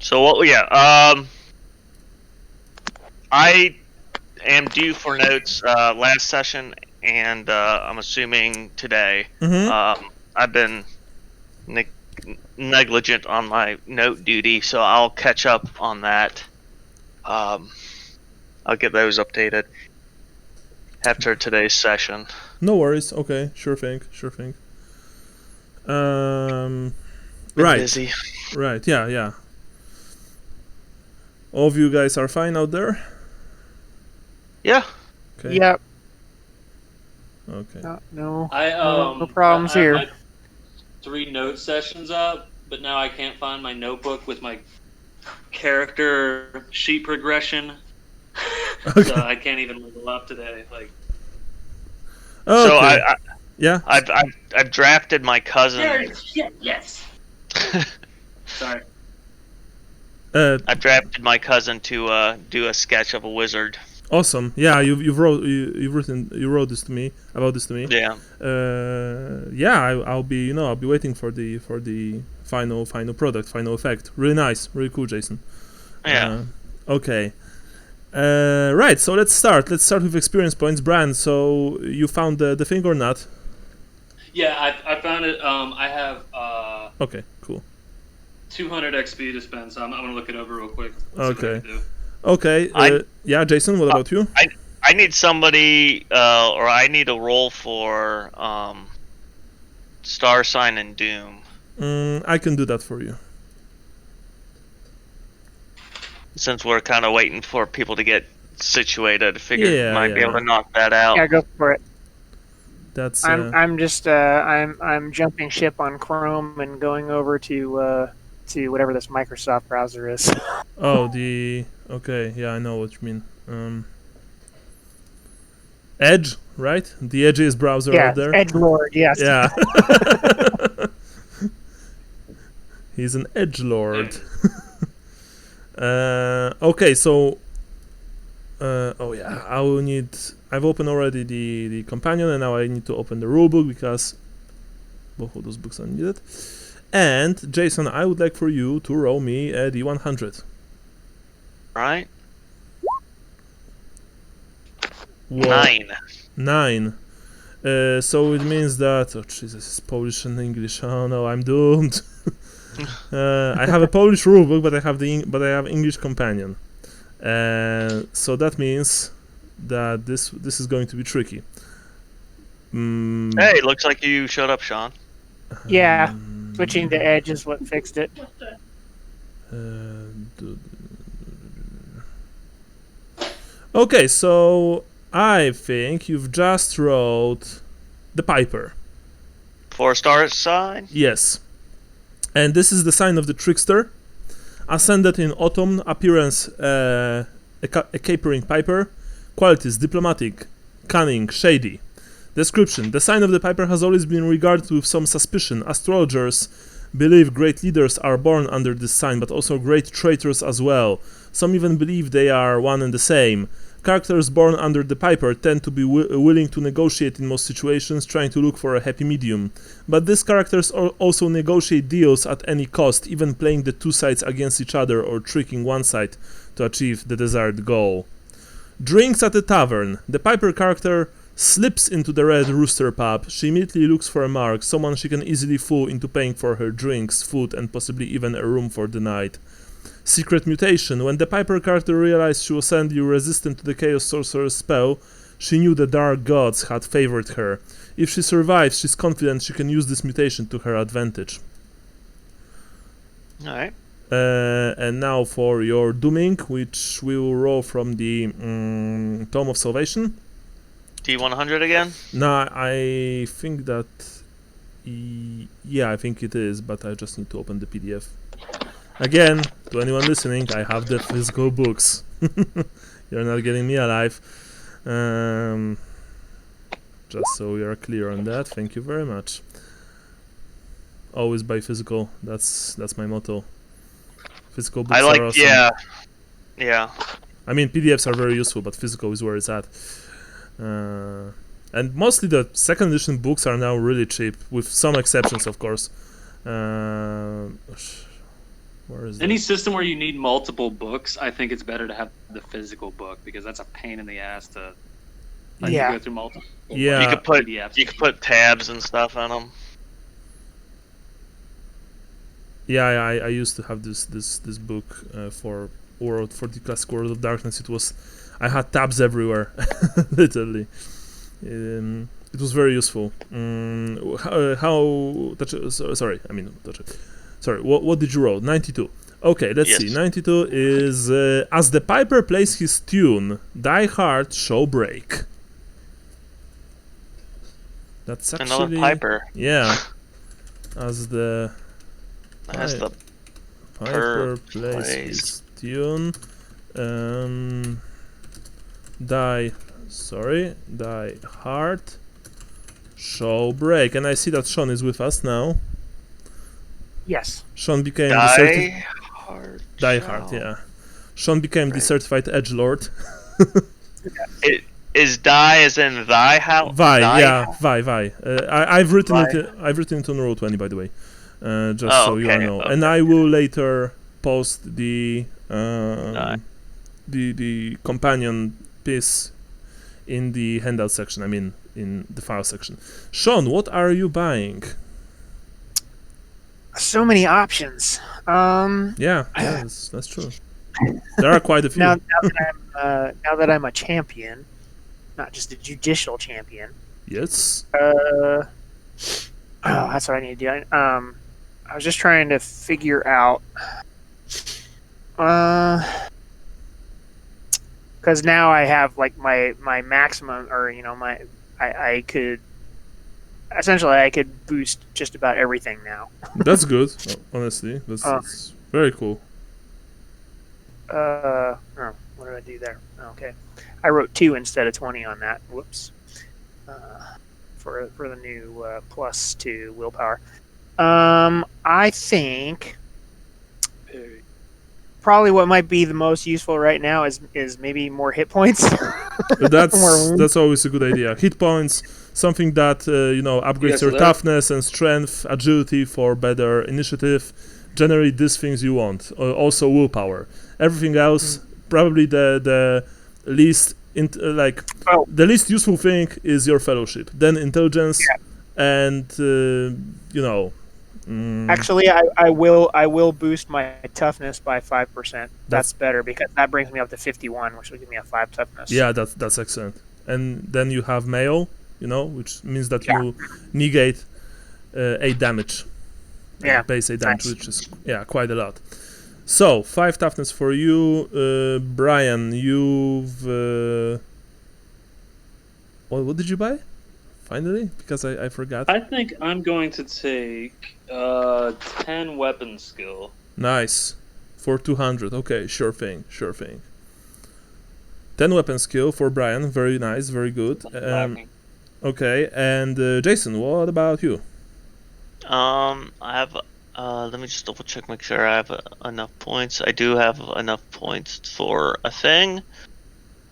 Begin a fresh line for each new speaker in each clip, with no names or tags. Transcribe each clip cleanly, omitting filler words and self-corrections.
So what? Yeah. I am due for notes last session, and I'm assuming today. I've been negligent on my note duty, so I'll catch up on that. I'll get those updated after today's session.
No worries. Okay, sure thing.
Been
Right.
busy.
Right. Yeah. All of you guys are fine out there?
Yeah.
Okay.
Yep.
Okay.
No
No
problems
I have
here.
my 3 note sessions up, but now I can't find my notebook with my character sheet progression.
Okay.
So I can't even level up today. Like,
Okay.
So
yeah.
I've drafted my cousin.
yes. Sorry.
I've drafted my cousin to do a sketch of a wizard.
Awesome. Yeah, you wrote this to me about this to me.
Yeah.
Yeah, I'll be waiting for the final product, final effect. Really nice, really cool, Jason.
Yeah.
Okay. Right. So let's start. Let's start with experience points. Brand. So you found the thing or not?
Yeah, I found it. I have
Okay. Cool.
200 XP to spend, so I'm gonna look it over real quick.
Okay. Okay. Yeah, Jason. What about you?
I need somebody, or I need a role for Star Sign and Doom.
I can do that for you.
Since we're kind of waiting for people to get situated, I figured
Yeah,
might be able to knock that out.
Yeah, go for it.
That's.
I'm just I'm jumping ship on Chrome and going over to whatever this Microsoft browser is.
Oh, okay, yeah, I know what you mean. Edge, right? The edgiest browser
Yeah,
out there.
Edgelord, yes.
Yeah. He's an edgelord. Okay, so oh yeah, I've opened already the companion, and now I need to open the rulebook because both of those books are needed. And Jason, I would like for you to roll me a D100.
Right?
Whoa.
9.
So it means that Jesus, it's Polish and English. Oh no, I'm doomed. I have a Polish rulebook, but I have English companion. So that means that this is going to be tricky.
Hey, looks like you showed up, Sean.
Yeah, switching to Edge is what fixed it.
Okay, so I think you've just wrote the Piper.
4-star sign?
Yes. And this is the sign of the trickster. Ascended in autumn, appearance a capering piper, qualities diplomatic, cunning, shady. Description: the sign of the Piper has always been regarded with some suspicion. Astrologers believe great leaders are born under this sign, but also great traitors as well. Some even believe they are one and the same. Characters born under the Piper tend to be willing to negotiate in most situations, trying to look for a happy medium. But these characters also negotiate deals at any cost, even playing the two sides against each other or tricking one side to achieve the desired goal. Drinks at the tavern. The Piper character slips into the Red Rooster pub. She immediately looks for a mark, someone she can easily fool into paying for her drinks, food, and possibly even a room for the night. Secret mutation. When the Piper character realized she was suddenly resistant to the Chaos Sorcerer's spell, she knew the Dark Gods had favored her. If she survives, she's confident she can use this mutation to her advantage.
Alright.
And now for your dooming, which we will roll from the Tome of Salvation.
D100 again?
No, I think that... yeah, I think it is, but I just need to open the PDF. Again, to anyone listening, I have the physical books. You're not getting me alive. Just so we are clear on that, thank you very much. Always buy physical, that's my motto. Physical books are awesome.
Yeah.
I mean, PDFs are very useful, but physical is where it's at. And mostly the second edition books are now really cheap, with some exceptions, of course. Where is
Any
that?
system where you need multiple books, I think it's better to have the physical book because that's a pain in the ass to
Yeah.
go through multiple.
Yeah.
You could put
PDFs.
you could put tabs and stuff on them.
Yeah, I used to have this book for the classic World of Darkness. I had tabs everywhere, literally. It was very useful. What did you roll? 92. Okay, let's
Yes.
see. 92 is as the piper plays his tune, thy heart shall break. That's actually
Another piper.
Yeah. As the
Has the
piper plays
plays.
his tune, thy heart shall break. And I see that Sean is with us now.
Yes.
Sean became Die Hard, yeah. Sean became the certified edgelord.
It is die as in thy house.
Vi,
Thy
yeah,
house?
Vi. I've written
Vi.
it. I've written it on roll 20, by the way, just
Oh,
so you all
okay,
know.
okay.
And I will later post the
Die.
the companion piece in the handout section. I mean, in the file section. Sean, what are you buying?
So many options.
Yeah, that's true. There are quite a few.
Now that I'm a champion, not just a judicial champion.
Yes.
That's what I need to do. I was just trying to figure out, because now I have like my maximum, or I could boost just about everything now.
That's good. Honestly, that's very cool.
What did I do there? Okay, I wrote 2 instead of 20 on that. Whoops. For the new +2 willpower. I think probably what might be the most useful right now is maybe more hit points.
That's always a good idea. Hit points, something that upgrades
Yeah, so
your
that-
toughness and strength, agility for better initiative. Generally, these things you want. Also, willpower. Everything else, probably the least the least useful thing is your fellowship. Then intelligence, and
Actually, I will boost my toughness by 5%. That's better because that brings me up to 51, which will give me a 5 toughness.
Yeah, that's excellent. And then you have mail, which means that you negate 8 damage.
Yeah,
base 8 damage,
nice.
which is quite a lot. So 5 toughness for you, Brian. You've what did you buy? Finally, because I forgot.
I think I'm going to take 10 weapon skill.
Nice, for 200. Okay, sure thing. 10 weapon skill for Brian. Very nice, very good. Okay, and Jason, what about you?
I have. Let me just double check, make sure I have enough points. I do have enough points for a thing.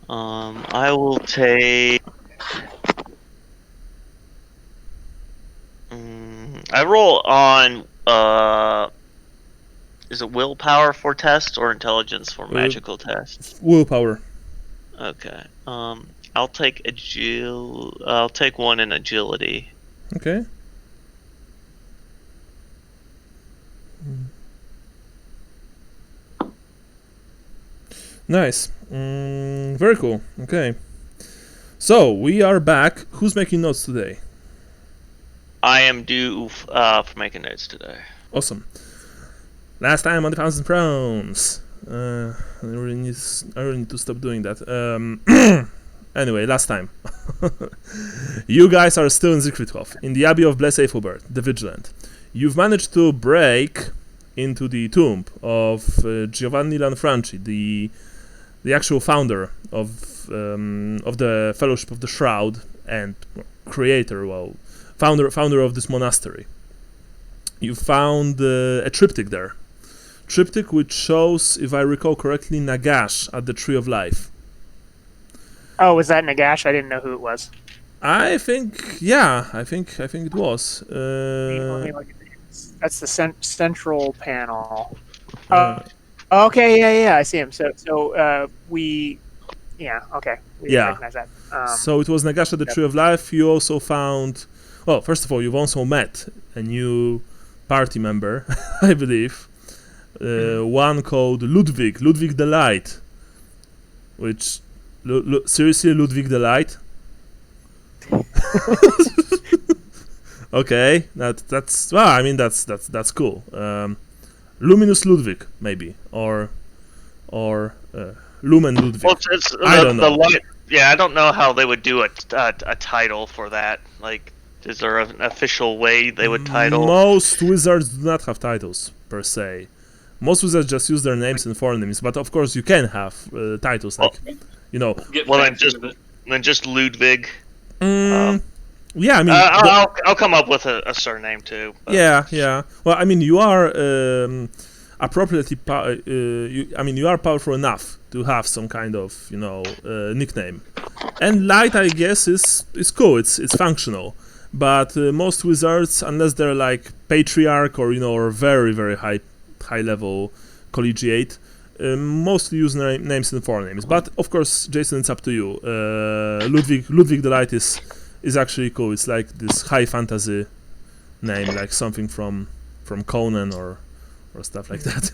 I will take. I roll on. Is it willpower for test or intelligence for magical test?
Willpower.
Okay. I'll take I'll take one in agility.
Okay. Nice. Very cool. Okay. So we are back. Who's making notes today?
I am due for making notes today.
Awesome. Last time on the Thousand Thrones. I really need to stop doing that. Anyway, last time. You guys are still in Xathrodox, in the Abbey of Blessed Ethelbert, the Vigilant. You've managed to break into the tomb of Giovanni Lanfranchi, the actual founder of the Fellowship of the Shroud and creator, founder of this monastery. You found a triptych there. Triptych which shows, if I recall correctly, Nagash at the Tree of Life.
Oh, was that Nagash? I didn't know who it was.
I think it was.
Let me look at this. That's the central panel. Okay, yeah, I see him. So, we
Yeah.
recognize that.
So it was Nagasha, the Tree of Life. You also found, well, first of all, you've also met a new party member, I believe. One called Ludwig the Light. Which, seriously, Ludwig the Light? Okay, that's well. I mean, that's cool. Luminous Ludwig, maybe, or Lumen Ludwig.
Well, it's
I don't know.
Yeah, I don't know how they would do a title for that. Like, is there an official way they would title?
Most wizards do not have titles per se. Most wizards just use their names and forenames, but of course you can have titles like, you know.
Get
Well,
fancy with it.
then just Ludwig.
Yeah, I mean,
I'll come up with a surname too. But.
yeah. Well, I mean, you are appropriately. You are powerful enough to have some kind of, nickname. And Light, I guess, is cool. It's functional. But most wizards, unless they're like patriarch or or very very high level collegiate, mostly use names and forenames. But of course, Jason, it's up to you. Ludwig the Light is actually cool. It's like this high fantasy name, like something from Conan or stuff like that.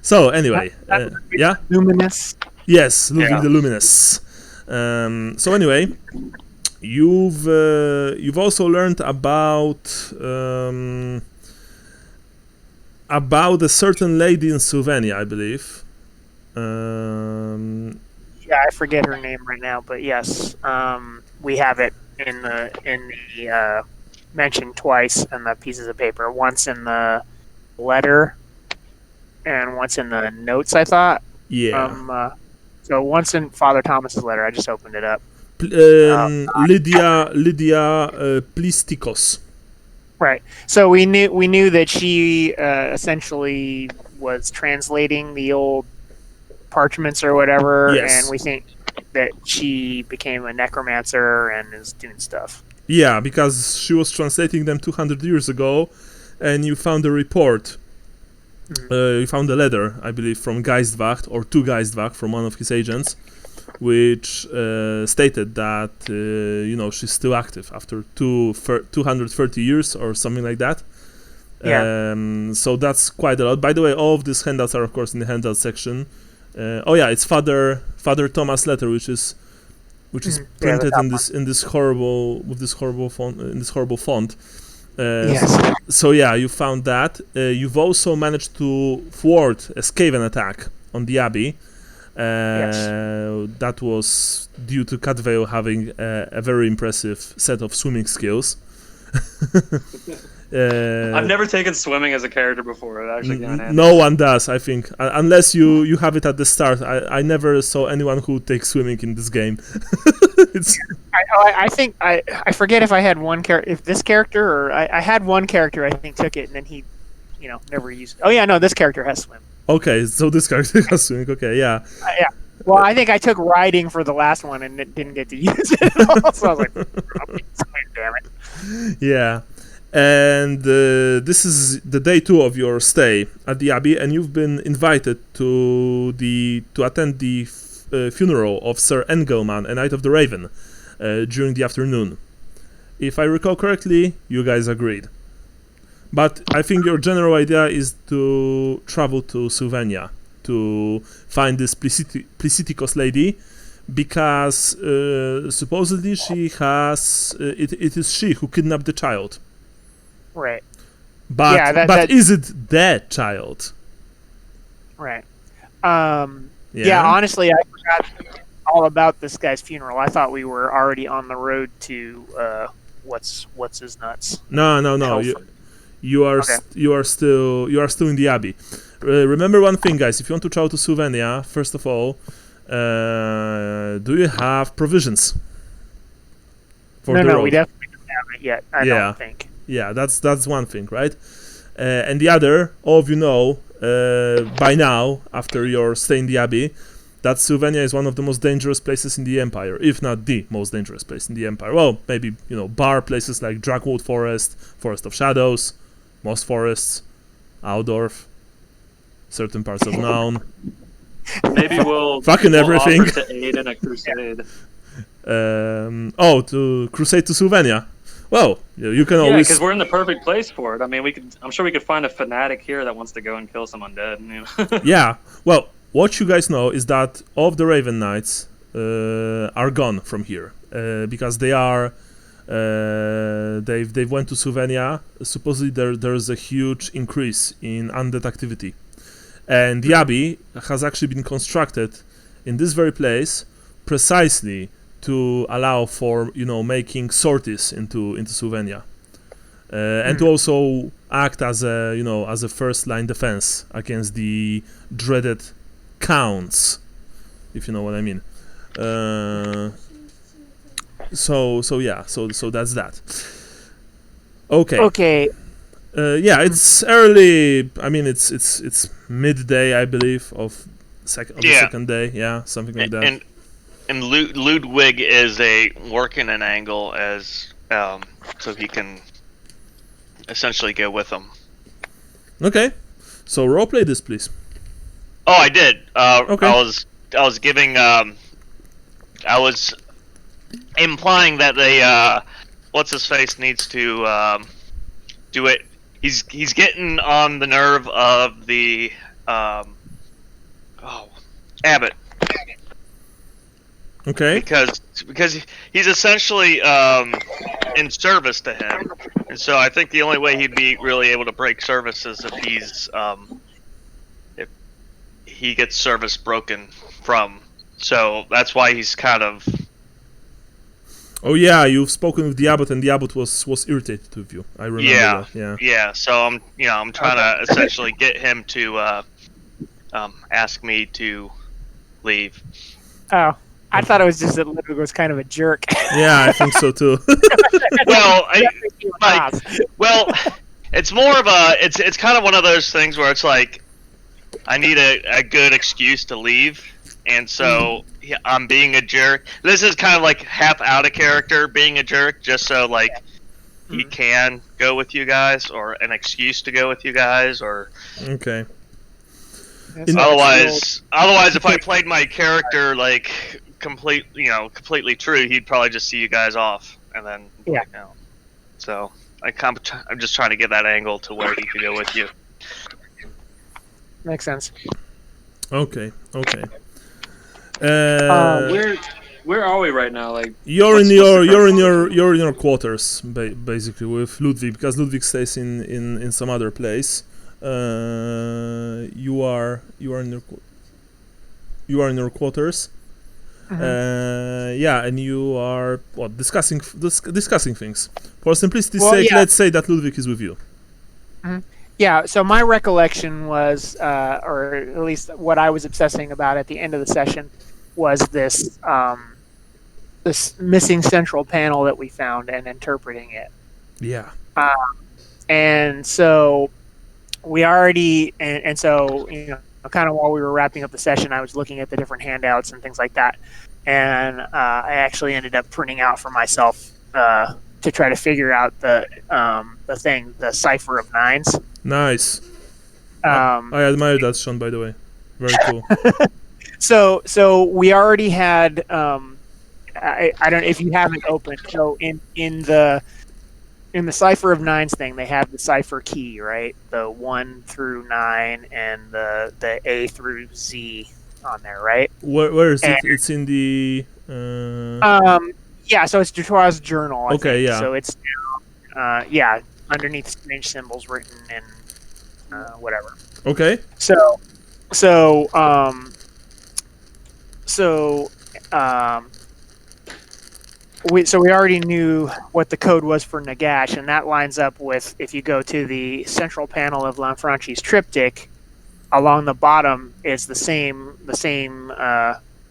So anyway, yeah,
Luminous.
yes, Ludwig the Luminous. So anyway, you've also learned about a certain lady in Sylvania, I believe.
Yeah, I forget her name right now, but yes, we have it in the mentioned twice in the pieces of paper. Once in the letter, and once in the notes. I thought.
Yeah.
So once in Father Thomas's letter. I just opened it up.
Lydia Plistikos.
Right. So we knew that she essentially was translating the old parchments or whatever,
Yes.
and we think that she became a necromancer and is doing stuff.
Yeah, because she was translating them 200 years ago, and you found a report. You found a letter, I believe, from Geistwacht, or to Geistwacht, from one of his agents, which stated that she's still active after 230 years or something like that.
Yeah.
So that's quite a lot. By the way, all of these handouts are, of course, in the handout section. It's Father Thomas' letter, which is printed in this horrible font.
Yes.
So yeah, you found that. You've also managed to thwart a Skaven attack on the Abbey. That was due to Catvale having a very impressive set of swimming skills.
I've never taken swimming as a character before. It actually came in handy.
No one does, I think, unless you have it at the start. I never saw anyone who takes swimming in this game.
I think I forget if I had one character, if this character, or I had one character I think took it and then he, never used it. Oh yeah, no, this character has swim.
Okay, so this character has swimming. Okay, yeah.
Yeah. Well, I think I took riding for the last one and didn't get to use it at all. So I was like, damn it.
Yeah. And this is the day 2 of your stay at the Abbey, and you've been invited to attend the funeral of Sir Engelman, a Knight of the Raven, during the afternoon. If I recall correctly, you guys agreed. But I think your general idea is to travel to Sylvania to find this Plisitikos lady, because supposedly she has it is she who kidnapped the child.
Right.
But
that
is it that child?
Right. Yeah, honestly, I forgot all about this guy's funeral. I thought we were already on the road to what's his nuts.
No.
Helfurt.
You are still in the Abbey. Remember one thing, guys. If you want to travel to Sylvania, first of all, do you have provisions?
No, we definitely don't have it yet. I don't think.
Yeah, that's one thing, right? And the other, all of you know by now, after your stay in the Abbey, that Sylvania is one of the most dangerous places in the Empire, if not the most dangerous place in the Empire. Well, maybe, bar places like Dragwood Forest, Forest of Shadows, Moss Forests, Aldorf, certain parts of Noun.
Maybe we'll
Fucking everything.
offer to aid in a crusade.
To crusade to Sylvania. Well, you can
Yeah,
always.
because we're in the perfect place for it. I mean, I'm sure we could find a fanatic here that wants to go and kill some undead. You know?
Yeah. Well, what you guys know is that all of the Raven Knights are gone from here because they are. They've went to Sylvania. Supposedly there's a huge increase in undead activity, and the abbey has actually been constructed in this very place precisely to allow for making sorties into Sylvania, and to also act as a first line defense against the dreaded counts, if you know what I mean. So that's that. Okay.
Okay.
It's early. I mean, it's midday, I believe, of the second day. Yeah, something like that.
And Ludwig is working an angle as so he can essentially go with them.
Okay. So roleplay this, please.
Oh, I did.
Okay.
I was giving. I was implying that what's his face needs to do it. He's getting on the nerve of the Abbot.
Okay.
Because he's essentially in service to him, and so I think the only way he'd be really able to break service is if he gets service broken from. So that's why he's kind of.
Oh yeah, you've spoken with the Abbot, and the Abbot was irritated with you. I remember that. Yeah.
Yeah. So I'm trying to essentially get him to ask me to leave.
Oh, I thought it was just that Ludwig was kind of a jerk.
Yeah, I think so too.
Well, it's more of it's kind of one of those things where it's like I need a good excuse to leave, and so I'm being a jerk. This is kind of like half out of character being a jerk, just so like he can go with you guys, or an excuse to go with you guys, or
okay.
Otherwise, if I played my character like completely true, he'd probably just see you guys off, and then So I'm just trying to get that angle to where he could go with you.
Makes sense.
Okay.
Where are we right now? Like
you're in your quarters, basically, with Ludwig, because Ludwig stays in some other place. You are in your quarters.
Mm-hmm.
And you are discussing things. For simplicity's sake, let's say that Ludwig is with you.
Mm-hmm. Yeah. So my recollection was, or at least what I was obsessing about at the end of the session, was this this missing central panel that we found and interpreting it.
Yeah.
And so we already, and so kind of while we were wrapping up the session, I was looking at the different handouts and things like that, and I actually ended up printing out for myself to try to figure out the cipher of nines.
Nice. I admire that, Sean. By the way, very cool.
So we already had. I don't know if you haven't opened. So in the cipher of nines thing, they have the cipher key, right? The 1 through 9 and the A through Z on there, right?
Where is it? It's in the.
Yeah. So it's Dutoir's journal. I think.
Yeah.
So it's underneath strange symbols written in whatever.
Okay.
So we already knew what the code was for Nagash, and that lines up with, if you go to the central panel of Lanfranchi's triptych, along the bottom is the same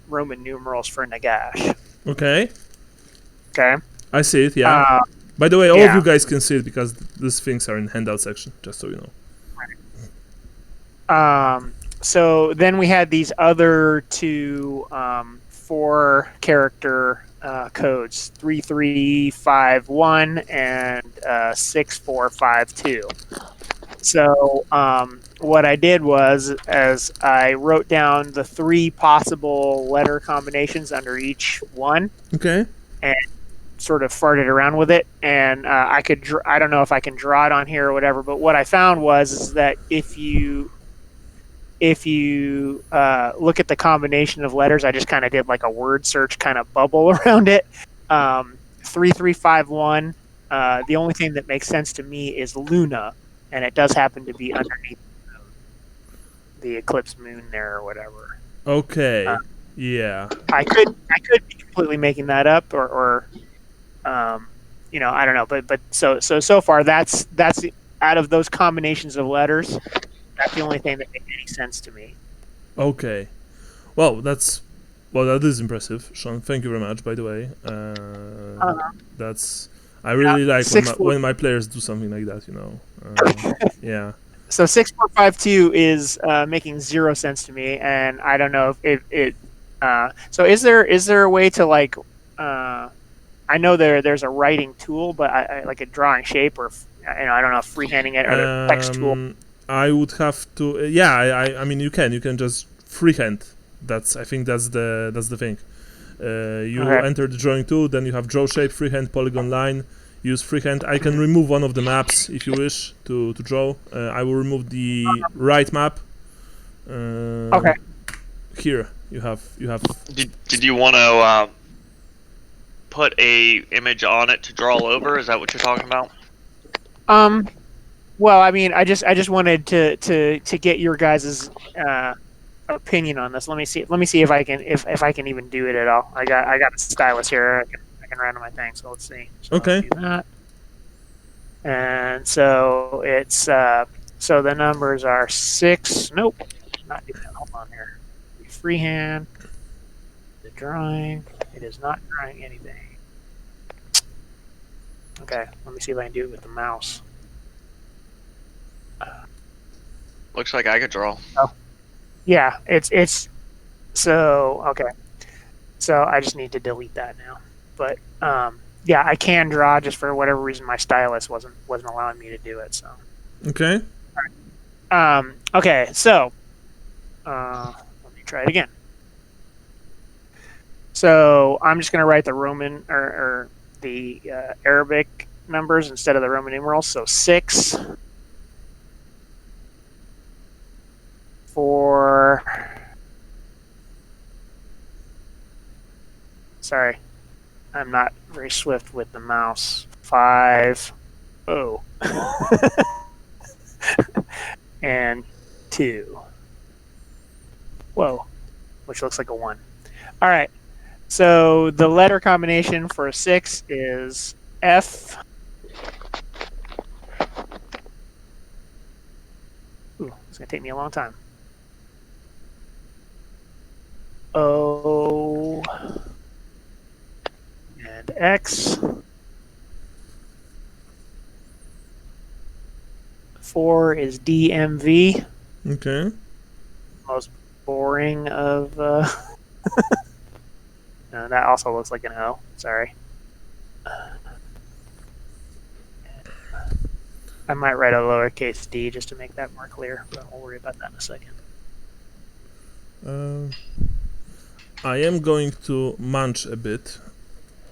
Roman numerals for Nagash.
Okay.
Okay.
I see it. Yeah. By the way, all of you guys can see it because these things are in handout section. Just so you know.
So then we had these other two 4-character codes, 3351 and 6452. So what I did was, as I wrote down the 3 possible letter combinations under each one,
Okay.
and sort of farted around with it, and I could. I don't know if I can draw it on here or whatever, but what I found was is that if you look at the combination of letters, I just kind of did like a word search kind of bubble around it. 3351. The only thing that makes sense to me is Luna, and it does happen to be underneath the eclipse moon there or whatever.
Okay. Yeah.
I could be completely making that up, or I don't know, but so far that's out of those combinations of letters, that's the only thing that makes any sense to me.
Okay. Well, that is impressive, Sean. Thank you very much. By the way, that's I really like when my players do something like that. Yeah.
So 6452 is making 0 sense to me, and I don't know if it. So is there a way to like? I know there's a writing tool, but I like a drawing shape, or I don't know, freehanding it, or a text tool.
I would have to. Yeah, I mean you can just freehand. I think that's the thing. You enter the drawing tool, then you have draw shape, freehand, polygon line. Use freehand. I can remove one of the maps if you wish to draw. I will remove the right map.
Okay.
Here you have.
Did you want to put a image on it to draw over? Is that what you're talking about?
Well, I mean, I just wanted to get your guys' opinion on this. Let me see if I can even do it at all. I got a stylus here. I can write on my thing. So let's see. So
okay.
I'll do that. And so it's so the numbers are 6. Nope, not doing that. Hold on here. Freehand. The drawing. It is not drawing anything. Okay, let me see if I can do it with the mouse.
Looks like I could draw.
Oh, yeah, it's so okay. So I just need to delete that now. But yeah, I can draw. Just for whatever reason, my stylus wasn't allowing me to do it. So
okay.
All right. Okay, so let me try it again. So I'm just going to write the Roman or the Arabic numbers instead of the Roman numerals. So 6 for. Sorry, I'm not very swift with the mouse. 5. Oh. And 2. Whoa, which looks like a 1. All right. So the letter combination for 6 is F. Ooh, it's gonna take me a long time. O and X. 4 is DMV.
Okay.
Most boring of. That also looks like an O. Sorry. I might write a lowercase d just to make that more clear, but we'll worry about that in a second.
I am going to munch a bit.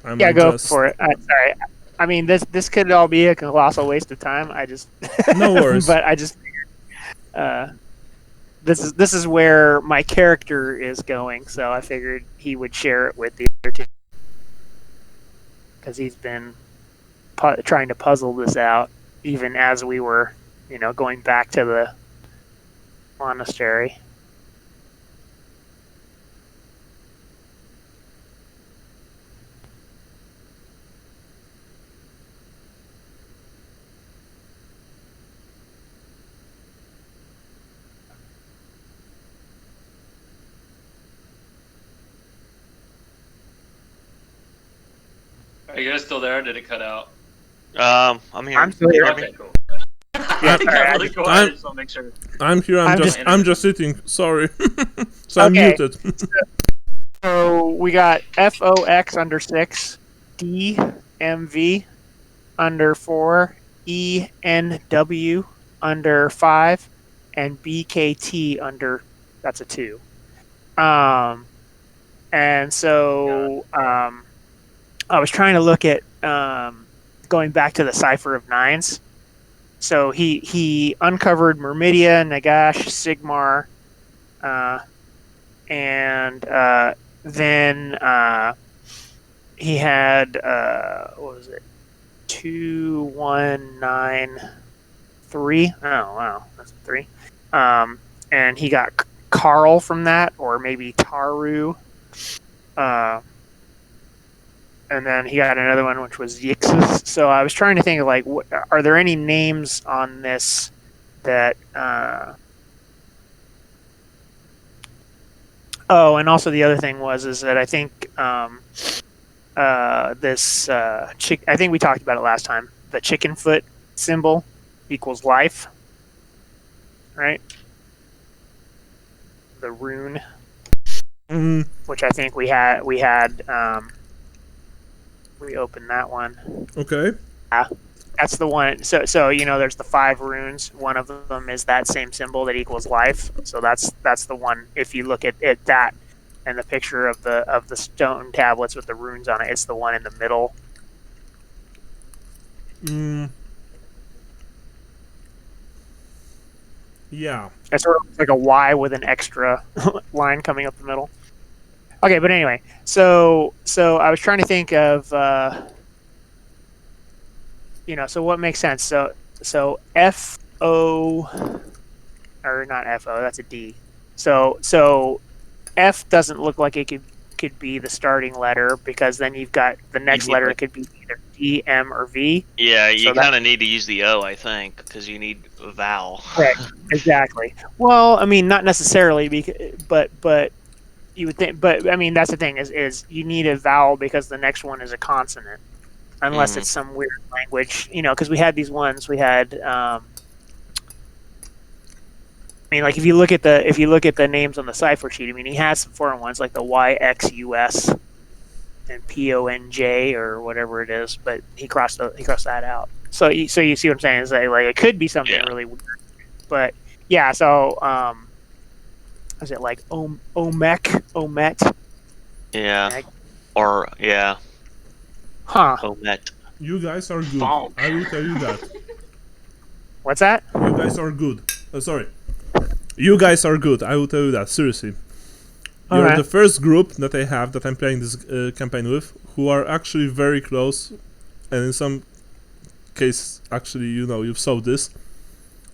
Go for it. Sorry. I mean, this could all be a colossal waste of time. I just
no worries.
But I just figured this is where my character is going, so I figured he would share it with the other two because he's been trying to puzzle this out even as we were, going back to the monastery.
Are you guys still there? Or did it cut out?
I'm here.
I'm still here.
Okay, cool. Make sure.
I'm here. I'm just sitting. Sorry. So I'm muted.
So we got FOX under 6, DMV under 4, ENW under 5, and BKT under, that's a 2. And so I was trying to look at going back to the Cipher of Nines. So he uncovered Myrmidia, Nagash, Sigmar, and then he had what was it? 2193. Oh wow, that's a 3. And he got Carl from that, or maybe Taru. And then he got another one, which was Yixis. So I was trying to think of, like, are there any names on this that... Oh, and also the other thing is that I think this... I think we talked about it last time. The chicken foot symbol equals life. Right? The rune. Which I think we had... we opened that one.
Okay.
That's the one. So there's the 5 runes. One of them is that same symbol that equals life. So that's the one. If you look at that and the picture of the stone tablets with the runes on it, it's the one in the middle.
Yeah.
It's sort of like a Y with an extra line coming up the middle. Okay, but anyway, so I was trying to think of, so what makes sense? So F-O, or not F-O, that's a D. So F doesn't look like it could be the starting letter, because then you've got the next letter. It could be either D, M, or V.
Yeah, you kind of need to use the O, I think, because you need a vowel.
Right, exactly. Well, I mean, not necessarily, but you would think, but I mean, that's the thing is you need a vowel because the next one is a consonant, unless it's some weird language, because we had these ones. We had, I mean, like if you look at the names on the cipher sheet, I mean, he has some foreign ones like the YXUS and PONJ or whatever it is, but he crossed that out. So you see what I'm saying? Is that, like, it could be something really weird, but yeah. So is it like Omet?
Yeah. Or, yeah.
Huh.
Omet.
You guys are good.
Bonk.
I will tell you that.
What's that?
You guys are good. Sorry. You guys are good. I will tell you that. Seriously. You're
Okay.
the first group that I have that I'm playing this campaign with who are actually very close, and in some case, actually, you've solved this,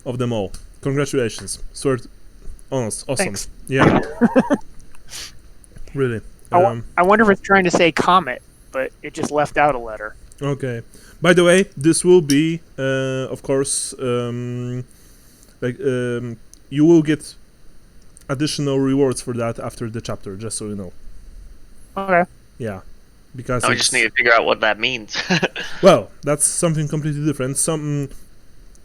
of them all. Congratulations. Awesome.
Thanks.
Yeah. Really.
I wonder if it's trying to say comet, but it just left out a letter.
Okay. By the way, this will be, of course, you will get additional rewards for that after the chapter, just so you know.
Okay.
Yeah. Because
I just need to figure out what that means.
well, that's something completely different.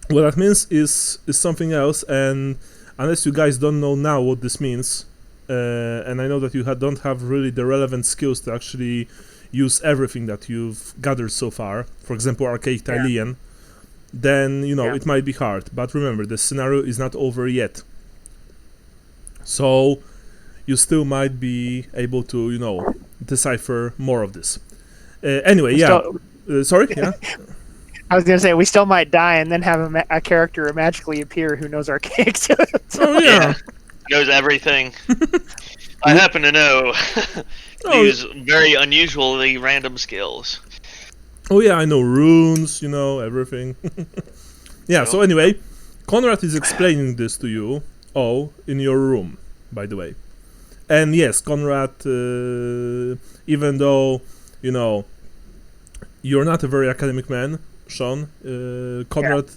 What that means is something else, and unless you guys don't know now what this means, and I know that you don't have really the relevant skills to actually use everything that you've gathered so far, for example, Archaic Tylian, then, it might be hard. But remember, the scenario is not over yet. So, you still might be able to, decipher more of this. Anyway, sorry? Yeah?
I was going to say, we still might die and then have a character magically appear who knows Archaic.
Oh, yeah.
Knows everything. I happen to know these very unusually random skills.
Oh, yeah, I know runes, everything. Yeah, so anyway, Conrad is explaining this to you all in your room, by the way. And yes, Conrad, even though, you're not a very academic man, Sean, Conrad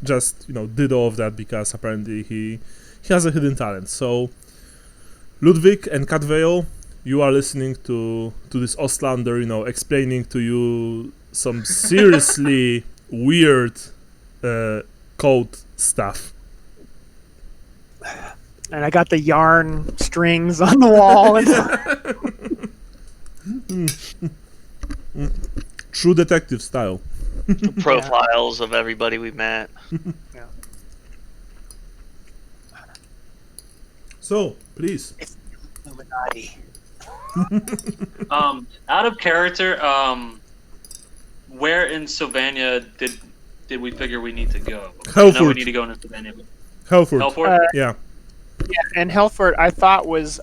just, did all of that because apparently he has a hidden talent. So, Ludwig and Catvale, you are listening to this Ostlander, explaining to you some seriously weird code stuff.
And I got the yarn strings on the wall.
True detective style.
Profiles of everybody we met.
So, please.
Illuminati.
Out of character, where in Sylvania did we figure we need to go? I know we
Helfurt.
need to go into Sylvania.
Helfurt.
Helfurt?
Yeah.
Yeah, and Helfurt, I thought was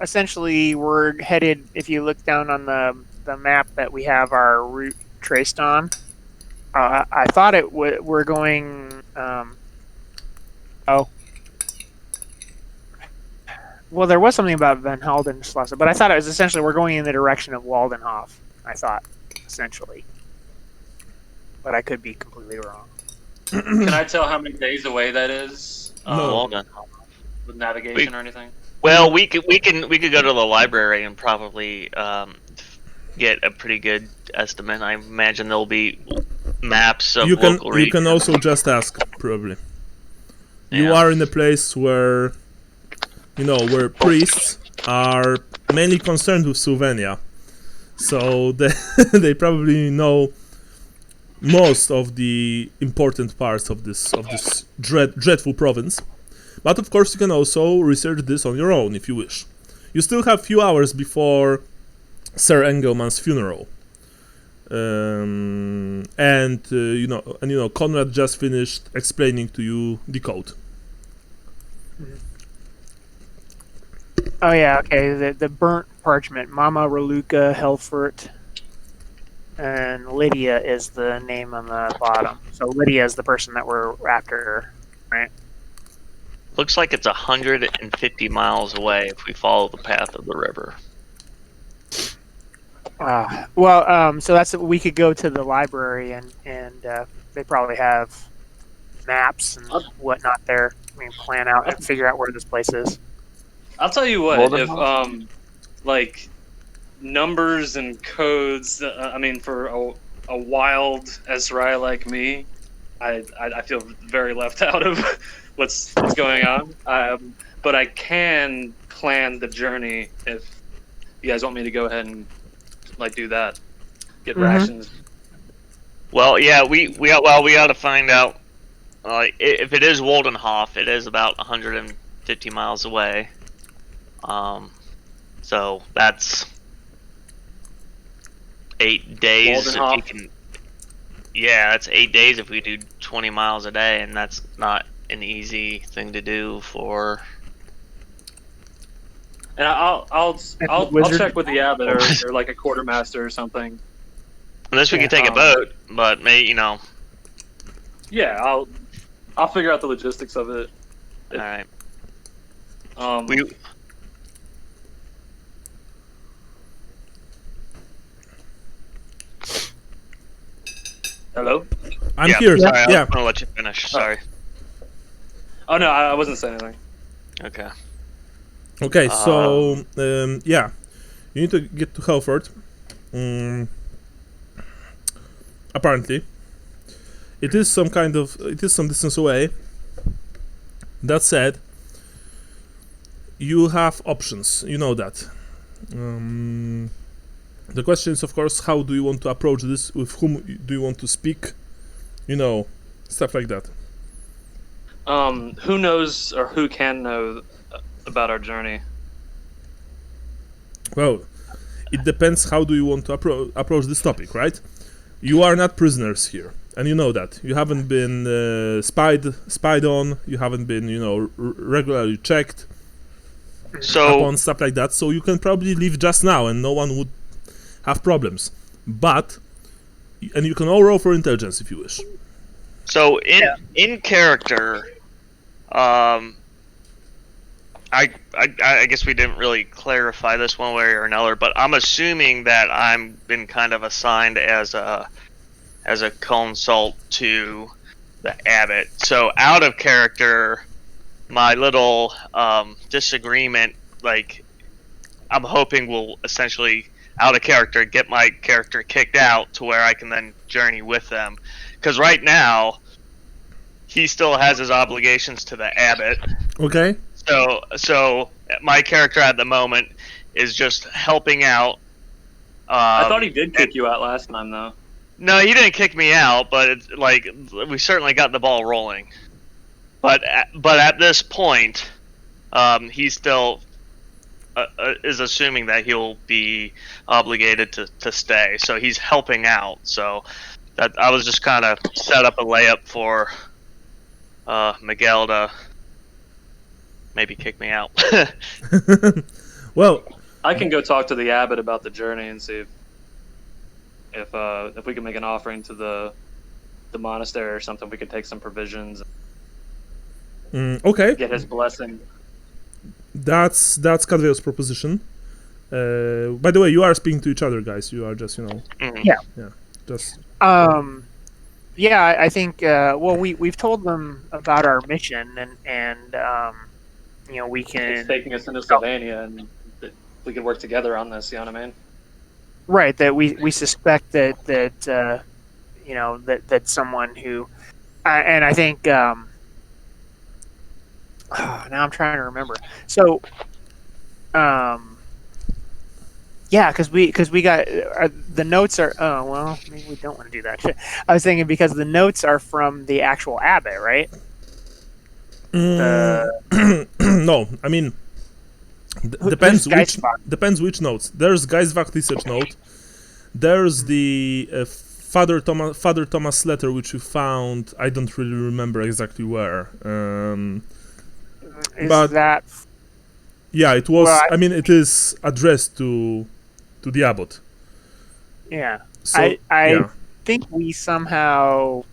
essentially we're headed. If you look down on the map that we have our route traced on, I thought we're going. Oh, well, there was something about Van Heldenstrasse, but I thought it was essentially we're going in the direction of Waldenhof. I thought essentially, but I could be completely wrong.
Can I tell how many days away that is?
No.
Well done.
With navigation or anything?
Well, we could go to the library and probably get a pretty good estimate. I imagine there'll be maps of local
You
regions.
can also just ask, probably. You
Yeah.
are in a place where, where priests are mainly concerned with Sylvania, so they probably know most of the important parts of this dreadful province. But of course, you can also research this on your own if you wish. You still have few hours before Sir Engelman's funeral, and Conrad just finished explaining to you the code.
Oh yeah, okay. The burnt parchment, Mama Raluca Helfurt, and Lydia is the name on the bottom. So Lydia is the person that we're after, right?
Looks like it's 150 miles away if we follow the path of the river.
So that's we could go to the library and they probably have maps and whatnot there. I mean, plan out and figure out where this place is.
I'll tell you what,
Waldenhof?
if like numbers and codes, I mean, for a wild Ezrai like me, I feel very left out of what's going on. But I can plan the journey if you guys want me to go ahead and do that. Get rations.
Well, yeah, we got to find out. If it is Waldenhof, it is about 150 miles away. So that's 8 days. If
Waldenhof.
you can, yeah, that's 8 days if we do 20 miles a day, and that's not an easy thing to do for.
And I'll
wizard?
check with the abbot or like a quartermaster or something.
Unless we can take a boat, but
Yeah, I'll figure out the logistics of it.
All right.
Hello?
I'm here.
Sorry, I
Yeah.
was gonna let you finish. Sorry.
Oh no, I wasn't saying anything.
Okay.
Okay, so you need to get to Helfurt. Apparently, it is some distance away. That said, you have options. You know that. The question is, of course, how do you want to approach this? With whom do you want to speak? Stuff like that.
Who knows or who can know about our journey?
Well, it depends how do you want to approach this topic, right? You are not prisoners here, and you know that. You haven't been spied on, you haven't been, regularly checked upon, stuff like that, so you can probably leave just now and no one would have problems. And you can all roll for intelligence if you wish.
So in character, I guess we didn't really clarify this one way or another, but I'm assuming that I've been kind of assigned as a consult to the abbot. So out of character, my little disagreement, I'm hoping will essentially out of character get my character kicked out to where I can then journey with them. Because right now, he still has his obligations to the abbot.
Okay.
So my character at the moment is just helping out.
I thought he did kick you out last time, though.
No, he didn't kick me out, but it's we certainly got the ball rolling. But at this point, he still is assuming that he'll be obligated to stay. So he's helping out. So that I was just kind of set up a layup for Miguel to maybe kick me out.
Well,
I can go talk to the abbot about the journey and see if we can make an offering to the monastery or something. We could take some provisions,
okay.
get his blessing.
That's Cadveo's proposition. By the way, you are speaking to each other, guys. You are just,
Yeah.
just.
Yeah, I think. Well, we've told them about our mission, and we
It's
can
taking us into Sylvania, and we could work together on this. You know what I mean?
right that we suspect that that someone who, and I think. Now I'm trying to remember. So, yeah, because we got the notes are. Oh well, maybe we don't want to do that. I was thinking because the notes are from the actual abbot, right?
No, I mean, depends
who's
depends which notes. There's Geisvach research note. There's the Father Thomas letter which you found. I don't really remember exactly where.
Is
but
that?
yeah, it was.
Well,
I mean, it is addressed to the abbot.
Yeah,
So,
I
yeah.
think we somehow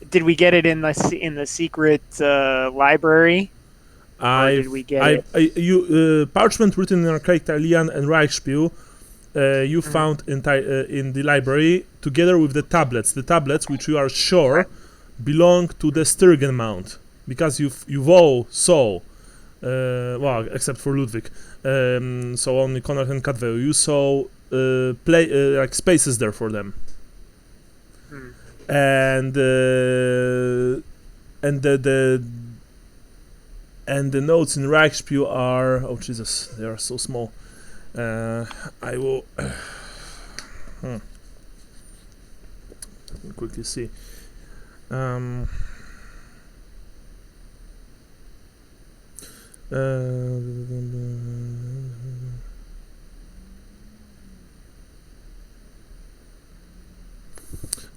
did we get it in the secret library? Or did we get it?
Parchment written in archaic Italian and Reichspiel. You found in the library together with the tablets. The tablets, which you are sure belong to the Sturgen Mount, because you've all saw. Well, except for Ludwig. So only Konrad and Cadveo. You saw like spaces there for them. And the notes in Reichspiel are, oh Jesus, they are so small. I will let me quickly see.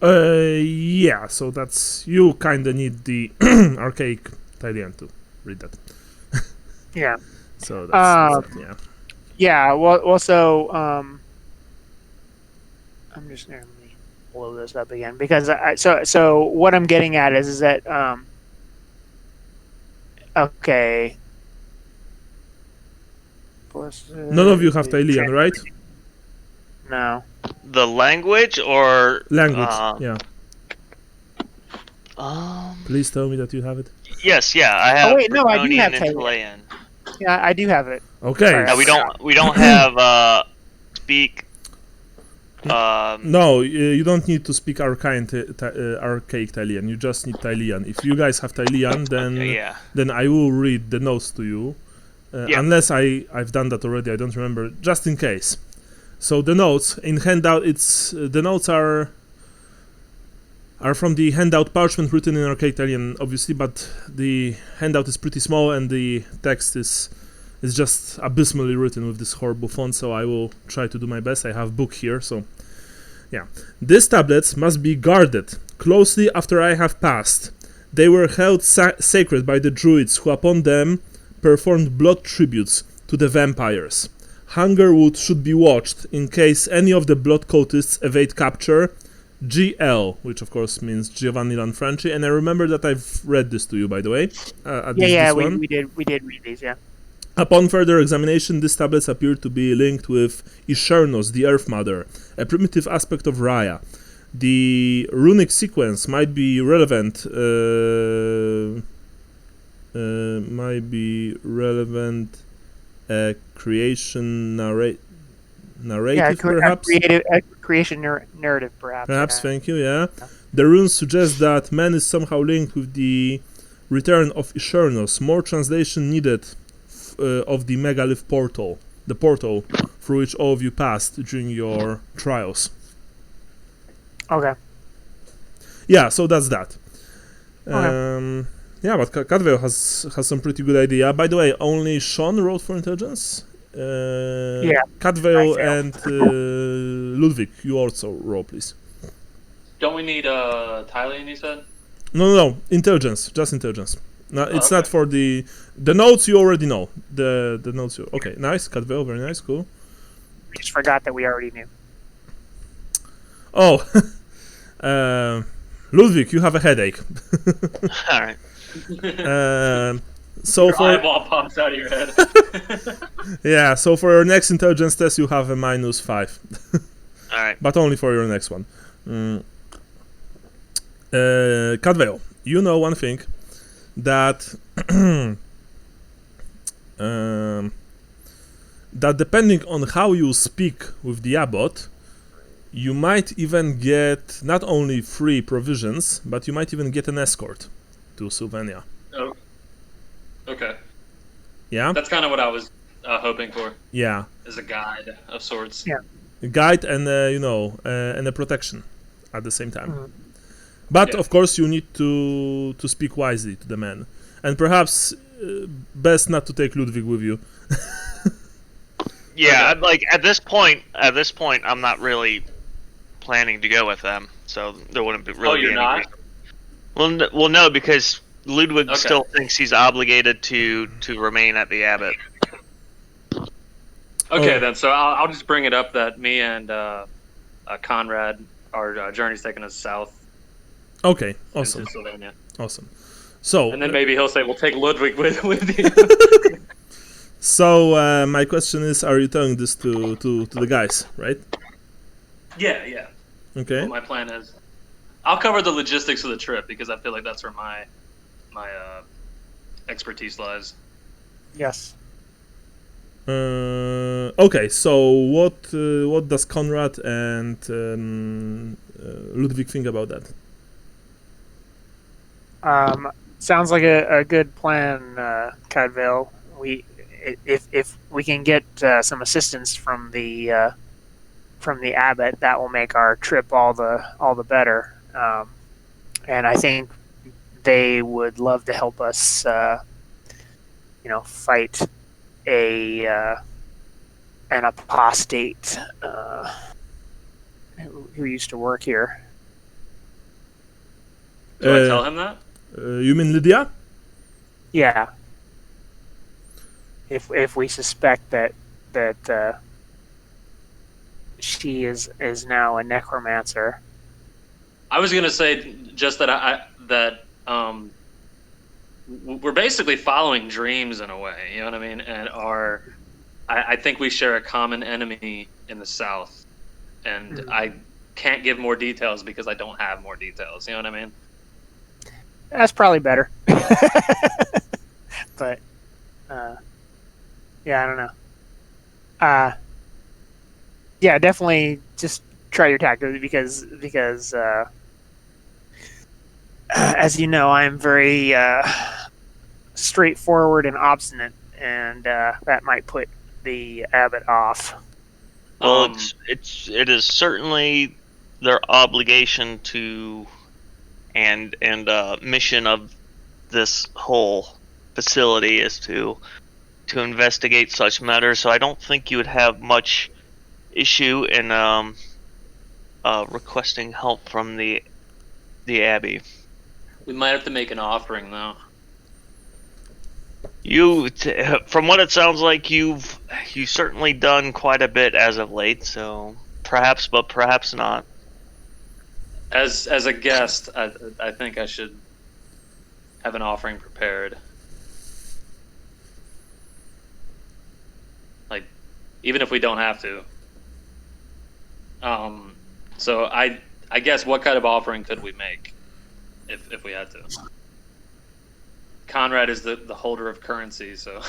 Yeah, so that's, you kinda need the archaic Italian to read that.
Yeah.
So that's yeah.
Yeah. Well. So I'm just gonna let me blow this up again because so what I'm getting at is that okay.
None of you have Tailian, right?
No.
The language or
Language, yeah.
Um.
Please tell me that you have it.
Yes. Yeah. I have.
Oh wait, no, I do
Bretonnian
have
and
Tailian.
Chilean.
Yeah, I do have it.
Okay.
Sorry.
We don't have speak.
No, you don't need to speak archaic Tailian. You just need Tailian. If you guys have Tailian, then
Okay, yeah.
then I will read the notes to you.
Yeah.
Unless I've done that already, I don't remember. Just in case. So the notes in handout, the notes are from the handout parchment written in archaic Italian, obviously, but the handout is pretty small and the text is just abysmally written with this horrible font. So I will try to do my best. I have book here, so yeah. These tablets must be guarded closely after I have passed. They were held sacred by the druids, who upon them performed blood tributes to the vampires. Hungerwood should be watched in case any of the blood cultists evade capture. GL, which of course means Giovanni Lanfranchi, and I remember that I've read this to you, by the way.
We did read these, yeah.
Upon further examination, these tablets appear to be linked with Ishernos, the Earth Mother, a primitive aspect of Raya. The runic sequence might be relevant. Creation narrative, perhaps.
Creation narrative, perhaps.
Perhaps,
yeah.
thank you. Yeah, the runes suggest that man is somehow linked with the return of Ishernos. More translation needed of the megalith portal, the portal through which all of you passed during your trials.
Okay.
Yeah, so that's that.
Okay.
Yeah, but Cadwell has some pretty good idea. By the way, only Sean wrote for intelligence.
Yeah,
Cadwell
I failed.
and Ludwig, you also roll, please.
Don't we need Thailand, you said?
No, intelligence, just intelligence. No, it's
okay.
not for the notes. You already know the notes. Okay, nice, Cadwell, very nice, cool.
We just forgot that we already knew.
Oh, Ludwig, you have a headache.
All right.
So
Your
for
eyeball pops out of your head.
yeah, so for your next intelligence test, you have a -5,
All right.
but only for your next one. Cadwell, you know one thing that that depending on how you speak with the Abbot, you might even get not only free provisions, but you might even get an escort to Sylvania.
Oh. Okay.
Yeah?
That's kind of what I was hoping for,
Yeah.
as a guide of sorts.
Yeah.
A guide and, and a protection at the same time.
Mhm.
But,
Yeah.
of course, you need to speak wisely to the man. And perhaps best not to take Ludwig with you.
Yeah, like at this point, I'm not really planning to go with them, so there wouldn't be really.
Oh, you're
be any
not?
reason. Well, no, because Ludwig
Okay.
still thinks he's obligated to remain at the Abbot.
Okay,
Oh.
then. So I'll just bring it up that me and Conrad, our journey's taking us south
Okay, awesome,
into Sylvania.
awesome. So,
And then maybe he'll say, "We'll take Ludwig with you."
so my question is, are you telling this to the guys, right?
Yeah.
Okay.
What my plan is. I'll cover the logistics of the trip because I feel like that's where my expertise lies.
Yes.
Okay, so what does Conrad and Ludwig think about that?
Sounds like a good plan, Cadville. If we can get some assistance from the Abbot, that will make our trip all the better. And I think they would love to help us, fight an apostate who used to work here.
Do I tell him that?
You mean Lydia?
Yeah. If we suspect that she is now a necromancer.
I was gonna say just that we're basically following dreams in a way. You know what I mean? And I think we share a common enemy in the south, and I can't give more details because I don't have more details. You know what I mean?
That's probably better. But yeah, I don't know. Yeah, definitely just try your tactics because as you know, I am very straightforward and obstinate, and that might put the Abbot off.
Well, it is certainly their obligation to and mission of this whole facility is to investigate such matters. So I don't think you would have much issue in requesting help from the Abbey.
We might have to make an offering though.
From what it sounds like, you've certainly done quite a bit as of late. So perhaps, but perhaps not.
As a guest, I think I should have an offering prepared. Like, even if we don't have to. So I guess what kind of offering could we make if we had to? Conrad is the holder of currency, so.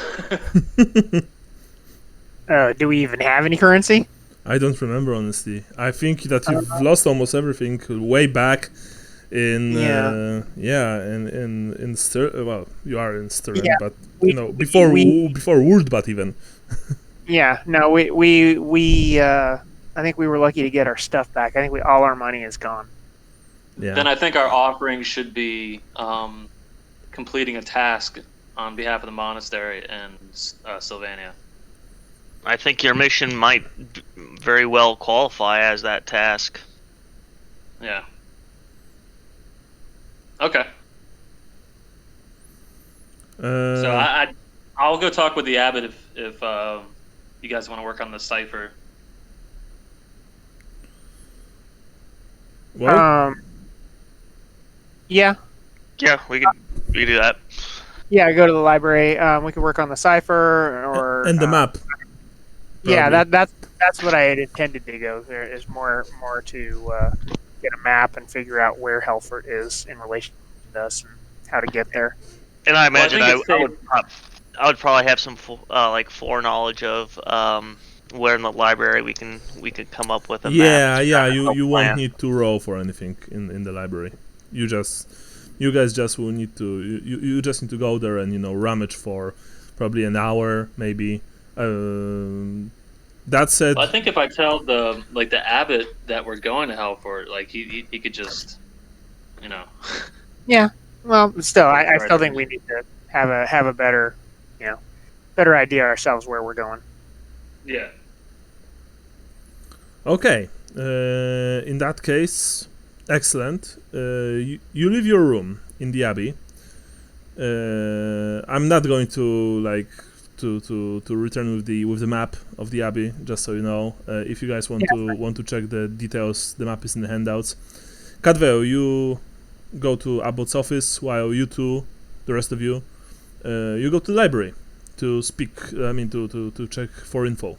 Do we even have any currency?
I don't remember, honestly. I think that you've lost almost everything way back in in Stir. Well, you are in Stirling,
Yeah,
but before Wurdbat even.
Yeah, no, we I think we were lucky to get our stuff back. I think all our money is gone.
Yeah.
Then I think our offering should be completing a task on behalf of the monastery and Sylvania.
I think your mission might very well qualify as that task.
Yeah. Okay. So I'll go talk with the abbot if you guys want to work on the cipher.
Well,
Yeah.
Yeah, we could do that.
Yeah, go to the library. We could work on the cipher or
and the map.
Yeah,
probably.
that's what I had intended to go. There is more to get a map and figure out where Helfurt is in relation to us and how to get there.
And I imagine
think it's
I would probably have some foreknowledge of where in the library we can come up with a map.
Yeah. You
plan.
won't need to roll for anything in the library. You guys just will need to. You just need to go there and rummage for probably an hour maybe. That said,
Well, I think if I tell the abbot that we're going to Helfurt, like he could just,
Yeah. Well, still, I still think we need to have a better, better idea ourselves where we're going.
Yeah.
okay. In that case, excellent. You leave your room in the abbey. I'm not going to to return with the map of the abbey, just so you know. If you guys want to check the details, the map is in the handouts. Cadveo, you go to Abbot's office, while you two, the rest of you, you go to the library to speak. To check for intel.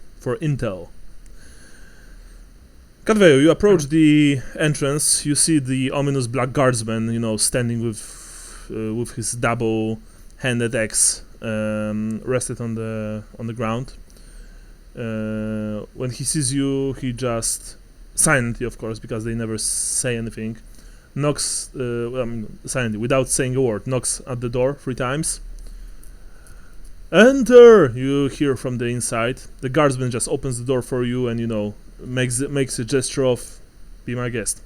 Cadveo, you approach the entrance. You see the ominous black guardsman, standing with his double-handed axe rested on the ground. When he sees you, he just silently, of course, because they never say anything, knocks silently, without saying a word, knocks at the door 3 times. Enter! You hear from the inside. The guardsman just opens the door for you and makes a gesture of be my guest.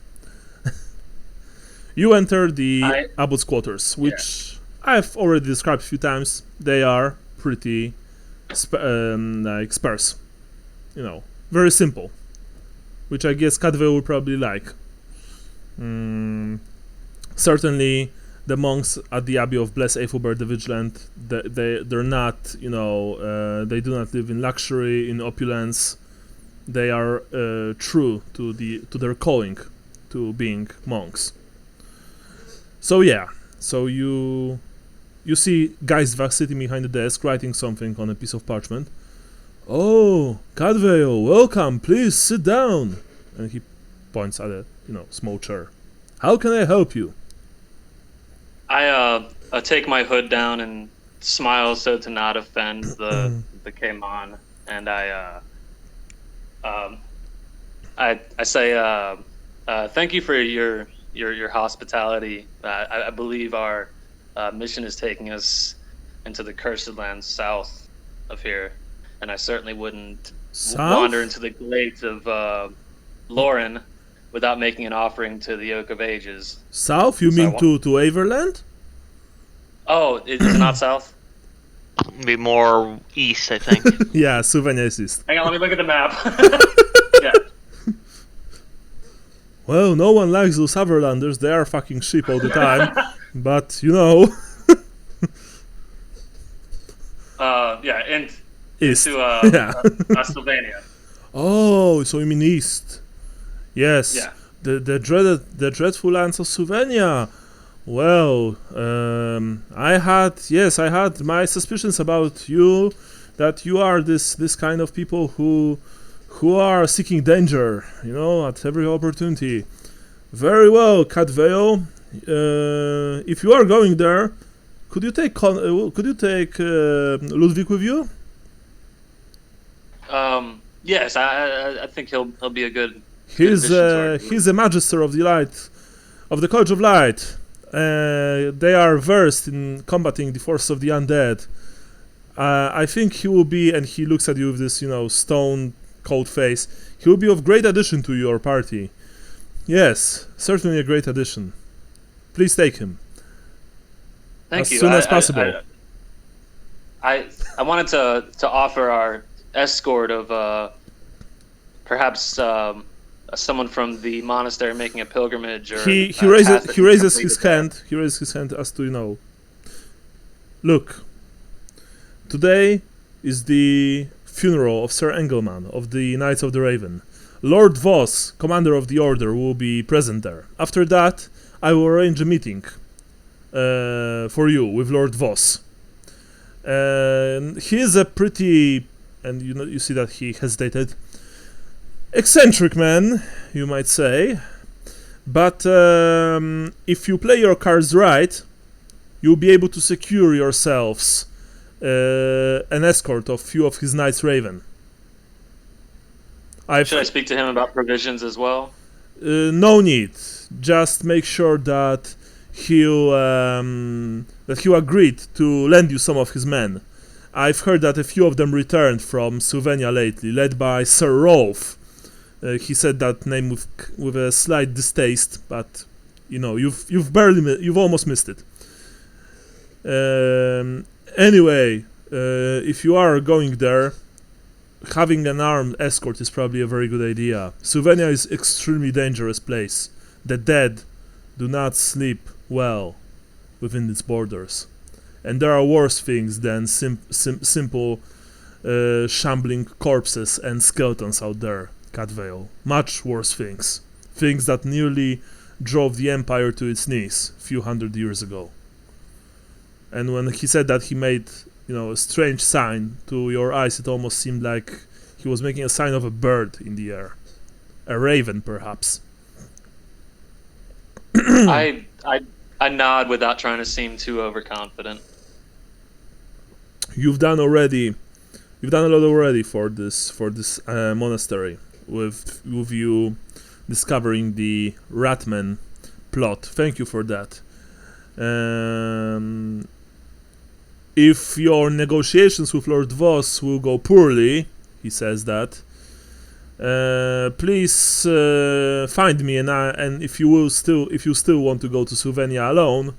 You enter the Abbot's quarters, which I've already described a few times. They are pretty sparse, very simple, which I guess Cadveo will probably like. Certainly, the monks at the Abbey of Blessed Ethelbert the Vigilant, they're not, they do not live in luxury, in opulence. They are true to their calling, to being monks. So you see Geistvach sitting behind the desk, writing something on a piece of parchment. Oh, Cadveo, welcome. Please sit down. And he points at a small chair. How can I help you?
I take my hood down and smile so to not offend the Kaimon, and I say thank you for your hospitality. I believe our mission is taking us into the cursed lands south of here, and I certainly wouldn't wander into the glades of Lauren without making an offering to the Oak of Ages.
South? You mean to Averland?
Oh, it's not south?
Be more east, I think.
Yeah, Sylvania is east.
Hang on, let me look at the map. Yeah.
Well, no one likes those Averlanders. They are fucking sheep all the time. But,
and
east.
To Sylvania.
Oh, so you mean east? Yes.
Yeah.
The dreadful lands of Sylvania. Well, I had my suspicions about you, that you are this kind of people who are seeking danger, at every opportunity. Very well, Cadveo. If you are going there, could you take Ludwig with you?
Yes, I think he'll be a good.
He's a magister of the light, of the College of Light. They are versed in combating the force of the undead. I think he will be, and he looks at you with this, stone cold face. He will be of great addition to your party. Yes, certainly a great addition. Please take him.
Thank
as
you.
soon as possible.
I wanted to offer our escort of perhaps someone from the monastery making a pilgrimage. Or
He
a
raises
path
he raises
completed
his
there.
hand. He raises his hand as to Look, today is the funeral of Sir Engelman of the Knights of the Raven. Lord Voss, commander of the order, will be present there. After that, I will arrange a meeting for you with Lord Voss. He is a pretty, and you see that he hesitated, eccentric man, you might say. But if you play your cards right, you'll be able to secure yourselves an escort of few of his Knights Raven.
Should I speak to him about provisions as well?
No need. Just make sure that he'll agreed to lend you some of his men. I've heard that a few of them returned from Sylvania lately, led by Sir Rolf. He said that name with a slight distaste, but you've almost missed it. Anyway, if you are going there, having an armed escort is probably a very good idea. Sylvania is an extremely dangerous place. The dead do not sleep well within its borders. And there are worse things than simple shambling corpses and skeletons out there, Catvale. Much worse things. Things that nearly drove the Empire to its knees a few hundred years ago. And when he said that he made a strange sign to your eyes, it almost seemed like he was making a sign of a bird in the air. A raven, perhaps.
I nod without trying to seem too overconfident.
You've done a lot already for this monastery, with you discovering the Ratman plot. Thank you for that. If your negotiations with Lord Voss will go poorly, he says that, please find me, and if you still want to go to Sylvania alone,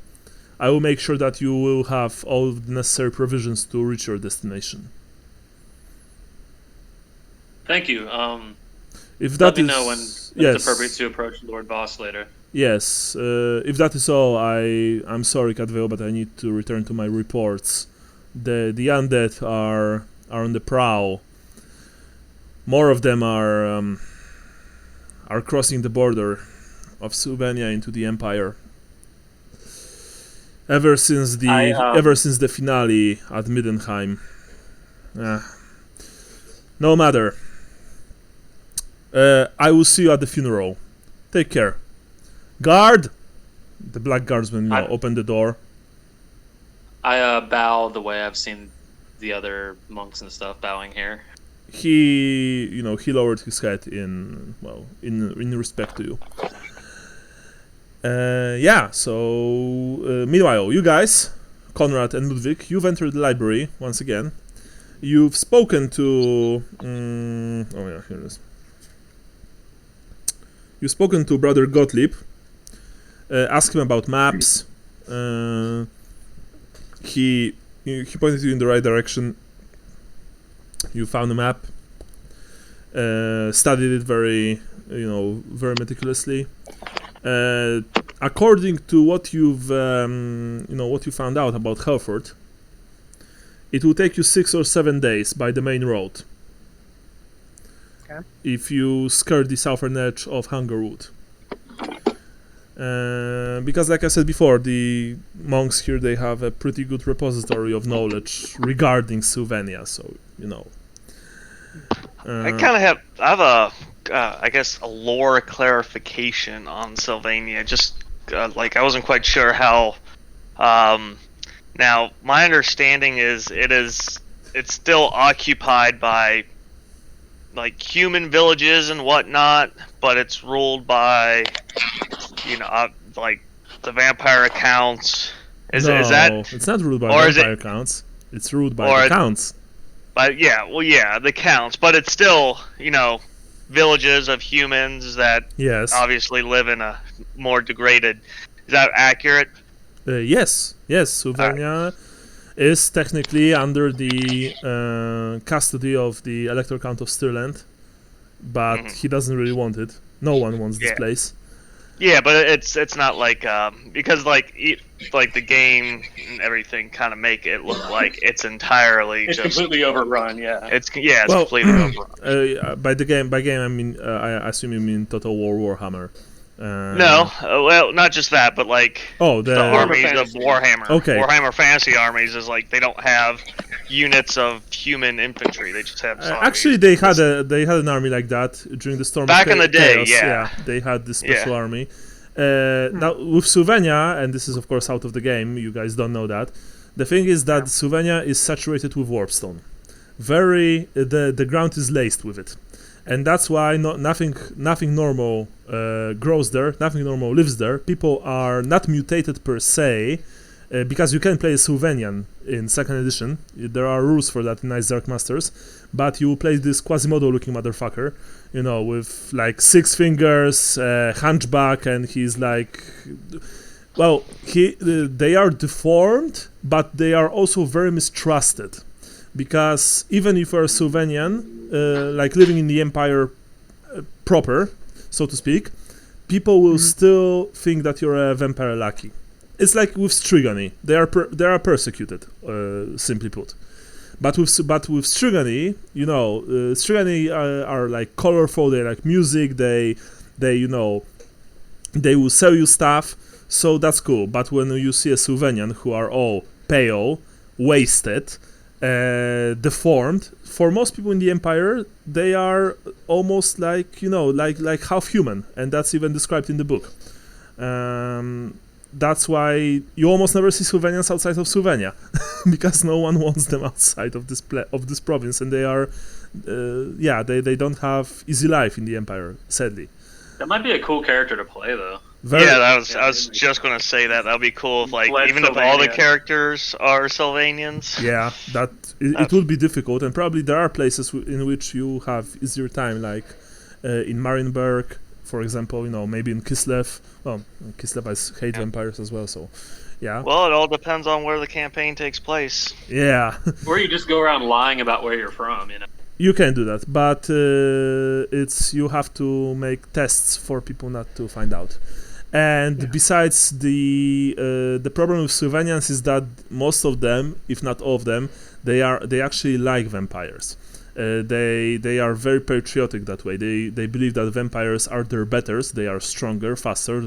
I will make sure that you will have all the necessary provisions to reach your destination.
Thank you.
If that
let me
is,
know when
yes,
it's appropriate to approach Lord Voss later.
Yes, if that is all, I'm sorry, Catvale, but I need to return to my reports. The undead are on the prowl. More of them are crossing the border of Sylvania into the Empire. Ever since the finale at Middenheim. No matter. I will see you at the funeral. Take care. Guard! The black guardsman opened the door.
I bow the way I've seen the other monks and stuff bowing here.
He lowered his head in respect to you. Meanwhile, you guys, Konrad and Ludwig, you've entered the library once again. You've spoken to... here it is. You've spoken to Brother Gottlieb. Ask him about maps. He pointed you in the right direction. You found a map. Studied it very meticulously. According to what you found out about Helfurt, it will take you 6 or 7 days by the main road.
Okay.
If you skirt the southern edge of Hungerwood. Because, like I said before, the monks here, they have a pretty good repository of knowledge regarding Sylvania, so
I have a lore clarification on Sylvania. Just I wasn't quite sure how. Now my understanding is it's still occupied by human villages and whatnot, but it's ruled by the vampire accounts. Is that?
It's not ruled by vampire counts. It's ruled by the counts.
But the counts. But it's still, villages of humans that
yes,
obviously live in a more degraded. Is that accurate?
Yes, Sylvania is technically under the custody of the Elector Count of Stirland, but he doesn't really want it. No one wants this place.
Yeah, but it's not like because like the game and everything kind of make it look like it's entirely
It's
just
completely overrun. Yeah.
it's completely overrun.
By game, I mean I assume you mean Total War Warhammer.
No, well, not just that, but like
the
armies of
Fantasy.
Warhammer.
Okay.
Warhammer Fantasy armies is like they don't have units of human infantry; they just have zombies.
actually they had an army like that during the Storm
Back
of
in the day,
Chaos.
yeah.
They had this special army. Now with Sylvania, and this is of course out of the game, you guys don't know that. The thing is that Sylvania is saturated with warpstone. The ground is laced with it. And that's why nothing normal grows there, nothing normal lives there. People are not mutated per se, because you can play a Sylvanian in 2nd edition. There are rules for that in Ice Dark Masters, but you play this Quasimodo-looking motherfucker, with like 6 fingers, hunchback, and he's like, well, they are deformed, but they are also very mistrusted, because even if you're a Sylvanian, like living in the Empire proper, so to speak, people will still think that you're a vampire lackey. It's like with Strigony. They are persecuted, simply put. But with Strigony, Strigony are like colorful. They like music. They will sell you stuff. So that's cool. But when you see a Sylvanian who are all pale, wasted, deformed, for most people in the Empire, they are almost like like half human, and that's even described in the book. That's why you almost never see Sylvanians outside of Sylvania, because no one wants them outside of this province, and they are, they don't have easy life in the Empire, sadly.
That might be a cool character to play, though.
I was just gonna say that that'd be cool if even if all the characters are Sylvanians.
Yeah, it would be difficult, and probably there are places in which you have easier time, like in Marienburg, for example. Maybe in Kislev. Well, Kislev hate vampires as well, so yeah.
Well, it all depends on where the campaign takes place.
Yeah.
Or you just go around lying about where you're from,
You can do that, but you have to make tests for people not to find out. And besides, the problem with Sylvanians is that most of them, if not all of them, they actually like vampires. They are very patriotic that way. They believe that vampires are their betters. They are stronger, faster.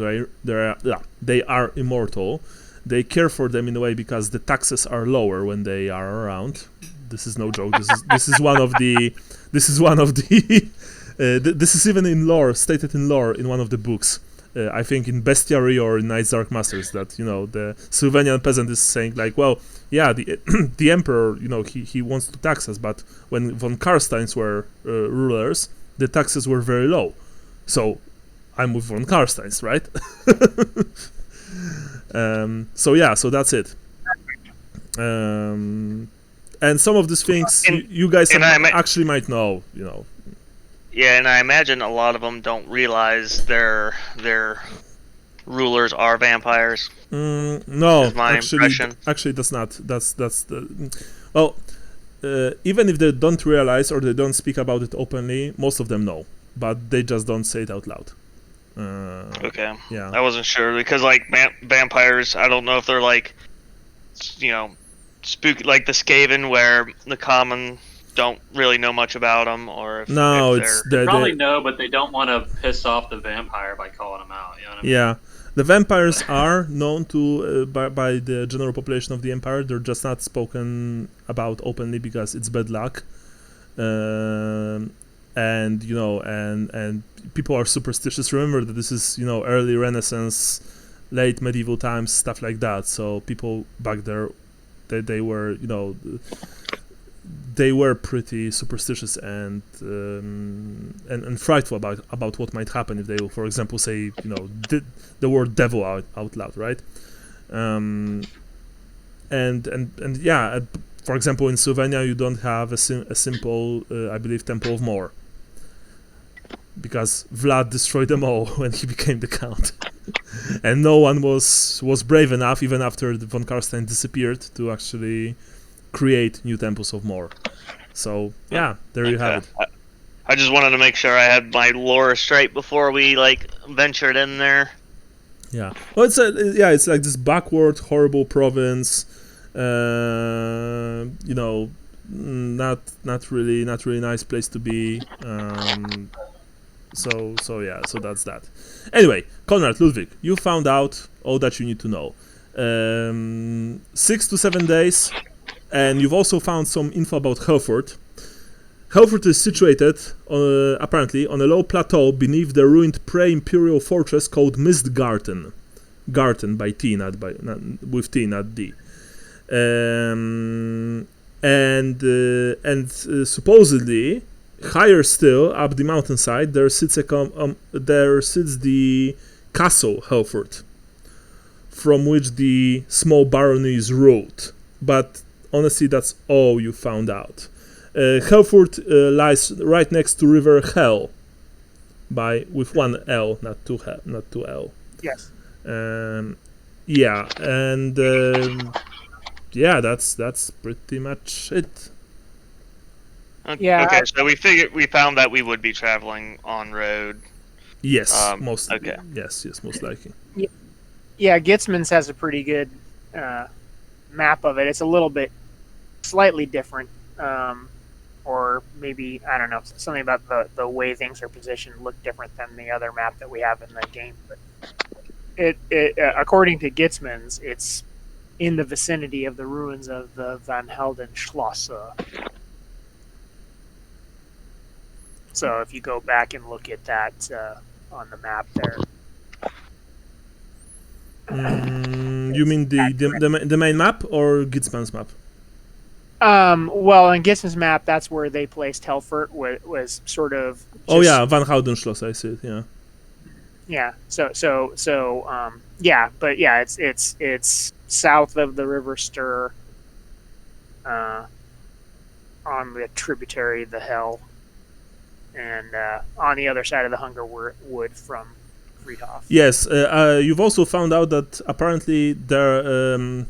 They are immortal. They care for them in a way because the taxes are lower when they are around. This is no joke. This is one of the. This is even in lore, stated in lore in one of the books. I think in Bestiary or in Ice Dark Masters, that the Sylvanian peasant is saying like, well, yeah, the emperor, he wants to tax us, but when von Karsteins were rulers, the taxes were very low. So I'm with von Karsteins, right? So that's it. And some of these things you guys actually might know,
Yeah, and I imagine a lot of them don't realize their rulers are vampires.
No,
my impression.
Actually, that's not. That's the. Well, even if they don't realize or they don't speak about it openly, most of them know, but they just don't say it out loud.
Okay.
Yeah.
I wasn't sure because vampires. I don't know if they're like, spooky like the Skaven, where the common don't really know much about them, or if,
they probably know, but they don't want to piss off the vampire by calling them out. You know what I mean?
Yeah, the vampires are known to by the general population of the Empire. They're just not spoken about openly because it's bad luck, and people are superstitious. Remember that this is early Renaissance, late medieval times, stuff like that. So people back there, they were they were pretty superstitious and frightful about what might happen if they, for example, say the word devil out loud, right? And yeah, for example, in Sylvania you don't have a simple, I believe, Temple of Mor, because Vlad destroyed them all when he became the count. And no one was brave enough, even after the von Karstein disappeared, to actually create new temples of more. So yeah, there you have it.
I just wanted to make sure I had my lore straight before we ventured in there.
Yeah. Well, it's like this backward, horrible province. Not really nice place to be. So that's that. Anyway, Konrad, Ludwig, you found out all that you need to know. 6 to 7 days, and you've also found some info about Helfurt. Helfurt is situated, apparently, on a low plateau beneath the ruined pre-imperial fortress called Mistgarten. Garten by T, with T, not D. And supposedly, higher still, up the mountainside, there sits the castle Helfurt, from which the small barony is ruled. But honestly, that's all you found out. Helfurt lies right next to River Hell, with one L, not two L.
Yes.
That's pretty much it.
Yeah.
Okay, so we found that we would be traveling on road.
Yes,
most likely.
Yeah, Gitzman's has a pretty good map of it. It's a little bit slightly different, or maybe, I don't know, something about the way things are positioned look different than the other map that we have in the game. But it according to Gitzman's, it's in the vicinity of the ruins of the Van Helden Schloss. So if you go back and look at that on the map there.
You mean the main map or Gitzman's map?
Well, on Gitzman's map, that's where they placed Helfurt, was sort of.
Oh yeah, Van Houten Schloss. I see it. Yeah.
Yeah. But yeah, it's south of the River Styr, on the tributary, the Hell, and on the other side of the Hungerwood from Friedhof.
Yes, you've also found out that apparently there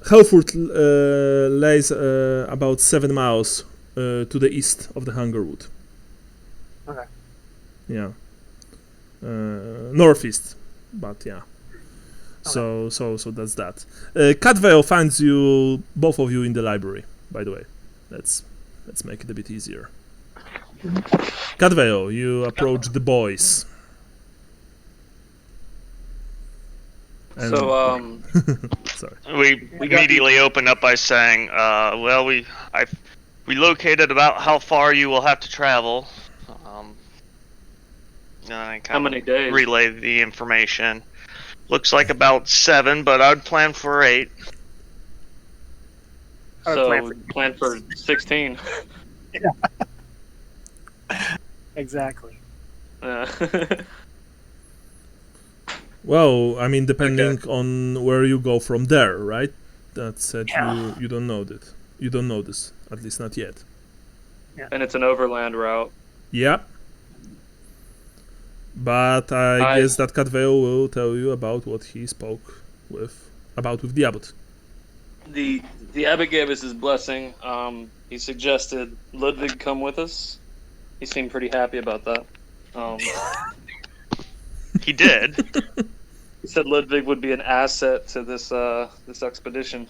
Helfurt lays about 7 miles to the east of the Hungerwood.
Okay.
Yeah. Northeast, but yeah. Okay. So that's that. Catvale finds you, both of you, in the library. By the way, let's make it a bit easier. Catvale, you approach the boys. And
sorry. We immediately open up by saying, we located about how far you will have to travel. I
how many days?
Relay the information. Looks like about 7, but I'd plan for 8.
So plan for 16.
Yeah. Exactly.
Well, I mean, depending on where you go from there, right? That said, you don't know that. You don't know this, at least not yet.
Yeah.
And it's an overland route.
Yep. But I guess that Catvale will tell you about what he spoke with the Abbot.
The Abbot gave us his blessing. He suggested Ludwig come with us. He seemed pretty happy about that.
He did.
He said Ludwig would be an asset to this expedition,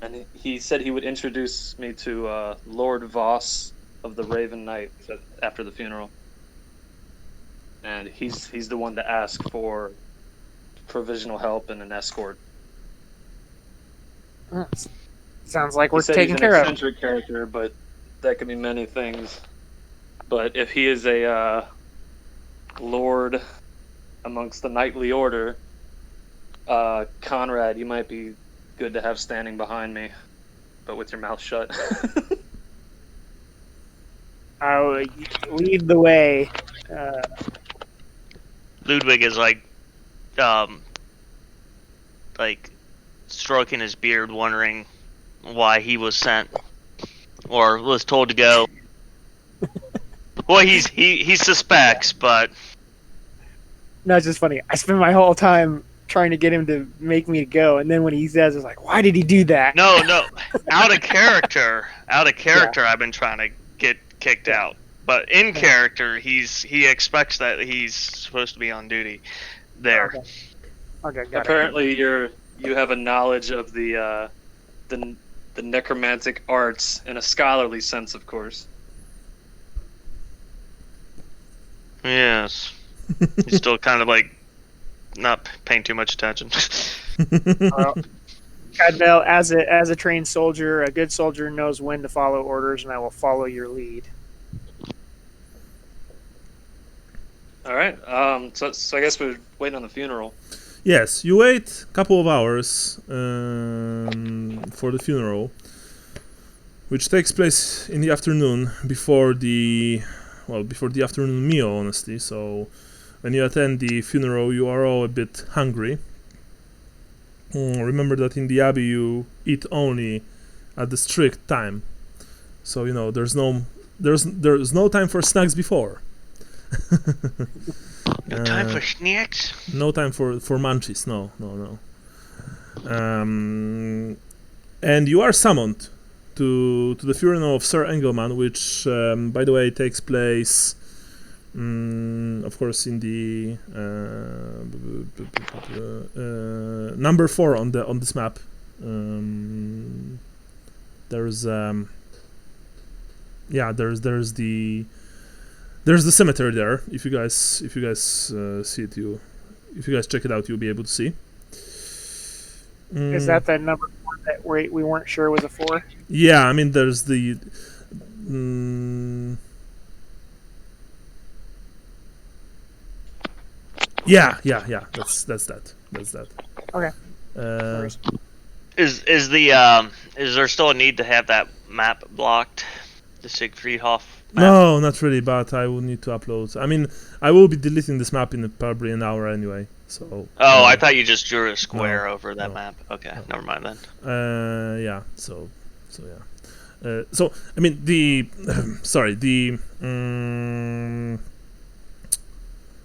and he said he would introduce me to Lord Voss of the Raven Knight after the funeral. And he's the one to ask for provisional help and an escort.
Sounds like we're taking care of.
He's an eccentric character, but that could be many things. But if he is a lord amongst the knightly order, Conrad, you might be good to have standing behind me, but with your mouth shut.
I'll lead the way.
Ludwig is stroking his beard, wondering why he was sent or was told to go. Well, he suspects, but
No, it's just funny. I spend my whole time trying to get him to make me go, and then when he says, "It's like, why did he do that?"
No, out of character. I've been trying to get kicked out, but in character, he expects that he's supposed to be on duty there.
Okay, got
Apparently, you have a knowledge of the necromantic arts in a scholarly sense, of course.
Yes. He's still kind of like not paying too much attention.
Well, Cadmel, as a trained soldier, a good soldier knows when to follow orders, and I will follow your lead.
All right. So I guess we're waiting on the funeral.
Yes, you wait a couple of hours for the funeral, which takes place in the afternoon before the afternoon meal, honestly. So when you attend the funeral, you are all a bit hungry. Remember that in the Abbey you eat only at the strict time, so there's no time for snacks before.
No time for snacks.
No time for munchies. No. And you are summoned to the funeral of Sir Engelman, which, by the way, takes place, of course, in the number 4 on this map. There's the cemetery there. If you guys see it, if you guys check it out, you'll be able to see.
Is that the number 4 that we weren't sure was a 4?
Yeah, I mean, there's the. Yeah. That's that.
Okay.
Is there still a need to have that map blocked? The Siegfriedhof map?
No, not really, but I will need to upload. I mean, I will be deleting this map in probably an hour anyway. So.
Oh, I thought you just drew a square over that map. Okay, never mind then.
Yeah. So yeah. So I mean the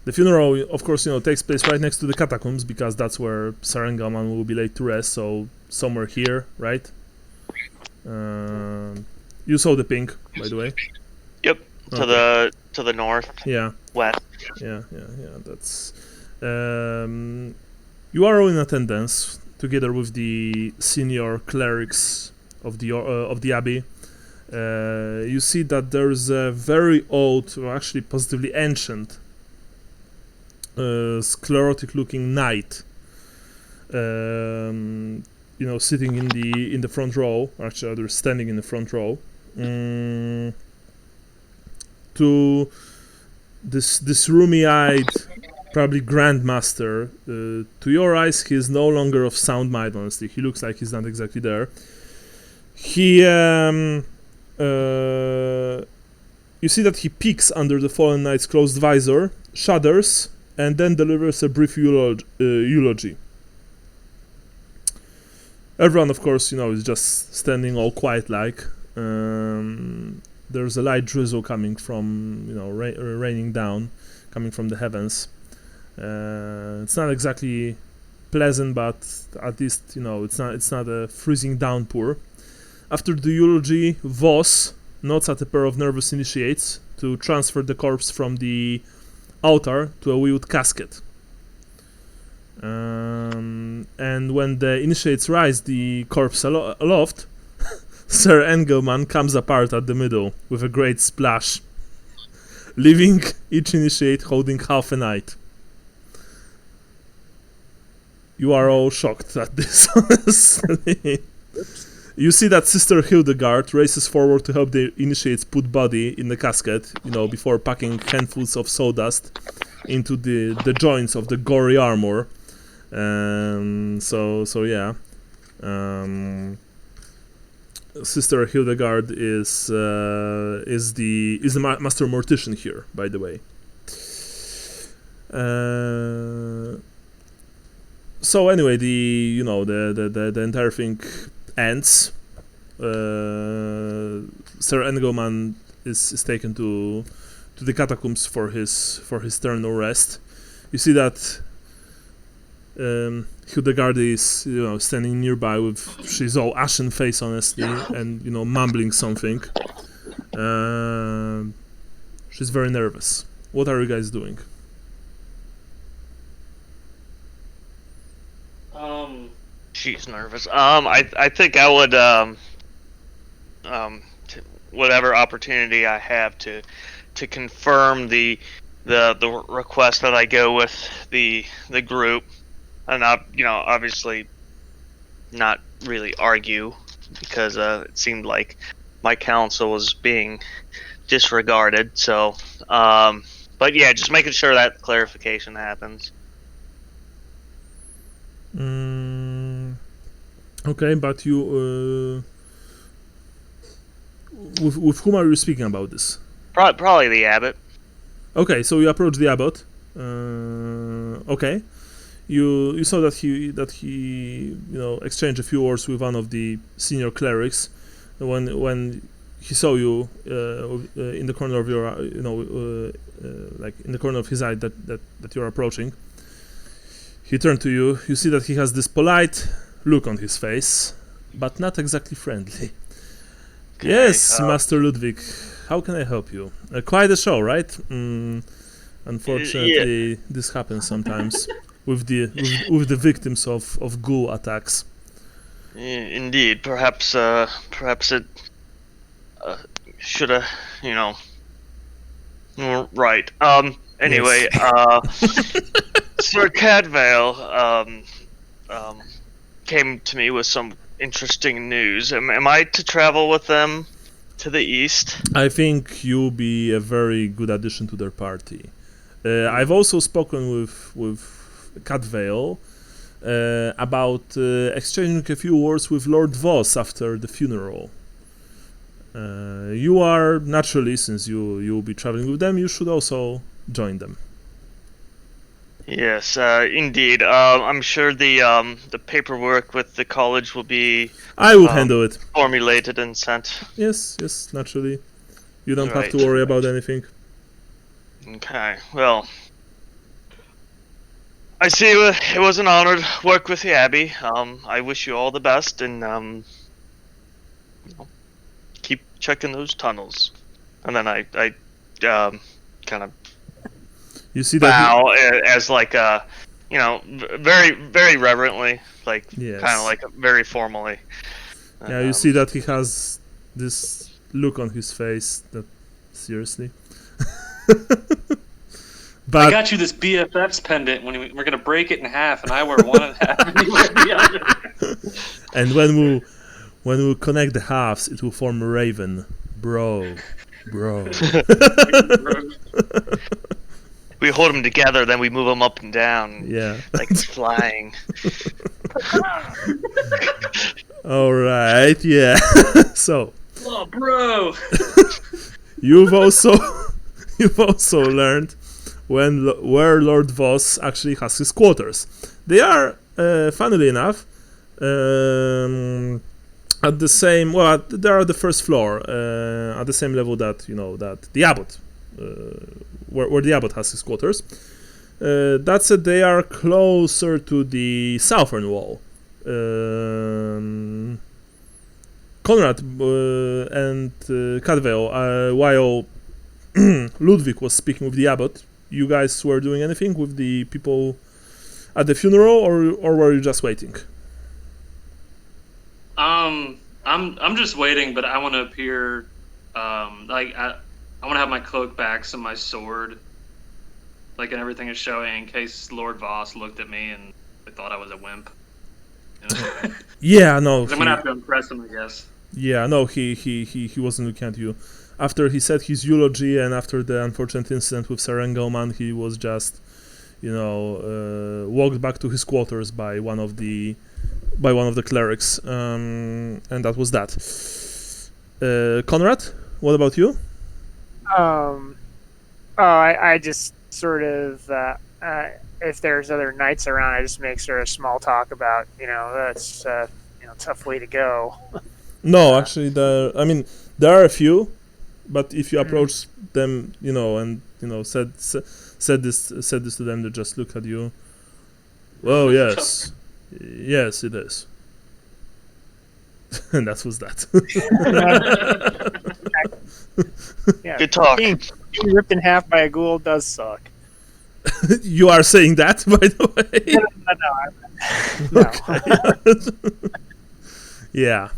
the funeral, of course, takes place right next to the catacombs because that's where Sir Engelman will be laid to rest. So somewhere here, right? You saw the pink, by the way.
Yep.
Okay.
To the north.
Yeah.
West.
Yeah. That's. You are all in attendance together with the senior clerics of the abbey. You see that there's a very old, or actually positively ancient, sclerotic-looking knight. Sitting in the front row. Actually, they're standing in the front row. To this roomy-eyed, probably grandmaster. To your eyes, he is no longer of sound mind. Honestly, he looks like he's not exactly there. He, you see that he peeks under the fallen knight's closed visor, shudders, and then delivers a brief eulogy. Everyone, of course, is just standing all quiet-like. There's a light drizzle coming from, raining down, coming from the heavens. It's not exactly pleasant, but at least, it's not a freezing downpour. After the eulogy, Voss nods at a pair of nervous initiates to transfer the corpse from the altar to a wheeled casket. And when the initiates rise the corpse aloft, Sir Engelman comes apart at the middle with a great splash, leaving each initiate holding half a knight. You are all shocked at this, honestly. You see that Sister Hildegard races forward to help the initiates put body in the casket, before packing handfuls of sawdust into the joints of the gory armor. Yeah. Sister Hildegard is the master mortician here, by the way. So anyway, the entire thing ends. Sir Engelman is taken to the catacombs for his eternal rest. You see that Hildegard is, standing nearby with she's all ashen face, honestly, and mumbling something. She's very nervous. What are you guys doing?
She's nervous. I think I would whatever opportunity I have to confirm the request that I go with the group, and obviously not really argue, because it seemed like my counsel was being disregarded. So, but yeah, just making sure that clarification happens.
Okay, but you with whom are you speaking about this?
Probably the abbot.
Okay, so you approach the abbot. Okay, you saw that he exchanged a few words with one of the senior clerics when he saw you in the corner of your like in the corner of his eye that you're approaching. He turned to you. You see that he has this polite look on his face, but not exactly friendly. Okay, yes, Master Ludwig, how can I help you? Quite a show, right? Unfortunately, this happens sometimes with the victims of ghoul attacks.
Indeed, perhaps it should have, right. Anyway,
yes.
Sir Cadvale came to me with some interesting news. Am I to travel with them to the east?
I think you'll be a very good addition to their party. I've also spoken with Cadvale about exchanging a few words with Lord Voss after the funeral. You are, naturally, since you'll be traveling with them, you should also join them.
Yes, indeed. I'm sure the paperwork with the college will be...
I will handle it.
Formulated and sent.
Yes, naturally. You don't have to worry about anything.
Okay, well... I see it was an honor to work with you, Abby. I wish you all the best, and keep checking those tunnels. And then I kind of...
You see that
bow as like very very reverently, like
yes.
kind of like very formally.
Yeah, you see that he has this look on his face that seriously. But
I got you this BFF's pendant when we're gonna break it in half, and I wear one and a half, and you wear the other.
And when we connect the halves, it will form a raven, bro.
We hold them together, then we move them up and down.
Yeah.
Like it's flying.
Alright, yeah. So.
Oh, bro!
You've also learned where Lord Voss actually has his quarters. They are, funnily enough, at the same... Well, they are the first floor, at the same level that, that the Abbot... where the Abbot has his quarters. That said, they are closer to the southern wall. Conrad and Cadvale, while Ludwig was speaking with the Abbot, you guys were doing anything with the people at the funeral, or were you just waiting?
I'm just waiting, but I want to appear I want to have my cloak back, so my sword, and everything is showing, in case Lord Voss looked at me and they thought I was a wimp.
Yeah, no.
I'm gonna have to impress him, I guess.
Yeah, no, he wasn't looking at you. After he said his eulogy and after the unfortunate incident with Sir Engelman, he was just, walked back to his quarters by one of the clerics, and that was that. Conrad, what about you?
I just sort of, if there's other knights around, I just make sort of small talk about, that's, tough way to go.
No, actually, there are a few, but if you approach them, and, said this to them. They just look at you. Oh yes, yes it is. And that was that.
Yeah,
Good talk.
being ripped in half by a ghoul does suck.
You are saying that, by the way.
No.
Yeah.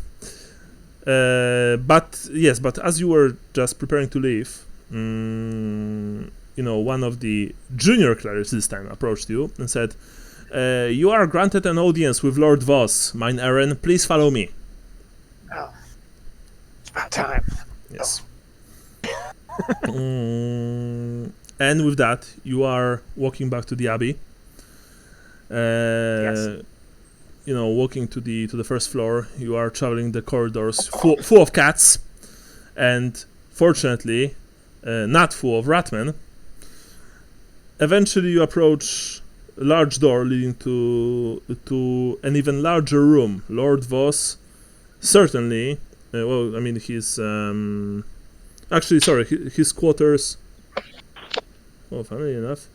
But as you were just preparing to leave, one of the junior clerics this time approached you and said, "You are granted an audience with Lord Voss, mine Aaron. Please follow me."
Oh. It's about time.
Yes. And with that, you are walking back to the abbey.
Yes.
Walking to the first floor. You are traveling the corridors full of cats, and fortunately, not full of ratmen. Eventually, you approach a large door leading to an even larger room. Lord Voss, certainly. His his quarters. Oh, funny enough.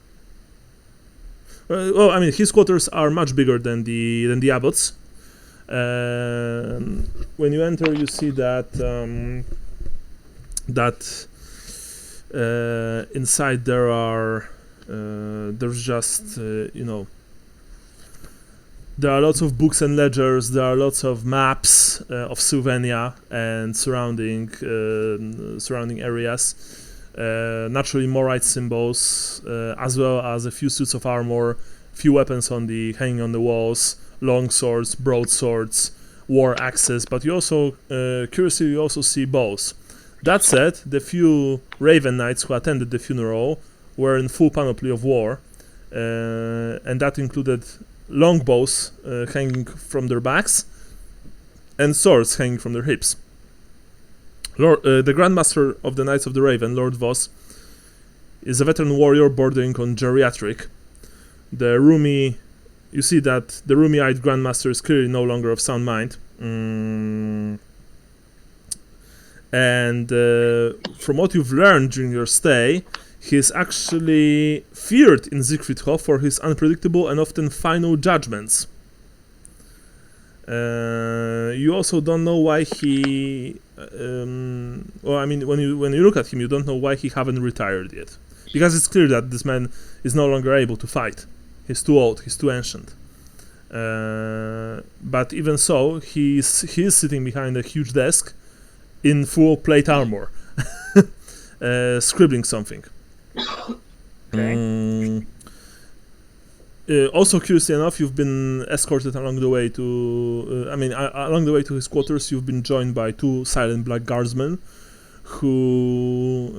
His quarters are much bigger than the Abbot's. When you enter, you see that inside there are there's just there are lots of books and ledgers. There are lots of maps of Sylvania and surrounding areas. Naturally, Morite symbols, as well as a few suits of armor, few weapons hanging on the walls, long swords, broadswords, war axes. But you also, curiously, you also see bows. That said, the few Raven Knights who attended the funeral were in full panoply of war, and that included longbows hanging from their backs and swords hanging from their hips. The Grandmaster of the Knights of the Raven, Lord Voss, is a veteran warrior bordering on geriatric. You see that the roomy-eyed Grandmaster is clearly no longer of sound mind. And from what you've learned during your stay, he is actually feared in Siegfriedhof for his unpredictable and often final judgments. You also don't know why he. When you look at him, you don't know why he haven't retired yet, because it's clear that this man is no longer able to fight. He's too old. He's too ancient. But even so, he is sitting behind a huge desk in full plate armor, scribbling something.
Okay.
Also, curiously enough, you've been escorted along the way to. Along the way to his quarters, you've been joined by two silent black guardsmen, who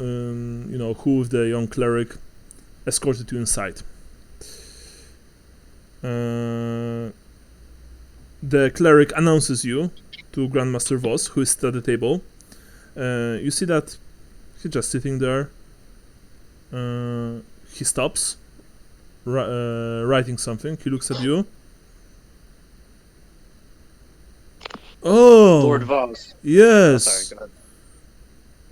with the young cleric, escorted you inside. The cleric announces you to Grandmaster Voss, who is at the table. You see that he's just sitting there. He stops. Writing something. He looks at you. Oh,
Lord Voss.
yes.
Sorry,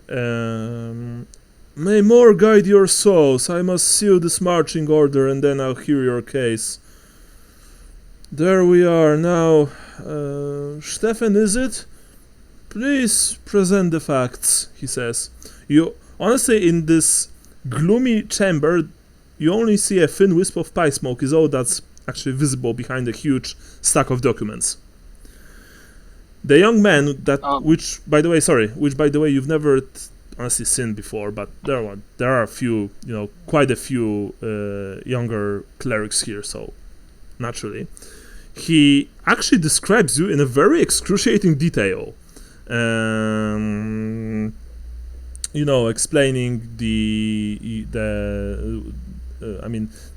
go ahead.
May more guide your souls. I must seal this marching order, and then I'll hear your case. There we are now. Stefan, is it? Please present the facts, he says. You honestly, in this gloomy chamber, you only see a thin wisp of pie smoke is all that's actually visible behind a huge stack of documents. The young man which by the way you've never honestly seen before, but there are a few, quite a few younger clerics here, so naturally. He actually describes you in a very excruciating detail. Explaining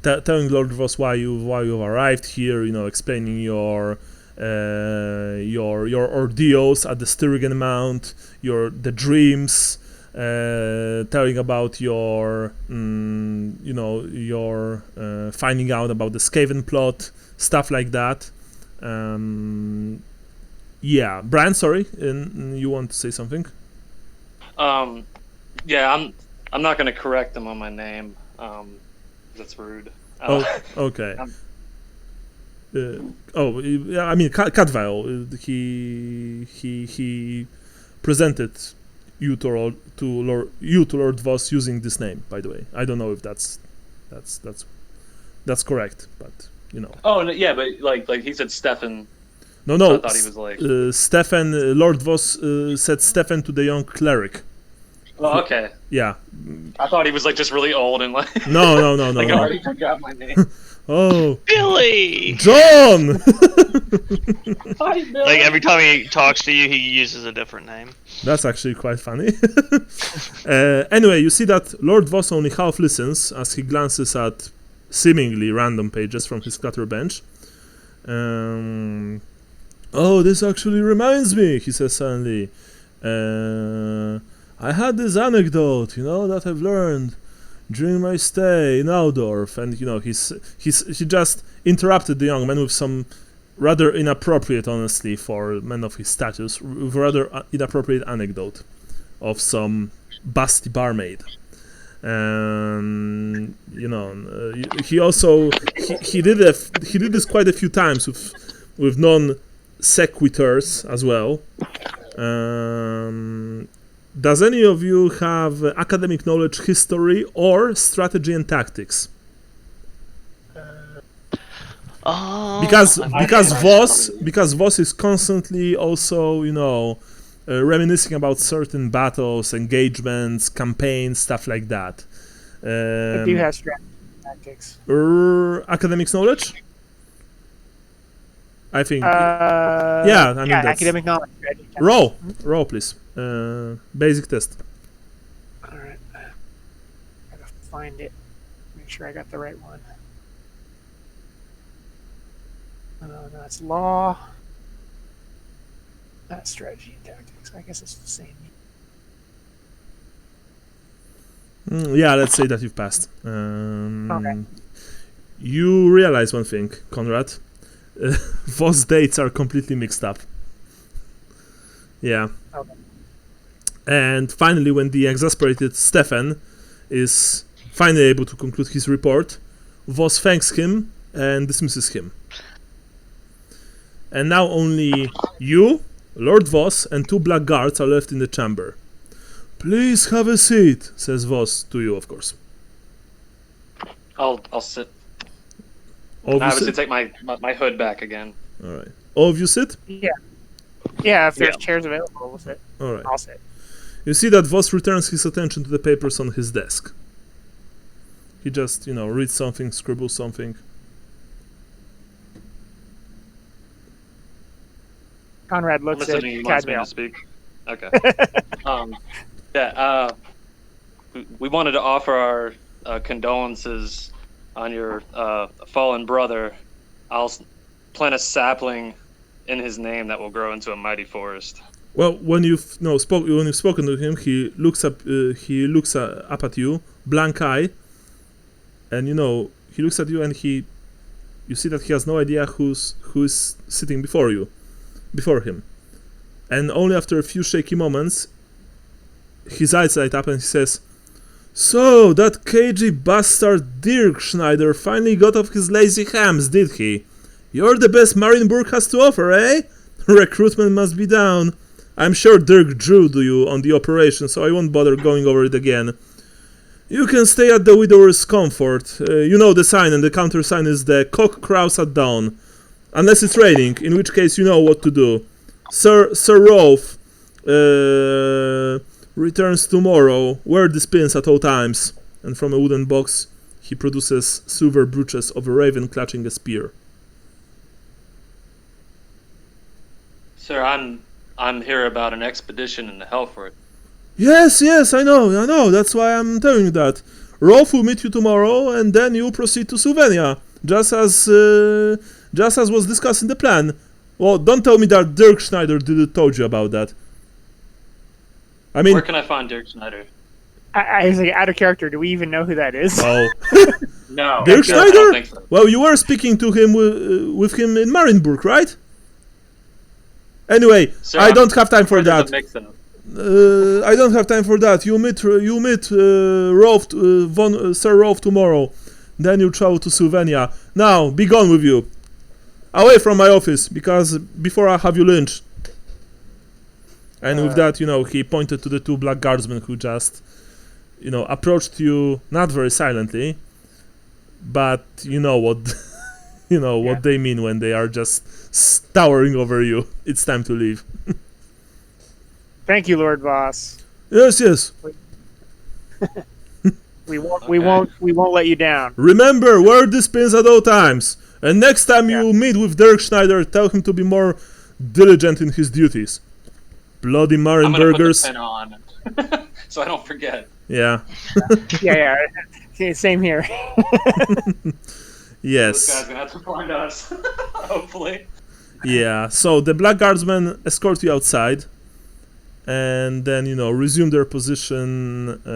telling Lord Voss why you've arrived here, explaining your ordeals at the Styrigan Mount, the dreams, telling about your finding out about the Skaven plot, stuff like that. Brian, sorry, you want to say something?
Yeah, I'm not going to correct them on my name. That's rude.
Oh, okay.
Um,
Yeah, I mean, Cadwell, he presented you to Lord Voss using this name. By the way, I don't know if that's correct, but you know.
Oh no, yeah, but like he said, Stefan.
No,
I thought he was like.
Stefan. Lord Voss said Stefan to the young cleric.
Oh, okay.
Yeah.
I thought he was like just really old and like.
No.
Like I already forgot my name.
Oh,
Billy!
John!
Hi, Billy.
Like every time he talks to you, he uses a different name.
That's actually quite funny. Anyway, you see that Lord Voss only half listens as he glances at seemingly random pages from his clutter bench. Oh, this actually reminds me, he says suddenly. I had this anecdote, that I've learned during my stay in Aldorf, and he just interrupted the young man with some rather inappropriate, honestly, for men of his status, rather inappropriate anecdote of some busty barmaid. He also he did this quite a few times with non sequiturs as well. Does any of you have academic knowledge, history, or strategy and tactics? Because Voss is constantly also reminiscing about certain battles, engagements, campaigns, stuff like that.
I do have strategy and tactics.
Academics knowledge? I think.
That's academic knowledge. Strategy,
Roll, please. Basic test.
All right. Gotta find it. Make sure I got the right one. No, it's law. That's strategy and tactics. I guess it's the same.
Yeah, let's say that you've passed.
Okay.
You realize one thing, Conrad. Voss dates are completely mixed up. Yeah.
Okay.
And finally, when the exasperated Stefan is finally able to conclude his report, Voss thanks him and dismisses him. And now only you, Lord Voss, and 2 black guards are left in the chamber. Please have a seat, says Voss to you, of course.
I'll sit.
All of you
Obviously,
sit?
take my hood back again.
All right. All of you sit?
Yeah, if there's chairs available, we'll sit.
All right.
I'll sit.
You see that Voss returns his attention to the papers on his desk. He just, reads something, scribbles something.
Conrad
I'm
looks at
assuming he wants me to
Cadwell.
speak. Okay. We wanted to offer our condolences on your fallen brother. I'll plant a sapling in his name that will grow into a mighty forest.
When you've spoken to him, he looks up at you, blank eye, and he looks at you and you see that he has no idea who's sitting before him, and only after a few shaky moments, his eyes light up and he says, "So that cagey bastard Dirk Schneider finally got off his lazy hams, did he? You're the best Marienburg has to offer, eh? Recruitment must be down. I'm sure Dirk drew to you on the operation, so I won't bother going over it again. You can stay at the Widower's Comfort. You know the sign, and the countersign is the cock crows at dawn. Unless it's raining, in which case you know what to do. Sir Rolf returns tomorrow. Wear these pins at all times." And from a wooden box, he produces silver brooches of a raven clutching a spear.
Sir, I'm here about an expedition in the Helfurt.
Yes, I know. That's why I'm telling you that. Rolf will meet you tomorrow, and then you proceed to Sylvania, just as was discussed in the plan. Well, don't tell me that Dirk Schneider didn't told you about that. I mean,
Where can I find Dirk Schneider?
I was like, out of character. Do we even know who that is?
oh,
No.
Dirk
I
Schneider?
don't think so.
Well, you were speaking to him with him in Marienburg, right? Anyway,
Sir,
I don't have time for that.
Mix-up.
I don't have time for that. You meet Rolf, Sir Rolf tomorrow. Then you travel to Sylvania. Now, be gone with you. Away from my office, because before I have you lynched. And with that, he pointed to the two black guardsmen who just, approached you, not very silently, but you know what, what they mean when they are just towering over you. It's time to leave.
Thank you, Lord Voss.
Yes.
We won't let you down.
Remember, wear these pins at all times. And next time you meet with Dirk Schneider, tell him to be more diligent in his duties. Bloody Marin burgers.
I'm gonna put the pen on, so I don't forget.
Yeah.
Yeah. Same here.
Yes.
This guy's gonna have to find us. Hopefully.
Yeah. So the black guardsmen escort you outside, and then resume their position. They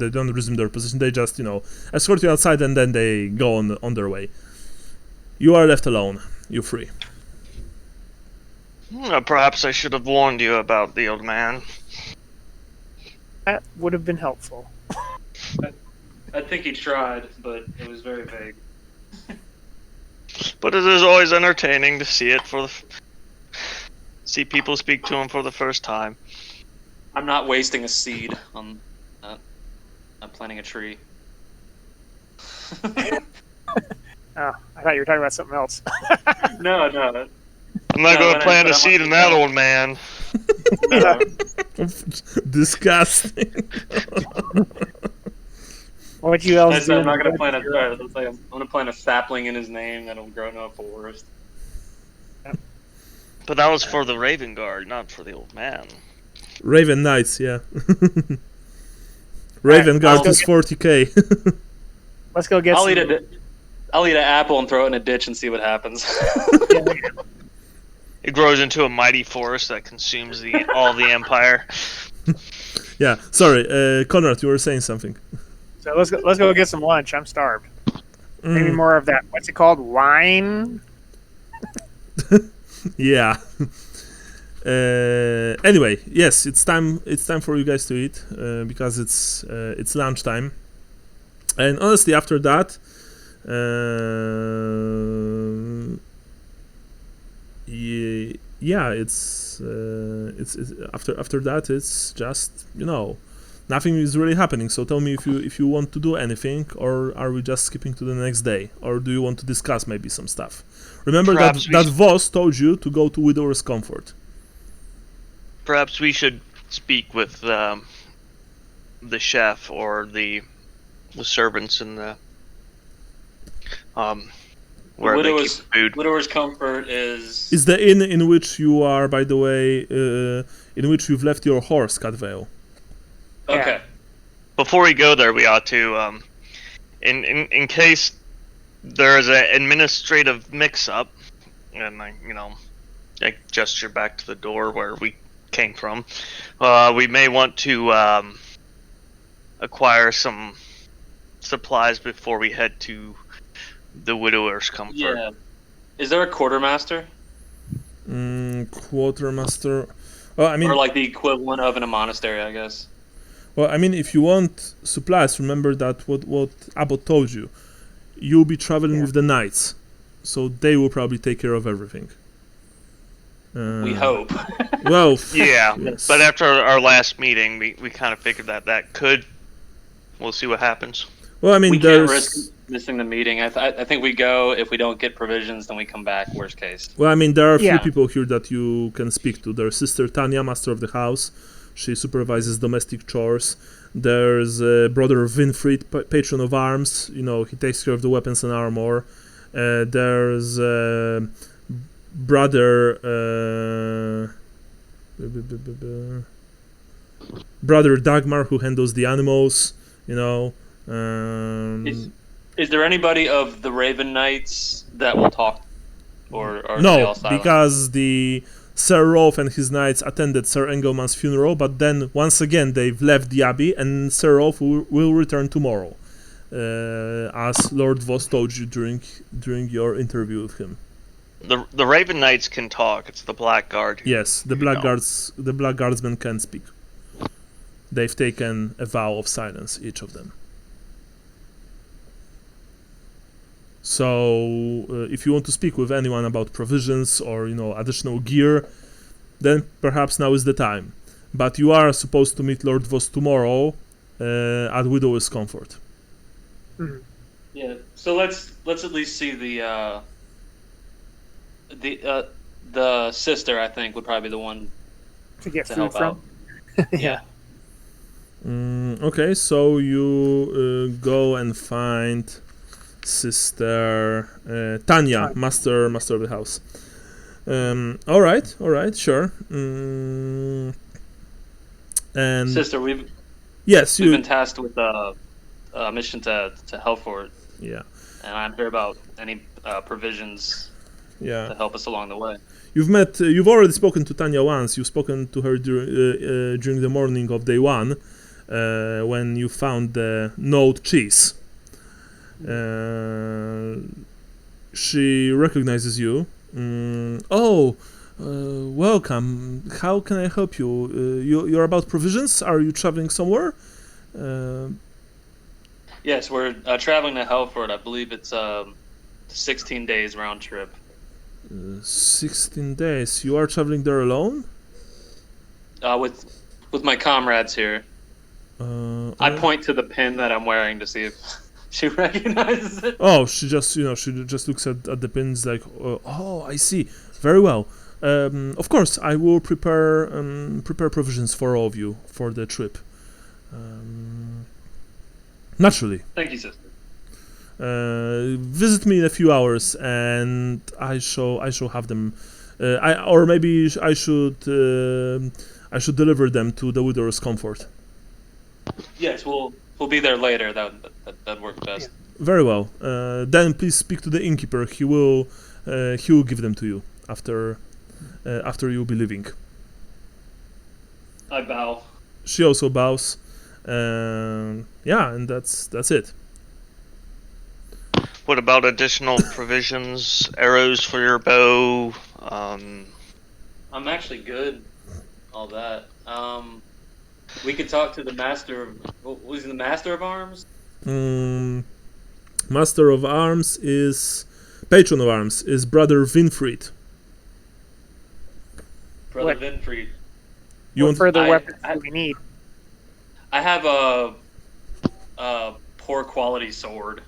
don't resume their position. They just escort you outside, and then they go on their way. You are left alone. You're free.
Perhaps I should have warned you about the old man.
That would have been helpful.
I think he tried, but it was very vague.
But it is always entertaining to see it see people speak to him for the first time.
I'm not wasting a seed on not planting a tree.
Oh, I thought you were talking about something else.
No.
I'm not going to plant a seed in that old man.
No.
Disgusting.
What you else
I
do?
said I'm not going to plant I'm going to plant a sapling in his name that'll grow into a forest.
But that was for the Raven Guard, not for the old man.
Raven Knights, yeah. Raven Guard is 40k.
Let's go get
I'll eat an apple and throw it in a ditch and see what happens.
It grows into a mighty forest that consumes all the Empire.
Yeah, sorry, Conrad, you were saying something.
So let's go get some lunch. I'm starved. Maybe more of that. What's it called? Wine.
Yeah. Anyway, yes, it's time for you guys to eat because it's lunchtime. And honestly, after that, it's after that it's just nothing is really happening. So tell me if you want to do anything, or are we just skipping to the next day, or do you want to discuss maybe some stuff? Remember that Voss told you to go to Widower's Comfort.
Perhaps we should speak with the chef or the servants in the where they keep the food.
Widower's Comfort is
the inn in which you are, by the way, in which you've left your horse, Catvale.
Okay.
Before we go there, we ought to, in case there is an administrative mix-up, and I gesture back to the door where we came from. We may want to acquire some supplies before we head to the Widower's Comfort.
Yeah. Is there a quartermaster?
Quartermaster. Well, I mean,
or like the equivalent of in a monastery, I guess.
Well, I mean, if you want supplies, remember that what Abbot told you. You'll be traveling with the knights, so they will probably take care of everything.
We hope.
Well,
yeah,
yes.
But after our last meeting, we kind of figured that could. We'll see what happens.
Well, I mean,
we can't risk missing the meeting. I think we go. If we don't get provisions, then we come back. Worst case.
Well, I mean, there are a few people here that you can speak to. There's Sister Tanya, Master of the House. She supervises domestic chores. There's Brother Winfried, Patron of Arms. He takes care of the weapons and armor. There's Brother Dagmar, who handles the animals.
Is there anybody of the Raven Knights that will talk, or
no?
They all silent?
Because the Sir Rolf and his knights attended Sir Engelmann's funeral, but then once again they've left the abbey, and Sir Rolf will return tomorrow, as Lord Voss told you during your interview with him.
The Raven Knights can talk. It's the Black Guard.
Yes, the Black Guardsmen can speak. They've taken a vow of silence, each of them. So if you want to speak with anyone about provisions or additional gear, then perhaps now is the time. But you are supposed to meet Lord Voss tomorrow at Widow's Comfort.
Yeah. So let's at least see the sister. I think would probably be the one
To get
to
food
help
from.
out.
Yeah.
Okay, so you go and find Sister Tanya, master of the house. All right, sure. And
Sister, we've
yes,
been tasked with a mission to Helfurt,
yeah,
and I'm here about any provisions
yeah.
to help us along the way.
You've already spoken to Tanya once. You've spoken to her during the morning of day one, when you found the gnawed cheese. She recognizes you. Welcome. How can I help you? You're about provisions? Are you traveling somewhere?
Yes, we're traveling to Helfurt. I believe it's 16 days round trip.
16 days. You are traveling there alone?
With my comrades here. I point to the pin that I'm wearing to see if she recognizes it.
Oh, she just looks at the pins like, oh, I see. Very well. Of course, I will prepare provisions for all of you for the trip. Naturally.
Thank you, sister.
Visit me in a few hours, and I shall have them. Maybe I should deliver them to the Widow's Comfort.
Yes, we'll be there later. That works best.
Yeah.
Very well. Then please speak to the innkeeper. He will give them to you after you'll be leaving.
I bow.
She also bows. Yeah, and that's it.
What about additional provisions, arrows for your bow?
I'm actually good. All that. We could talk to the master. Was he the master of arms?
Master of arms is patron of arms is Brother Winfried.
Brother
What?
Winfried.
You
What
want
further
I-
weapons
I-
do we need?
I have a poor quality sword.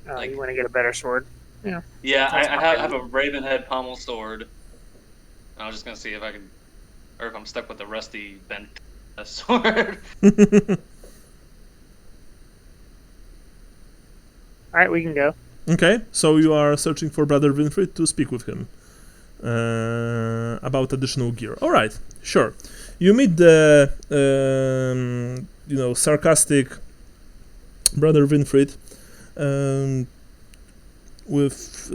Like-
You want to get a better sword?
Yeah,
That's
I
fine.
have a Ravenhead pommel sword. I was just gonna see if I can, or if I'm stuck with a rusty bent sword.
All right, we can go.
Okay, so you are searching for Brother Winfried to speak with him about additional gear. All right, sure. You meet the sarcastic Brother Winfried with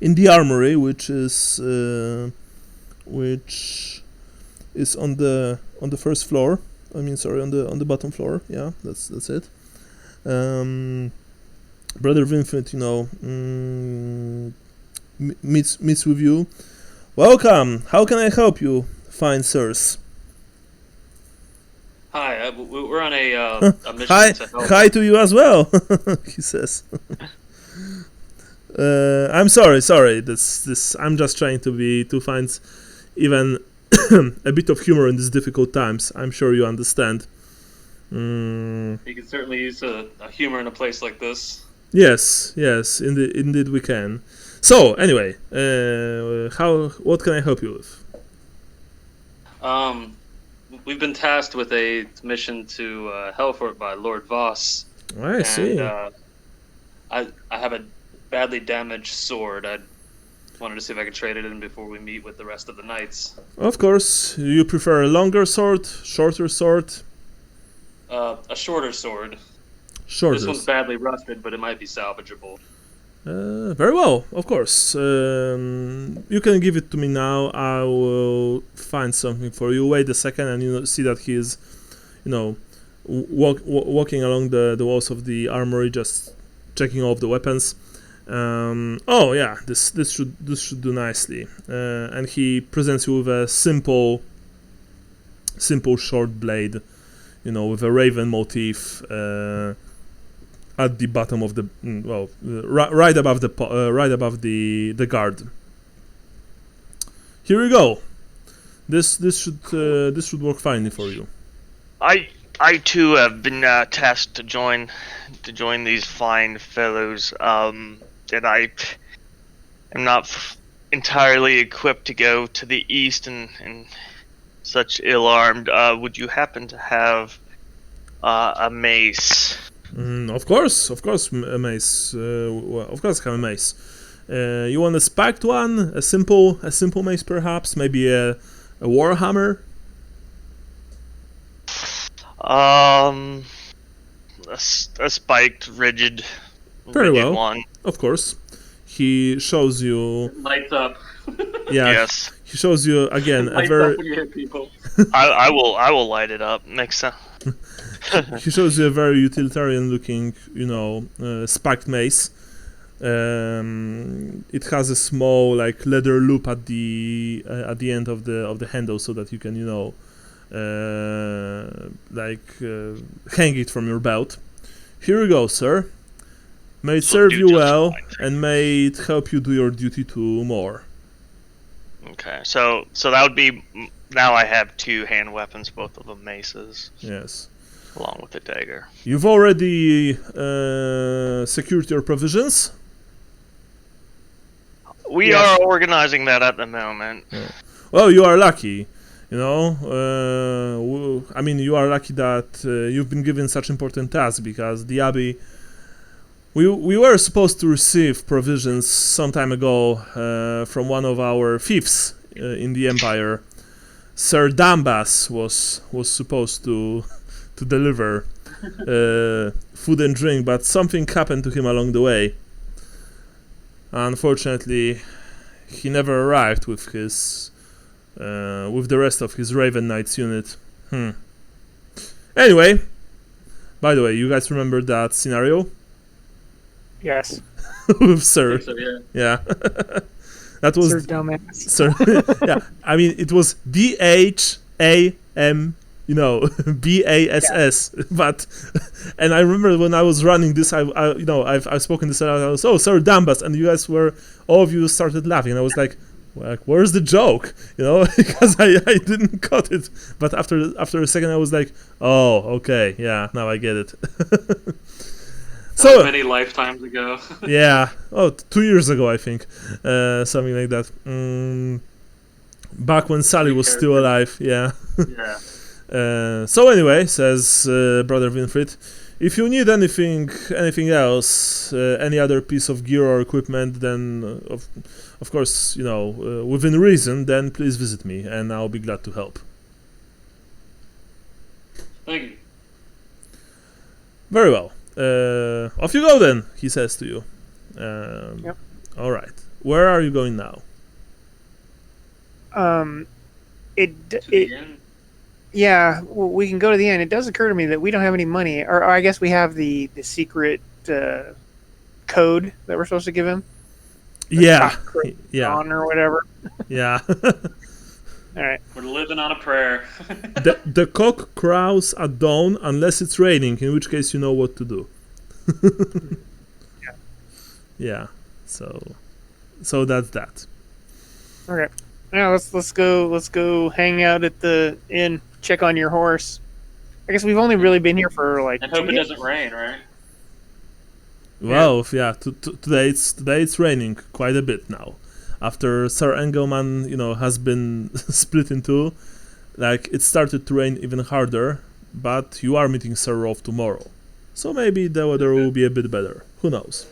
in the armory, which is on the first floor. I mean, sorry, on the bottom floor. Yeah, that's it. Brother Winfried, meets with you. Welcome. How can I help you, fine sirs?
Hi, we're on a mission
Hi,
to help.
hi to you as well. He says. I'm sorry. This. I'm just trying to find even a bit of humor in these difficult times. I'm sure you understand.
You can certainly use a humor in a place like this.
Yes, indeed we can. So anyway, what can I help you with?
We've been tasked with a mission to Helfurt by Lord Voss.
I see.
And I have a badly damaged sword. I wanted to see if I could trade it in before we meet with the rest of the knights.
Of course, you prefer a longer sword, shorter sword?
A shorter sword.
Shorter.
This one's badly rusted, but it might be salvageable.
Very well, of course. You can give it to me now. I will find something for you. Wait a second, and see that he is, walking along the walls of the armory, just checking off the weapons. Oh yeah, this should do nicely. And he presents you with a simple short blade, with a raven motif at the bottom of the right above the guard. Here we go. This should work finely for you.
I too have been tasked to join these fine fellows. And I am not entirely equipped to go to the east and such ill-armed. Would you happen to have a mace?
Of course, a mace. Of course, I have a mace. You want a spiked one? A simple mace, perhaps? Maybe a warhammer?
A spiked, rigid
Very well.
one.
Of course. He shows you.
Lights up.
Yeah.
Yes.
He shows you again a
Lights
very.
up when you hit people.
I will light it up. Makes sense.
He shows you a very utilitarian-looking, spiked mace. It has a small, leather loop at the end of the handle, so that you can, hang it from your belt. Here you go, sir. May it serve you well, and may it help you do your duty to more.
Okay, so that would be. Now I have two hand weapons, both of them maces.
Yes.
Along with the dagger.
You've already secured your provisions?
We are organizing that at the moment.
Yeah. Well, you are lucky. You are lucky that you've been given such important tasks, because the Abbey... We were supposed to receive provisions some time ago from one of our fiefs in the Empire. Sir Dambas was supposed to deliver food and drink, but something happened to him along the way. Unfortunately, he never arrived with the rest of his Raven Knights unit. Anyway, by the way, you guys remember that scenario?
Yes.
With Sir.
I think so,
Yeah. That was
Sir Dumbass.
Sir. Yeah. I mean, it was DHAM. BASS, but, and I remember when I was running this, I've spoken this out. I was, Sir Dambas, and you guys all of you started laughing, and I was like, where's the joke? Because I didn't cut it. But after a second, I was like, oh, okay, yeah, now I get it.
So many lifetimes ago.
Yeah, 2 years ago, I think, something like that. Back when Sally was still alive, yeah.
Yeah.
So anyway, says Brother Winfried, if you need anything else, any other piece of gear or equipment, then of course, within reason, then please visit me, and I'll be glad to help.
Thank you.
Very well. Off you go then, he says to you.
Yep.
All right. Where are you going now?
Yeah, well, we can go to the end. It does occur to me that we don't have any money, or I guess we have the secret code that we're supposed to give him.
Yeah.
On or whatever.
Yeah.
All right.
We're living on a prayer.
The cock crows at dawn unless it's raining, in which case you know what to do. Yeah. So that's that.
Okay. Yeah, let's go hang out at the inn. Check on your horse. I guess we've only really been here for
And hope it doesn't rain, right?
Well, yeah. Today it's raining quite a bit now. After Sir Engelman, has been split in two, it started to rain even harder. But you are meeting Sir Rolf tomorrow, so maybe the weather will be a bit better. Who knows?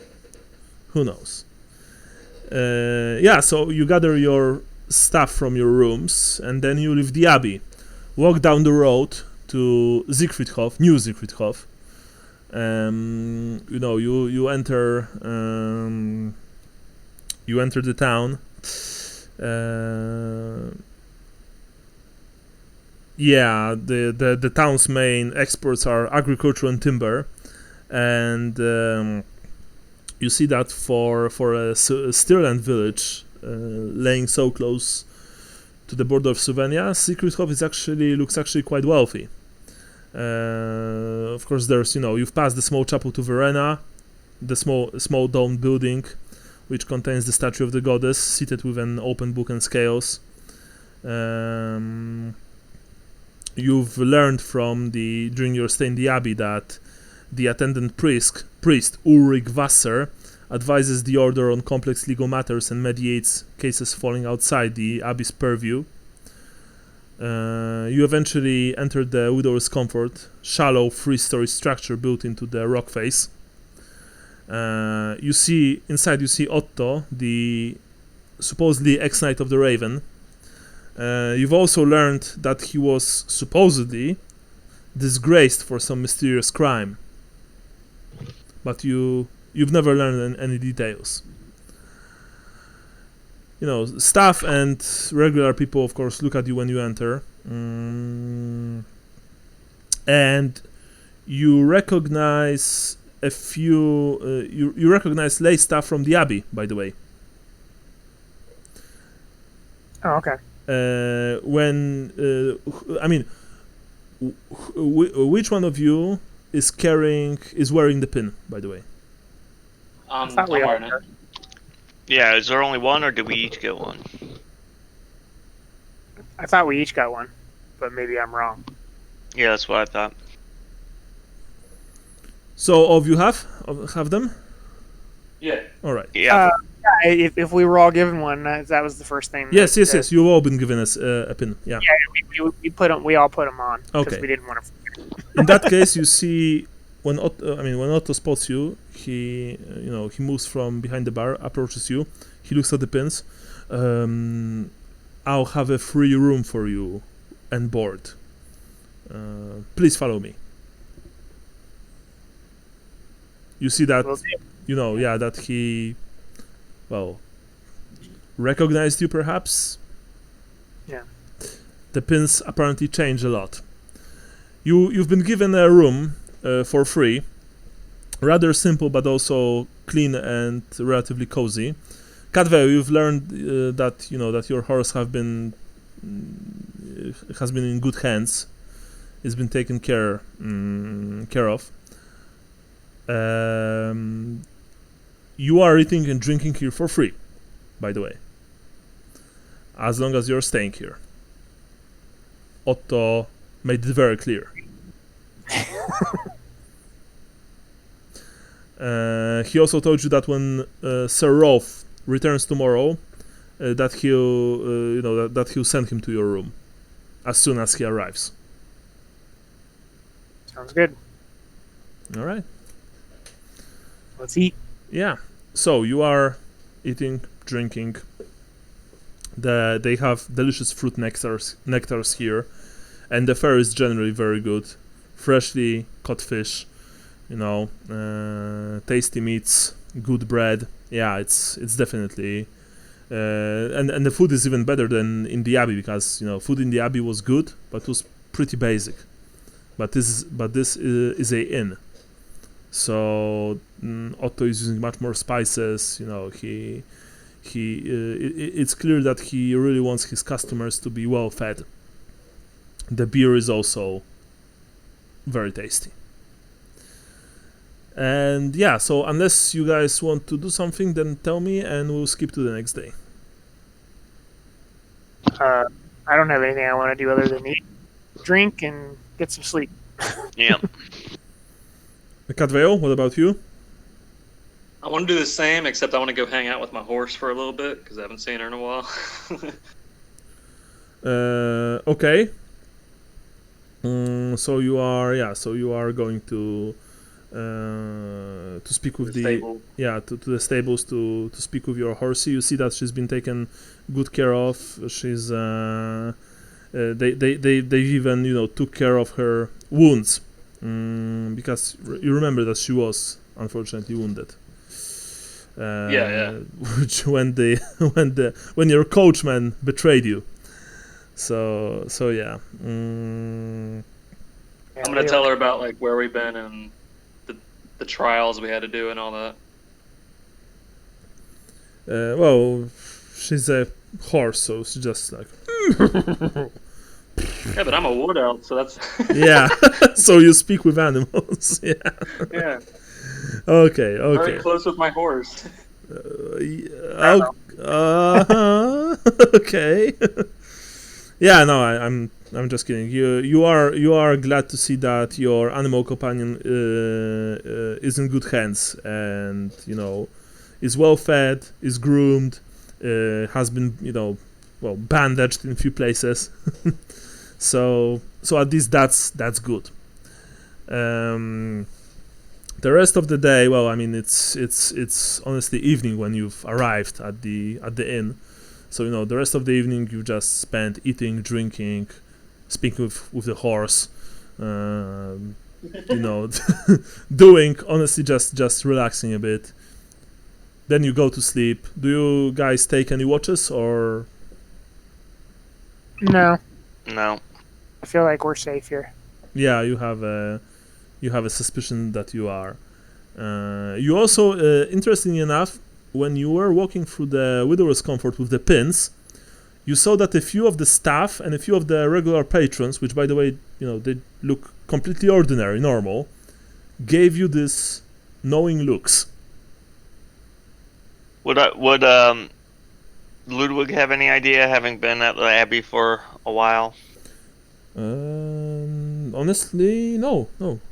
Yeah. So you gather your stuff from your rooms, and then you leave the Abbey. Walk down the road to Siegfriedhof, New Siegfriedhof. You enter the town. The town's main exports are agriculture and timber, and you see that for a Stirland village laying so close to the border of Sylvania, Siegfriedhof looks actually quite wealthy. Of course, there's you've passed the small chapel to Verena, the small domed building, which contains the statue of the goddess seated with an open book and scales. You've learned during your stay in the abbey that the attendant priest Ulrich Wasser advises the order on complex legal matters and mediates cases falling outside the abbey's purview. You eventually entered the Widower's Comfort, shallow three-story structure built into the rock face. You see Otto, the supposedly ex-Knight of the Raven. You've also learned that he was supposedly disgraced for some mysterious crime, but you've never learned any details. Staff and regular people, of course, look at you when you enter, and you recognize a few. You recognize lay staff from the abbey, by the way.
Oh, okay.
Which one of you is wearing the pin, by the way?
I'm
thought we all
wearing it.
were.
Yeah, is there only one, or did we each get one?
I thought we each got one, but maybe I'm wrong.
Yeah, that's what I thought.
So all of you have them?
Yeah.
All right.
Yeah.
Yeah, if we were all given one, that was the first thing.
Yes. You've all been given us a pin. Yeah.
Yeah, we put them. We all put them on because
Okay.
we didn't want to.
In that case, you see when Otto spots you, he moves from behind the bar, approaches you. He looks at the pins. I'll have a free room for you and board. Please follow me. You see that that he recognized you, perhaps.
Yeah.
The pins apparently change a lot. You've been given a room for free, rather simple but also clean and relatively cozy. Cadveo, you've learned that your horse has been in good hands. It's been taken care of. You are eating and drinking here for free, by the way, as long as you're staying here. Otto made it very clear. He also told you that when Sir Rolf returns tomorrow, that he'll send him to your room as soon as he arrives.
Sounds good.
All right.
Let's eat.
Yeah. So you are eating, drinking. They have delicious fruit nectars here, and the fare is generally very good. Freshly caught fish, tasty meats, good bread. Yeah, it's definitely, and the food is even better than in the abbey because food in the abbey was good, but it was pretty basic. But this is a inn, so Otto is using much more spices. It's clear that he really wants his customers to be well fed. The beer is also very tasty. And yeah, so unless you guys want to do something, then tell me and we'll skip to the next day.
I don't have anything I want to do other than eat, drink, and get some sleep.
Yeah.
Cadveo, what about you?
I want to do the same, except I want to go hang out with my horse for a little bit because I haven't seen her in a while.
Okay. So you are going to speak with
stable.
to the stables to speak with your horsey. You see that she's been taken good care of. She's they even took care of her wounds because you remember that she was unfortunately wounded. Which when your coachman betrayed you. So yeah.
I'm gonna tell her about where we've been and the trials we had to do and all that.
Well, she's a horse, so she's just like
Yeah, but I'm a wood elf, so that's
Yeah, so you speak with animals. Yeah.
yeah,
Okay.
very close with my horse.
Okay. Yeah, no, I'm just kidding. You are glad to see that your animal companion is in good hands, and is well fed, is groomed, has been well bandaged in a few places. So at least that's good. The rest of the day, well, I mean, it's honestly evening when you've arrived at the inn. So the rest of the evening you just spent eating, drinking, speaking with the horse, doing honestly just relaxing a bit. Then you go to sleep. Do you guys take any watches or?
No,
No.
I feel like we're safe here.
Yeah, you have a suspicion that you are. You also, interestingly enough, when you were walking through the Widower's Comfort with the pins, you saw that a few of the staff and a few of the regular patrons, which by the way, they look completely ordinary, normal, gave you this knowing looks.
Would Ludwig have any idea, having been at the Abbey for a while?
Honestly, no,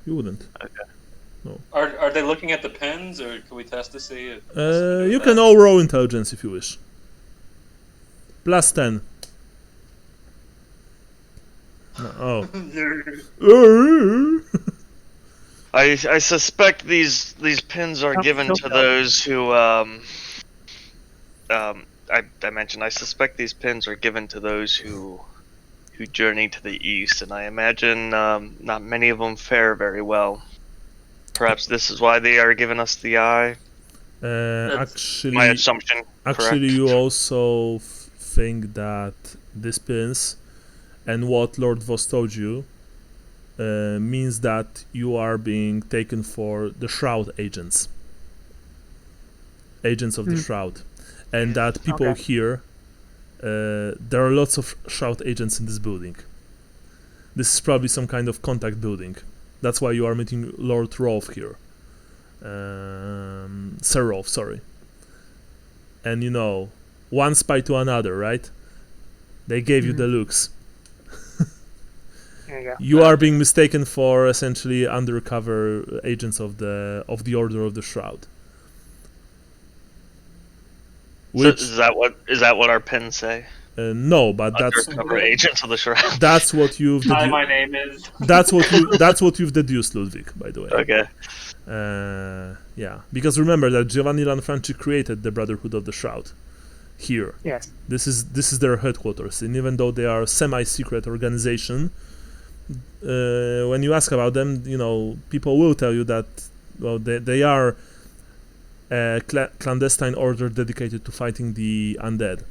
you wouldn't.
Okay.
No.
Are they looking at the pins, or can we test to see it?
You can all roll intelligence if you wish. +10. No,
I suspect these pins are given to those who I mentioned I suspect these pins are given to those who journey to the east, and I imagine not many of them fare very well. Perhaps this is why they are giving us the eye.
Actually,
My assumption.
Actually,
correct?
you also think that these pins and what Lord Voss told you means that you are being taken for the Shroud agents of the Shroud, and that people here, there are lots of Shroud agents in this building. This is probably some kind of contact building. That's why you are meeting Lord Rolf here. Sir Rolf, sorry. And one spy to another, right? They gave you the looks.
There you go.
You are being mistaken for essentially undercover agents of the Order of the Shroud.
So is that what our pins say?
No, but
Undercover agents of the Shroud.
that's what you've
Hi, my name is.
that's what you've deduced, Ludwig, by the way.
Okay.
Yeah, because remember that Giovanni Lanfranchi created the Brotherhood of the Shroud here.
Yes.
This is their headquarters, and even though they are a semi-secret organization, when you ask about them, people will tell you that they are a clandestine order dedicated to fighting the undead.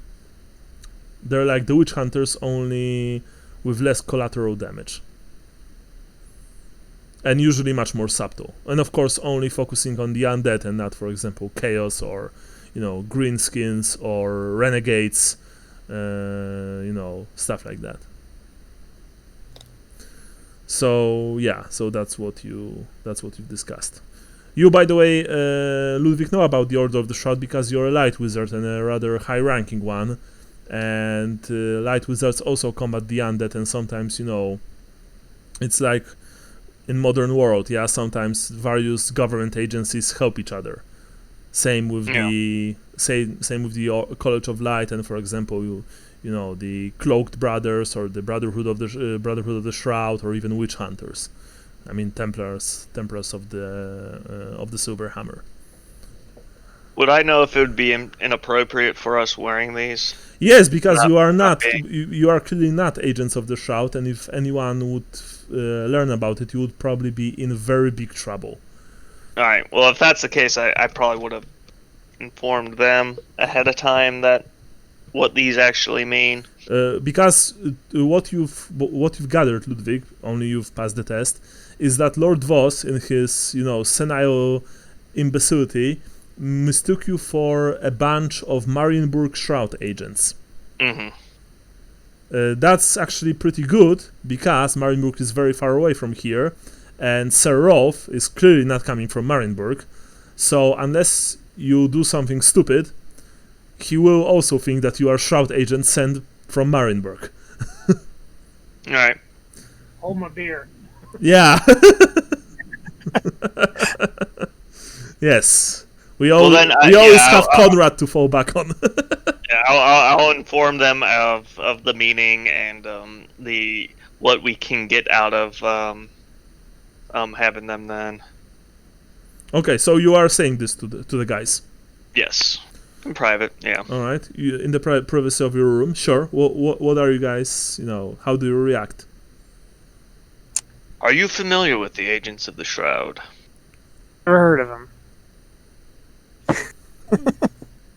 They're like the witch hunters, only with less collateral damage. And usually much more subtle. And of course only focusing on the undead and not, for example, chaos or, greenskins or renegades, stuff like that. So yeah, so that's what you've discussed. You, by the way, Ludwig, know about the Order of the Shroud because you're a light wizard and a rather high-ranking one. And light wizards also combat the undead, and sometimes it's like in modern world, yeah, sometimes various government agencies help each other. Same with the College of Light, and for example, the Cloaked Brothers or the Brotherhood of the Shroud, or even witch hunters. I mean, Templars of the Silver Hammer.
Would I know if it would be inappropriate for us wearing these?
Yes, because you are clearly not agents of the Shroud, and if anyone would learn about it, you would probably be in very big trouble.
Alright, well, if that's the case, I probably would have informed them ahead of time that what these actually mean.
Because what you've gathered, Ludwig, only you've passed the test, is that Lord Voss, in his senile imbecility, mistook you for a bunch of Marienburg Shroud agents.
Mm-hmm.
That's actually pretty good because Marienburg is very far away from here, and Sir Rolf is clearly not coming from Marienburg. So unless you do something stupid, he will also think that you are Shroud agent sent from Marienburg.
All right.
Hold my beer.
Yeah. Yes. We
Well,
always
then,
have Conrad to fall back on.
Yeah, I'll inform them of the meaning and the what we can get out of having them then.
Okay, so you are saying this to the guys.
Yes, in private. Yeah.
All right, in the privacy of your room. Sure. What are you guys? How do you react?
Are you familiar with the agents of the Shroud?
Never heard of them.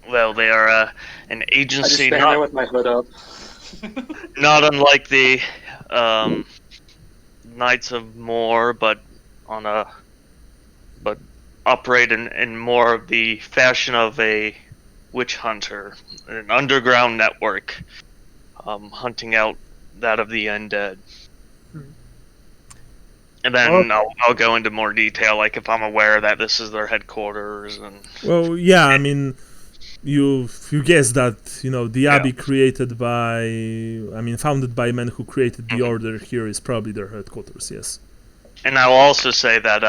Well, they are an
I just
agency
stand there with my hood up.
not unlike the Knights of Moor, but operate in more of the fashion of a witch hunter, an underground network, hunting out that of the undead. And then I'll go into more detail, like if I'm aware that this is their headquarters and.
Well, yeah, I mean, you guess that the abbey founded by men who created the order here is probably their headquarters. Yes.
And I will also say that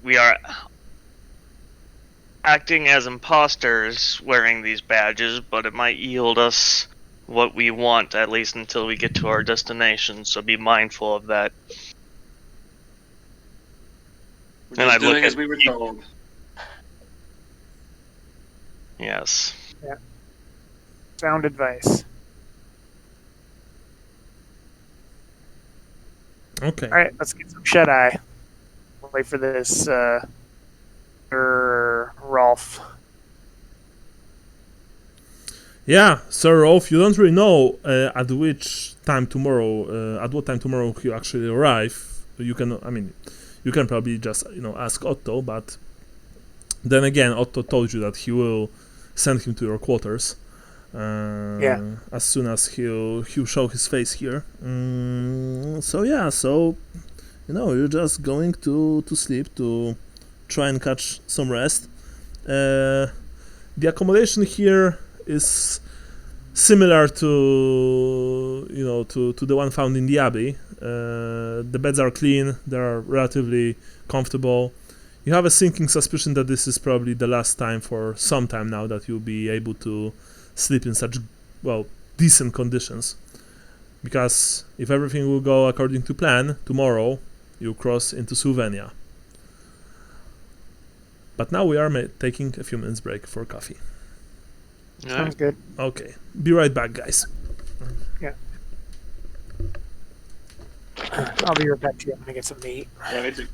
we are acting as imposters wearing these badges, but it might yield us what we want, at least until we get to our destination, so be mindful of that.
We're just doing as we were told.
Yes.
Yeah. Sound advice.
Okay.
All right, let's get some shut-eye. Wait for this Rolf.
Yeah, Sir Rolf, you don't really know at what time tomorrow he'll actually arrive. You can probably just ask Otto, but then again, Otto told you that he will send him to your quarters. As soon as he'll show his face here. So you're just going to sleep to try and catch some rest. The accommodation here is similar to the one found in the abbey. The beds are clean, they are relatively comfortable. You have a sinking suspicion that this is probably the last time for some time now that you'll be able to sleep in such decent conditions, because if everything will go according to plan, tomorrow you cross into Sylvania. But now we are taking a few minutes break for coffee.
Sounds good.
Okay, be right back, guys.
Yeah. I'll be right back to you. I'm gonna get some meat.
Yeah, me too.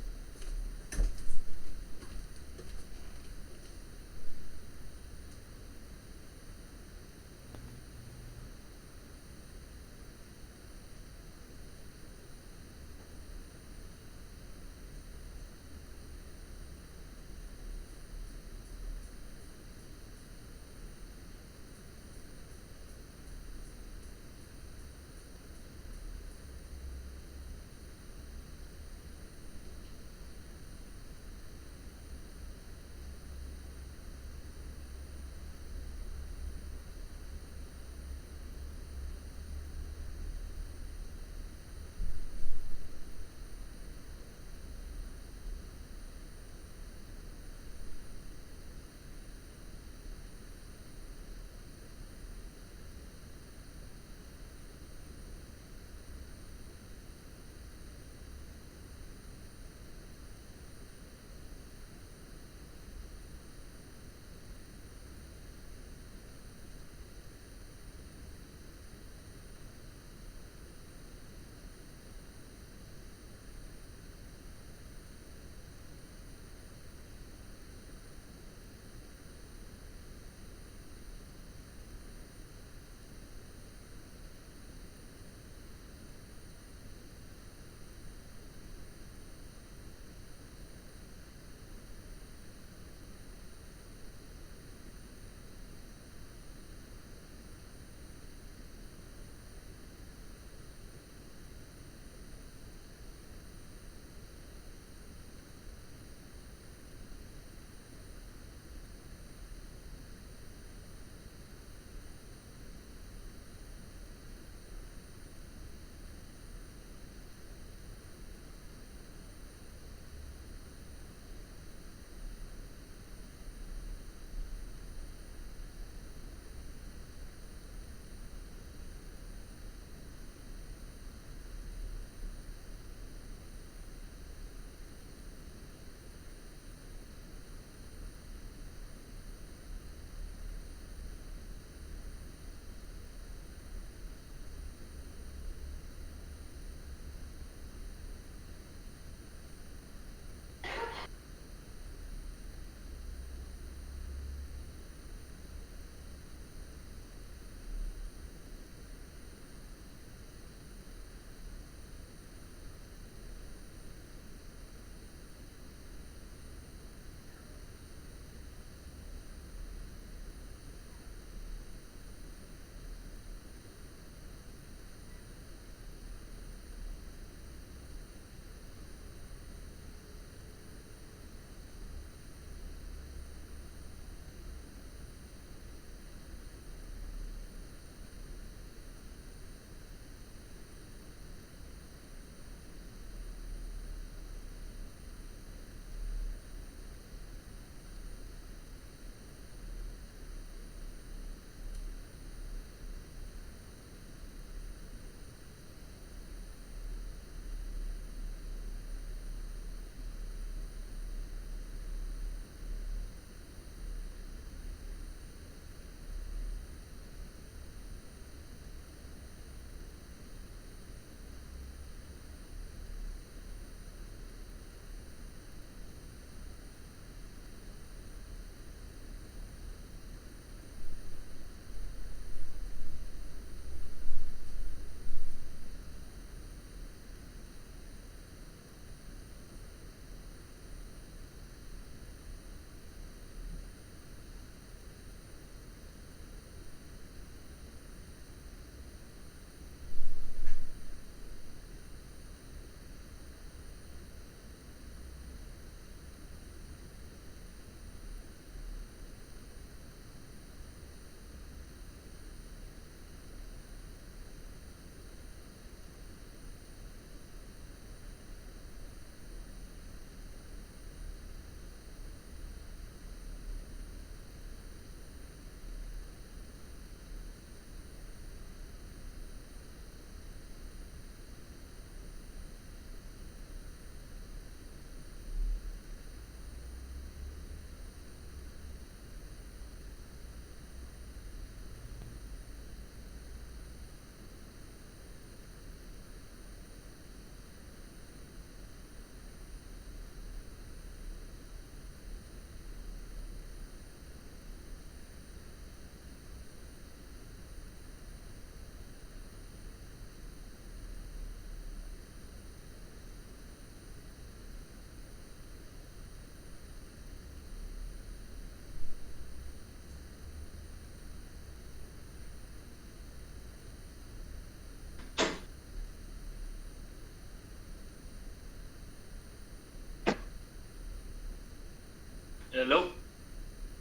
Hello,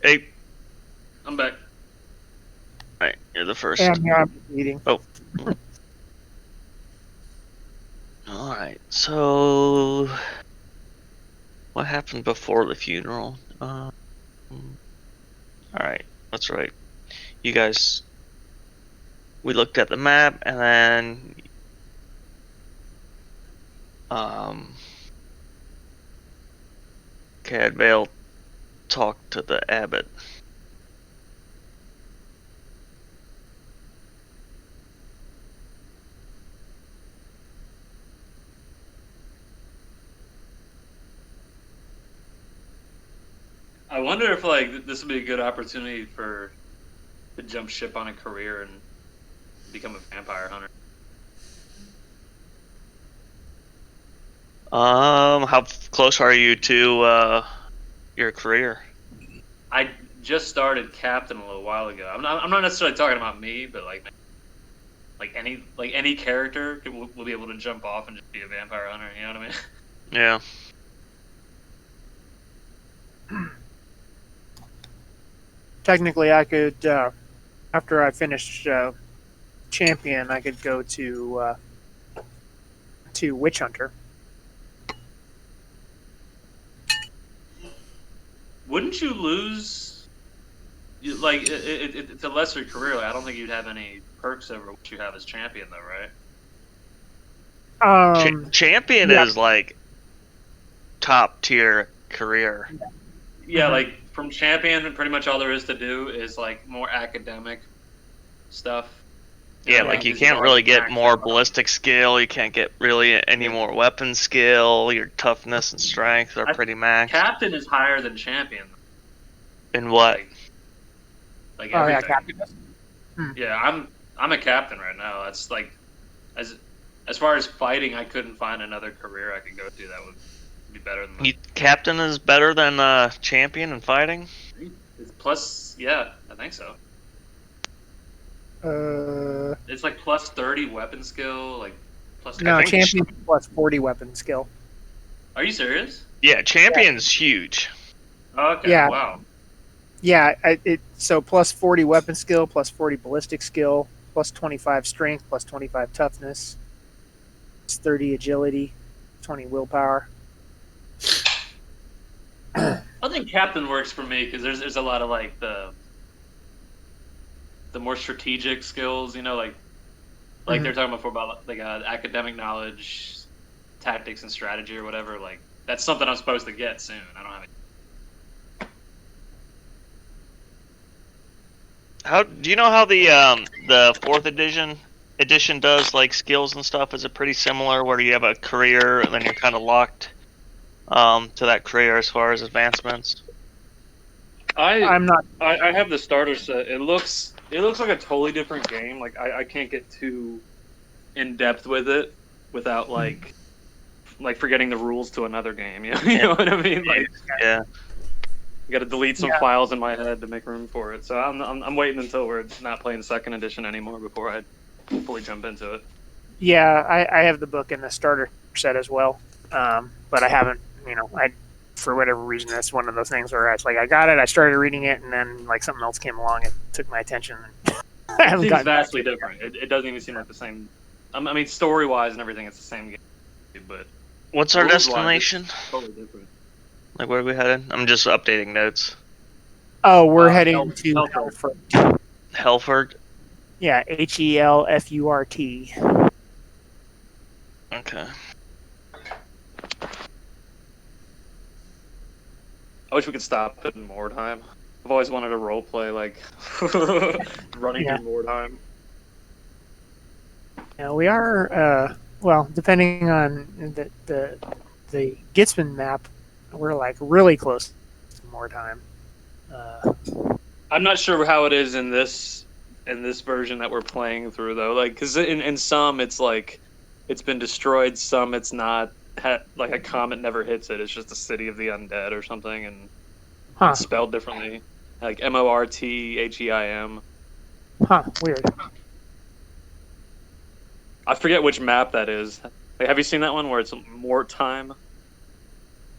Hey,
I'm back.
all right, you're the first.
And here I'm eating.
Oh. All right. So, what happened before the funeral? All right, that's right. You guys, we looked at the map, and then Cadvale talked to the Abbot.
I wonder if like this would be a good opportunity to jump ship on a career and become a vampire hunter.
How close are you to your career?
I just started captain a little while ago. I'm not necessarily talking about me, but like any character will be able to jump off and just be a vampire hunter. You know what I mean?
Yeah.
Technically, I could, after I finish champion, I could go to witch hunter.
Wouldn't you lose? It's a lesser career. Like, I don't think you'd have any perks over what you have as champion, though, right?
Champion
yeah.
is like top tier career.
Yeah, like from champion, pretty much all there is to do is like more academic stuff.
Yeah, like you can't really get more ballistic skill. You can't get really any more weapon skill. Your toughness and strength are pretty maxed.
Captain is higher than champion.
In what?
Like
Oh yeah,
everything.
captain.
Yeah, I'm a captain right now. That's like as far as fighting, I couldn't find another career I could go to that would be better than that.
Captain is better than champion in fighting?
Plus, yeah, I think so. It's like plus 30 weapon skill, like plus.
No, champion plus 40 weapon skill.
Are you serious?
Yeah, champion's huge.
Okay.
Yeah.
Wow.
Yeah, so plus 40 weapon skill, plus 40 ballistic skill, plus 25 strength, plus 25 toughness, plus 30 agility, 20 willpower.
I think captain works for me because there's a lot of like the more strategic skills, you know, like they're talking before about like academic knowledge, tactics, and strategy or whatever. Like that's something I'm supposed to get soon. I don't have any.
How do you know how the fourth edition does like skills and stuff? Is it pretty similar where you have a career and then you're kind of locked to that career as far as advancements?
I'm not.
I have the starter set. It looks like a totally different game. Like I can't get too in depth with it without like forgetting the rules to another game. You know what I mean? Like
Yeah.
I got to delete some files in my head to make room for it. So I'm waiting until we're not playing second edition anymore before I fully jump into it.
Yeah, I have the book and the starter set as well, but I haven't. You know, for whatever reason, that's one of those things where it's like I got it, I started reading it, and then like something else came along and took my attention.
It seems vastly different. It doesn't even seem like the same. I mean, story wise and everything, it's the same game. But
what's our destination?
Totally different.
Like where are we headed? I'm just updating notes.
Oh, we're heading to Helfurt.
Helfurt?
Yeah, Helfurt.
Okay.
I wish we could stop it in more time. I've always wanted to role play like running through more time.
Yeah, we are. Well, depending on the Gitzman map, we're like really close to more time.
I'm not sure how it is in this version that we're playing through though. Like, because in some it's like it's been destroyed, some it's not. Like a comet never hits it. It's just a city of the undead or something, and it's spelled differently, like Mortheim.
Huh? Weird.
I forget which map that is. Like, have you seen that one where it's more time?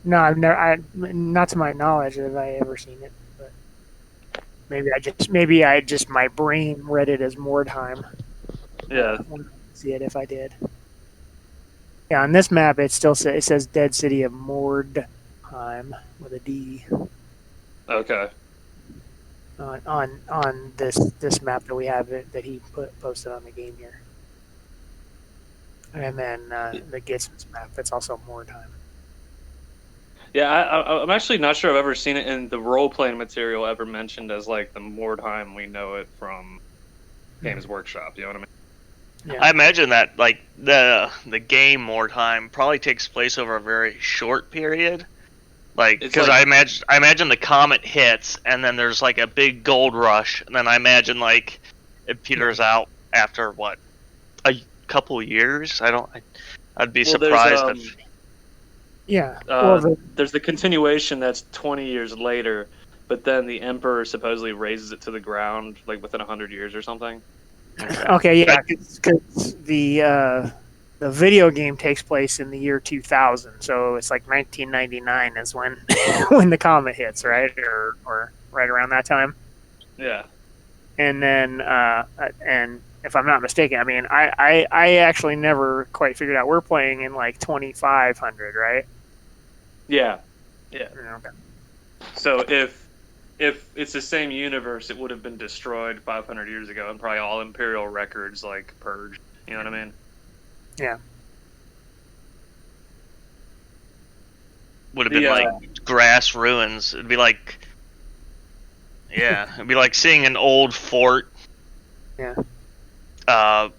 No, I've never. Not to my knowledge have I ever seen it. But maybe I just my brain read it as Mordheim.
Yeah.
I wanted to see it if I did. Yeah, on this map it says Dead City of Mordheim with a D
Okay.
on this map that we have that he posted on the game here. And then the Gitson's map that's also Mordheim.
Yeah, I'm actually not sure I've ever seen it in the role-playing material ever mentioned as like the Mordheim we know it from Games Workshop. You know what I mean?
Yeah.
I imagine that like the game Mordheim probably takes place over a very short period. Like,
It's
because
like-
I imagine the comet hits, and then there's like a big gold rush, and then I imagine like it peters out after what, a couple years. I'd be surprised if.
Yeah.
There's the continuation that's 20 years later, but then the Emperor supposedly raises it to the ground like within 100 years or something.
Okay, yeah, because the video game takes place in the year 2000, so it's like 1999 is when when the comet hits, right, or right around that time.
Yeah.
And then and if I'm not mistaken, I mean, I actually never quite figured out we're playing in like 2500, right?
Yeah. Yeah.
Okay.
So if it's the same universe, it would have been destroyed 500 years ago, and probably all Imperial records like purged. You know what I mean?
Yeah.
Would have been like grass ruins. It'd be like, yeah, it'd be like seeing an old fort.
Yeah.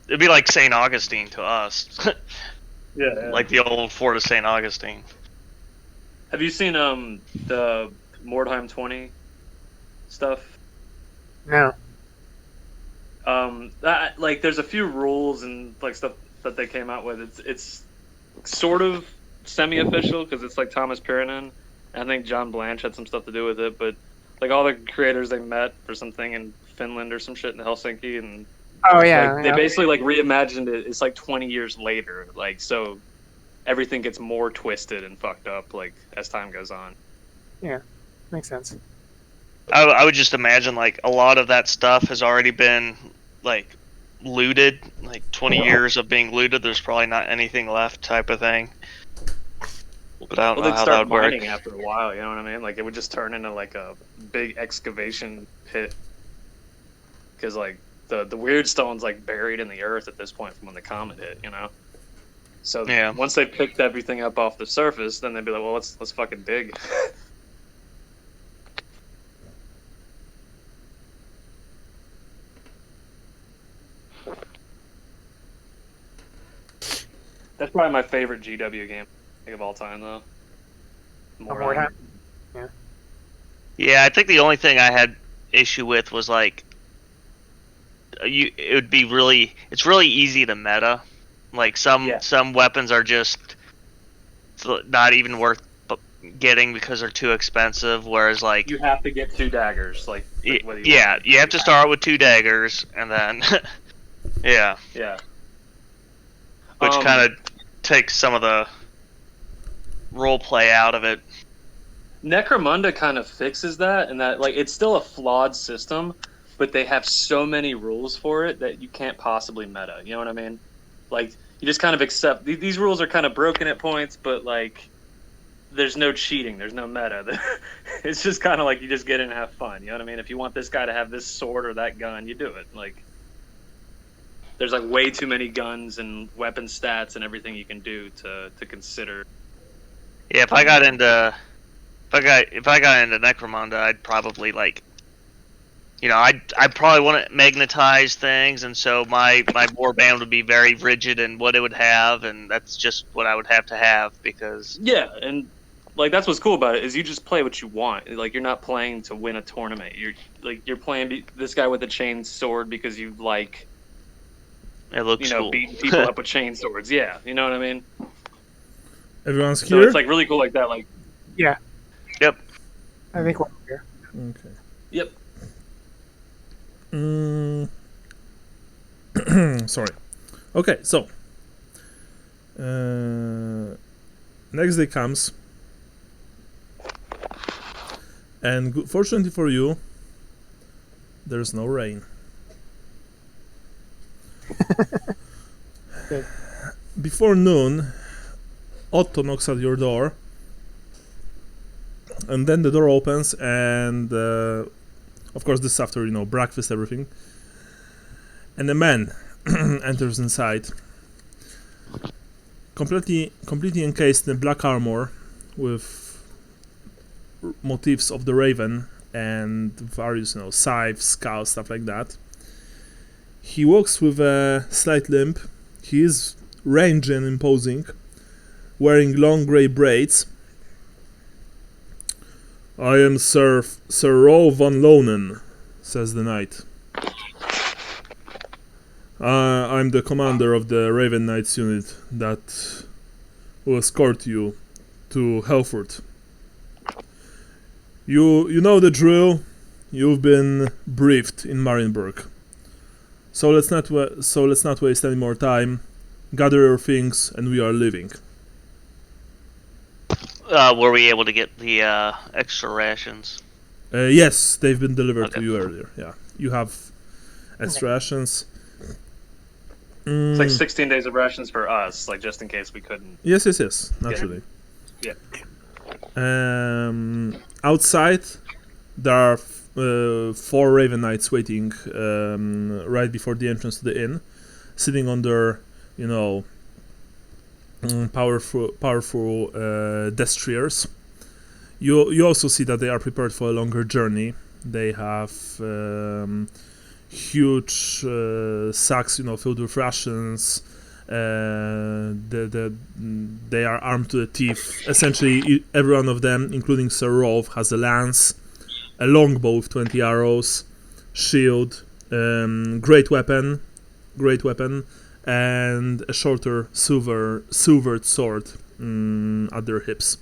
It'd be like St. Augustine to us.
Yeah.
Like the old fort of St. Augustine.
Have you seen the Mordheim 20 stuff?
No.
Like there's a few rules and like stuff that they came out with. It's sort of semi-official because it's like Thomas Pirinen. I think John Blanche had some stuff to do with it, but like all the creators they met for something in Finland or some shit in Helsinki, and
Oh yeah.
like, they basically like reimagined it. It's like 20 years later, like so everything gets more twisted and fucked up like as time goes on.
Yeah, makes sense.
I would just imagine like a lot of that stuff has already been like looted, like 20 years of being looted. There's probably not anything left, type of thing. But I don't know
They'd
how that
start
would work.
mining after a while. You know what I mean? Like it would just turn into like a big excavation pit because like the weird stone's like buried in the earth at this point from when the comet hit. You know. So
Yeah.
once they picked everything up off the surface, then they'd be like, well, let's fucking dig. That's probably my favorite GW game of all time, though.
Mordheim.
Yeah, I think the only thing I had issue with was like it would be it's really easy to meta. Like some weapons are just not even worth getting because they're too expensive, whereas like
you have to get 2 daggers, like
you have to start with 2 daggers and then yeah, which kind of takes some of the role play out of it.
Necromunda kind of fixes that, and that like it's still a flawed system, but they have so many rules for it that you can't possibly meta. You know what I mean? Like you just kind of accept these rules are kind of broken at points, but like there's no cheating, there's no meta. It's just kind of like you just get in and have fun. You know what I mean? If you want this guy to have this sword or that gun, you do it. Like there's like way too many guns and weapon stats and everything you can do to consider.
Yeah, if I got into Necromunda, I'd probably like, I'd probably want to magnetize things, and so my warband would be very rigid in what it would have, and that's just what I would have to have because
and like that's what's cool about it is you just play what you want. Like you're not playing to win a tournament. You're playing this guy with a chain sword because you like
it looks cool.
Beating people up with chain swords. Yeah, you know what I mean.
Everyone's
So
here.
it's like really cool like that. Like
yeah.
Yep.
I think we're here.
Okay.
Yep.
Sorry. Okay, so. Next day comes. And fortunately for you, there's no rain.
Good.
Before noon, Otto knocks at your door, and then the door opens, and of course this is after breakfast, everything, and a man enters inside, completely encased in black armor with motifs of the raven and various scythes, skulls, stuff like that. He walks with a slight limp. He is rangy and imposing, wearing long grey braids. "I am Sir Ro von Lonen," says the knight. "I'm the commander of the Raven Knights unit that will escort you to Helfurt. You know the drill. You've been briefed in Marienburg. So let's not waste any more time. Gather your things, and we are leaving."
Were we able to get the extra rations?
Yes, they've been delivered to
Okay.
you earlier. Yeah, you have extra rations.
It's like 16 days of rations for us, like just in case we couldn't.
Yes, naturally.
Yeah.
Outside, there are 4 Raven Knights waiting right before the entrance to the inn, sitting under, powerful destriers. You also see that they are prepared for a longer journey. They have huge sacks, filled with rations. They are armed to the teeth. Essentially, every one of them, including Sir Rolf, has a lance, a longbow with 20 arrows, shield, great weapon, and a shorter silvered sword at their hips.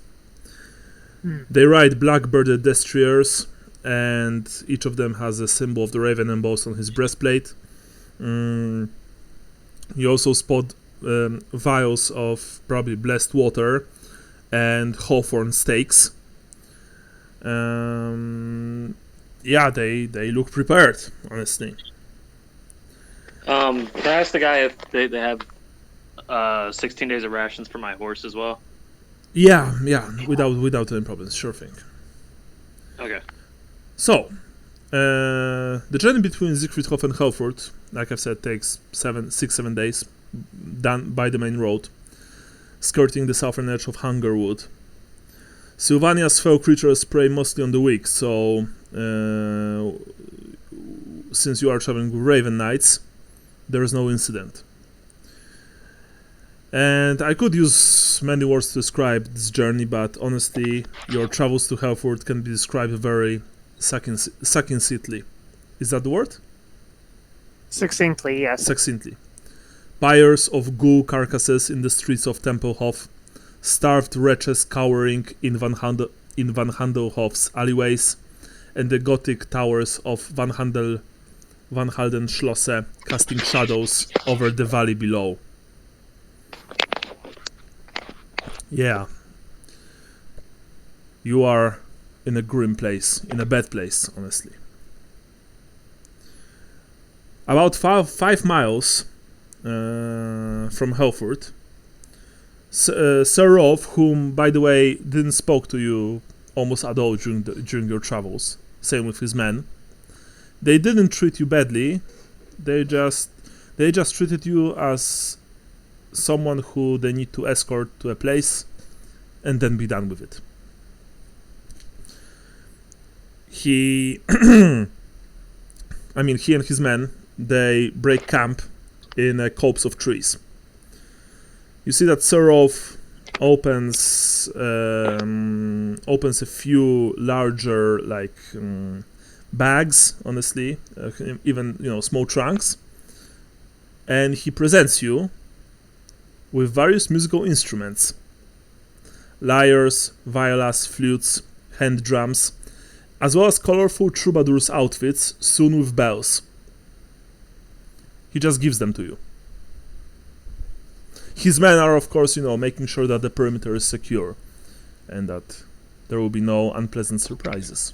They ride black-birded destriers, and each of them has a symbol of the raven embossed on his breastplate. You also spot vials of probably blessed water and hawthorn stakes. They look prepared, honestly.
Can I ask the guy if they have 16 days of rations for my horse as well?
Yeah, without any problems, sure thing.
Okay.
So, the journey between Siegfriedhof and Helfurt, like I've said, takes 6-7 days, done by the main road, skirting the southern edge of Hungerwood. Sylvania's fell creatures prey mostly on the weak, so since you are traveling with Raven Knights, there is no incident. And I could use many words to describe this journey, but honestly, your travels to Helfurt can be described very succinctly. Is that the word?
Succinctly, yes.
Succinctly. Pyres of ghoul carcasses in the streets of Tempelhof, starved wretches cowering in Van Handelhof's alleyways, and the Gothic towers of Van Haldenschlosse casting shadows over the valley below. Yeah. You are in a grim place, in a bad place, honestly. About 5 miles from Helfurt, Sir Rolf, whom, by the way, didn't spoke to you almost at all during your travels, same with his men, they didn't treat you badly. They just treated you as someone who they need to escort to a place and then be done with it. He and his men, they break camp in a copse of trees. You see that Sir Rolf opens a few larger bags, honestly, even small trunks, and he presents you with various musical instruments: lyres, violas, flutes, hand drums, as well as colorful troubadours' outfits sewn with bells. He just gives them to you. His men are, of course, making sure that the perimeter is secure and that there will be no unpleasant surprises.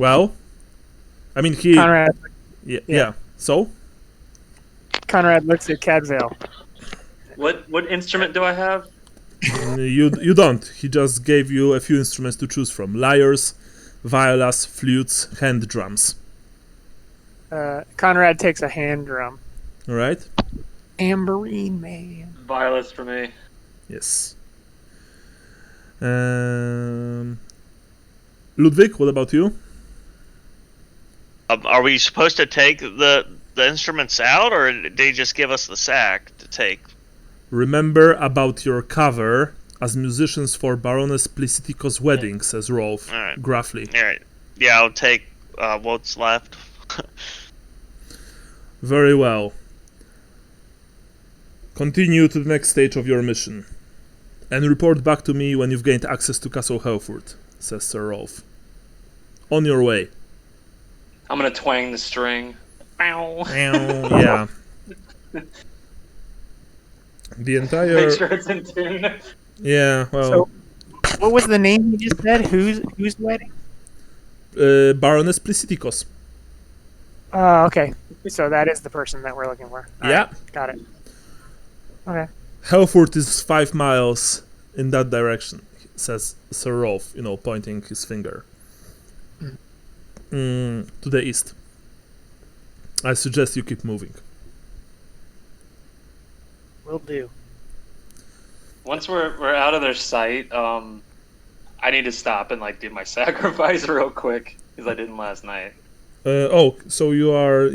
Well, I mean, he.
Conrad.
Yeah. So.
Conrad looks at Cadvale.
What instrument do I have?
You don't. He just gave you a few instruments to choose from: lyres, violas, flutes, hand drums.
Conrad takes a hand drum.
All right.
Tambourine man.
Violets for me.
Yes. Ludwig, what about you?
Are we supposed to take the instruments out, or did they just give us the sack to take?
Remember about your cover as musicians for Baroness Plisitico's wedding, says Rolf,
Alright.
gruffly.
Alright. Yeah, I'll take what's left.
Very well. Continue to the next stage of your mission. And report back to me when you've gained access to Castle Helfurt, says Sir Rolf. On your way.
I'm gonna twang the string. Bow.
Yeah. The entire...
Make sure it's in tune.
Yeah, well...
So, what was the name you just said? Whose wedding?
Baroness Plisitico's.
Oh, okay. So that is the person that we're looking for. All
Yeah.
right, got it. Okay.
Helfurt is 5 miles in that direction, says Sir Rolf, pointing his finger. To the east. I suggest you keep moving.
Will do.
Once we're out of their sight, I need to stop and do my sacrifice real quick because I didn't last night.
So you are,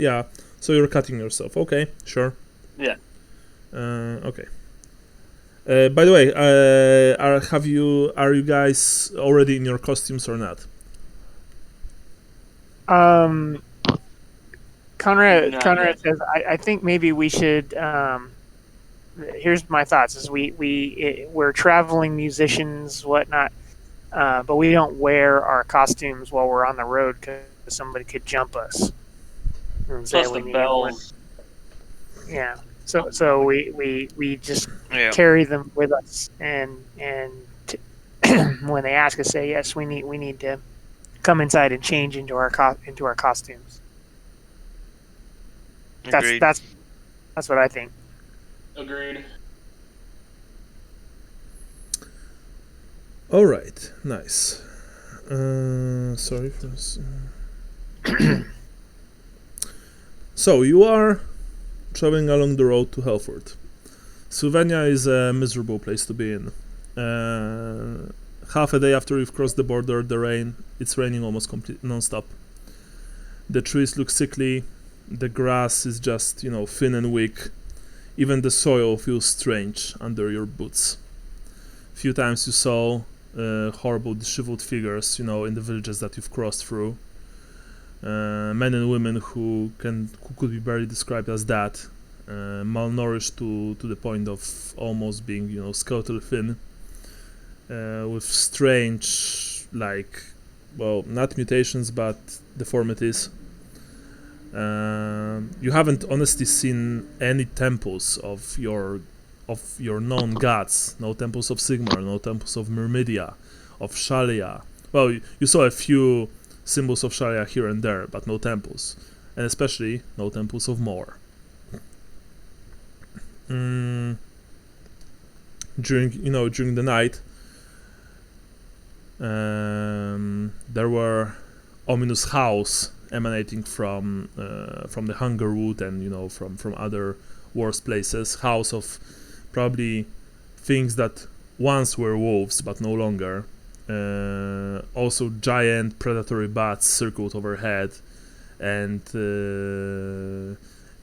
so you're cutting yourself. Okay, sure.
Yeah.
Okay. By the way, are you guys already in your costumes or not?
Conrad says, I think maybe we should. Here's my thoughts: is we're traveling musicians, whatnot, but we don't wear our costumes while we're on the road because somebody could jump us. And say
Plus
we
the
need
bells.
one. Yeah. So we just
Yeah.
carry them with us, and when they ask us, say yes, we need to come inside and change into our costumes.
Agreed.
That's what I think.
Agreed.
All right, nice. Sorry for this. So you are traveling along the road to Helfurt. Sylvania is a miserable place to be in. Half a day after you've crossed the border, it's raining almost non-stop. The trees look sickly. The grass is just, thin and weak. Even the soil feels strange under your boots. A few times you saw horrible disheveled figures, in the villages that you've crossed through. Men and women who could be barely described as that. Malnourished to the point of almost being, skeletal thin. With strange, not mutations, but deformities. You haven't honestly seen any temples of your known gods. No temples of Sigmar, no temples of Myrmidia, of Shalia. Well, you saw a few symbols of Shalia here and there, but no temples, and especially no temples of Mor. During the night, there were ominous howls emanating from the Hunger Wood and from other worse places. Howls of probably things that once were wolves but no longer. Also, giant predatory bats circled overhead and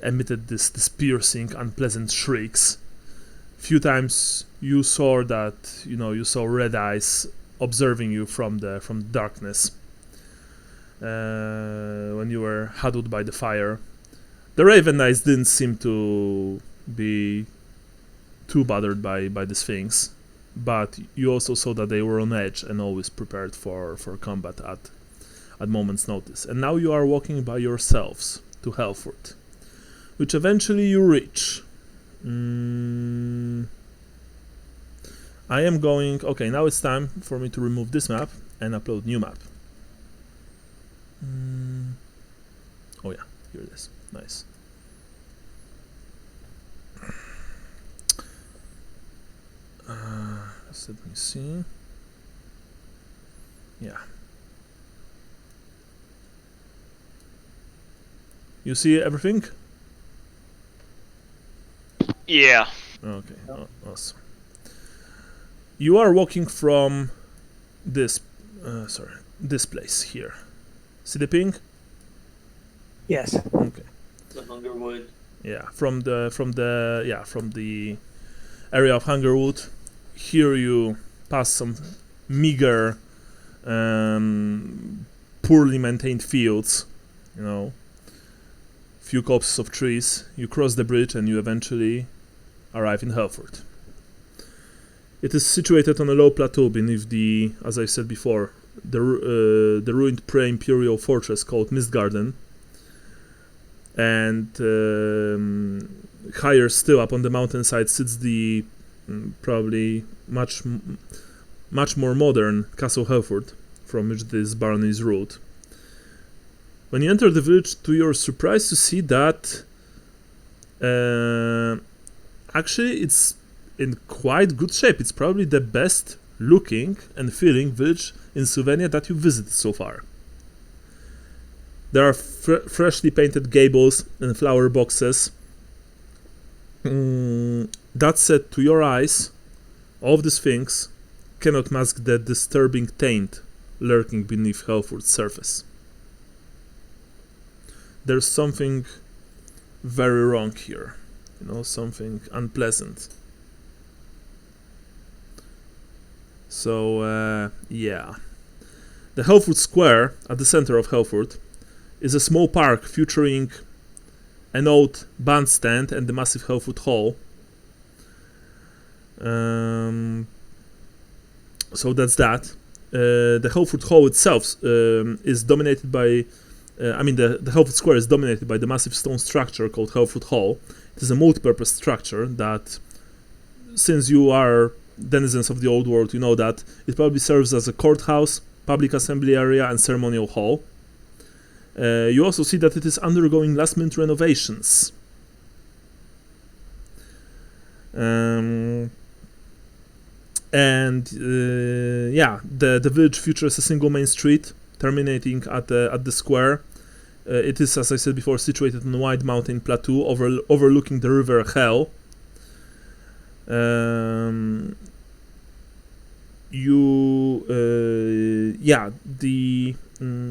emitted this piercing, unpleasant shrieks. Few times you saw red eyes observing you from the darkness. When you were huddled by the fire, the Raven Knights didn't seem to be too bothered by these things, but you also saw that they were on edge and always prepared for combat at moment's notice. And now you are walking by yourselves to Helfurt, which eventually you reach. Okay, now it's time for me to remove this map and upload new map. Oh yeah, here it is. Nice. Let me see. Yeah. You see everything?
Yeah.
Okay, awesome. You are walking from this, this place here. See the ping?
Yes.
Okay.
The Hungerwood.
Yeah, from the area of Hungerwood. Here you pass some meager, poorly maintained fields. You know, few copses of trees. You cross the bridge and you eventually arrive in Helfurt. It is situated on a low plateau beneath the, as I said before, the ruined pre-imperial fortress called Mistgarden. And higher still up on the mountainside sits the probably much more modern Castle Helfurt, from which this barony is ruled. When you enter the village, to your surprise, you see that actually it's in quite good shape. It's probably the best looking and feeling village in Sylvania that you visited so far. There are freshly painted gables and flower boxes. That said, to your eyes, all of these things cannot mask the disturbing taint lurking beneath Helfurt's surface. There's something very wrong here, you know, something unpleasant. So, yeah. The Helfurt Square, at the center of Helfurt, is a small park featuring an old bandstand and the massive Helfurt Hall. So that's that. The Helfurt Hall itself is dominated by the Helfurt Square is dominated by the massive stone structure called Helfurt Hall. It is a multi-purpose structure that, since you are denizens of the old world, you know that it probably serves as a courthouse, public assembly area, and ceremonial hall. You also see that it is undergoing last-minute renovations. The village features a single main street terminating at the square. It is, as I said before, situated on a wide mountain plateau overlooking the river Hel.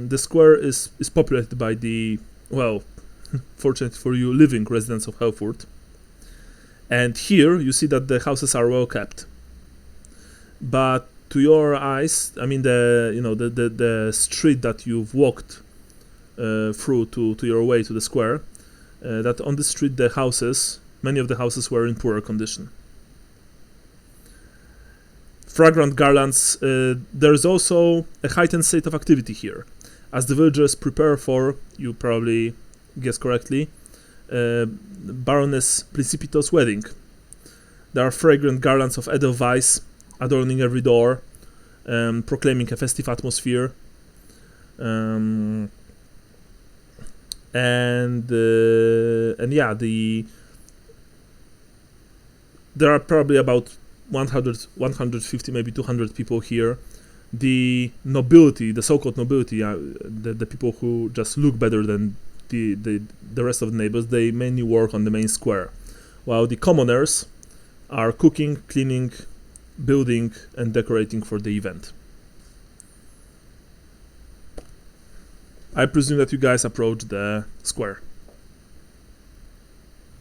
The square is populated by the, well, fortunately for you, living residents of Helfurt. And here you see that the houses are well kept. But to your eyes, I mean, the street that you've walked through to your way to the square, that on the street many of the houses were in poorer condition. Fragrant garlands. There's also a heightened state of activity here, as the villagers prepare for, you probably guessed correctly, Baroness Precipito's wedding. There are fragrant garlands of edelweiss adorning every door, proclaiming a festive atmosphere. There are probably about 150, maybe 200 people here. The nobility, the so-called nobility, the people who just look better than the rest of the neighbors, they mainly work on the main square, while the commoners are cooking, cleaning, building, and decorating for the event. I presume that you guys approach the square.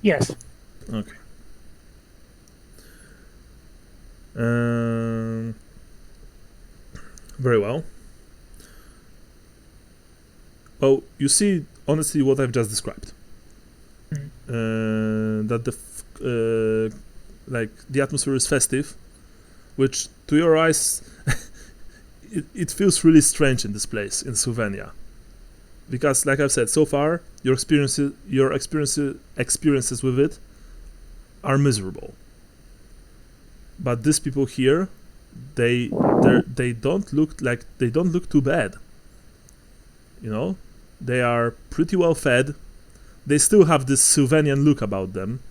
Yes.
Okay. Very well. Well, you see, honestly, what I've just described. That the atmosphere is festive, which to your eyes, it feels really strange in this place in Sylvania, because, like I've said, so far your experiences with it are miserable. But these people here, they don't look too bad. They are pretty well fed. They still have this Sylvanian look about them.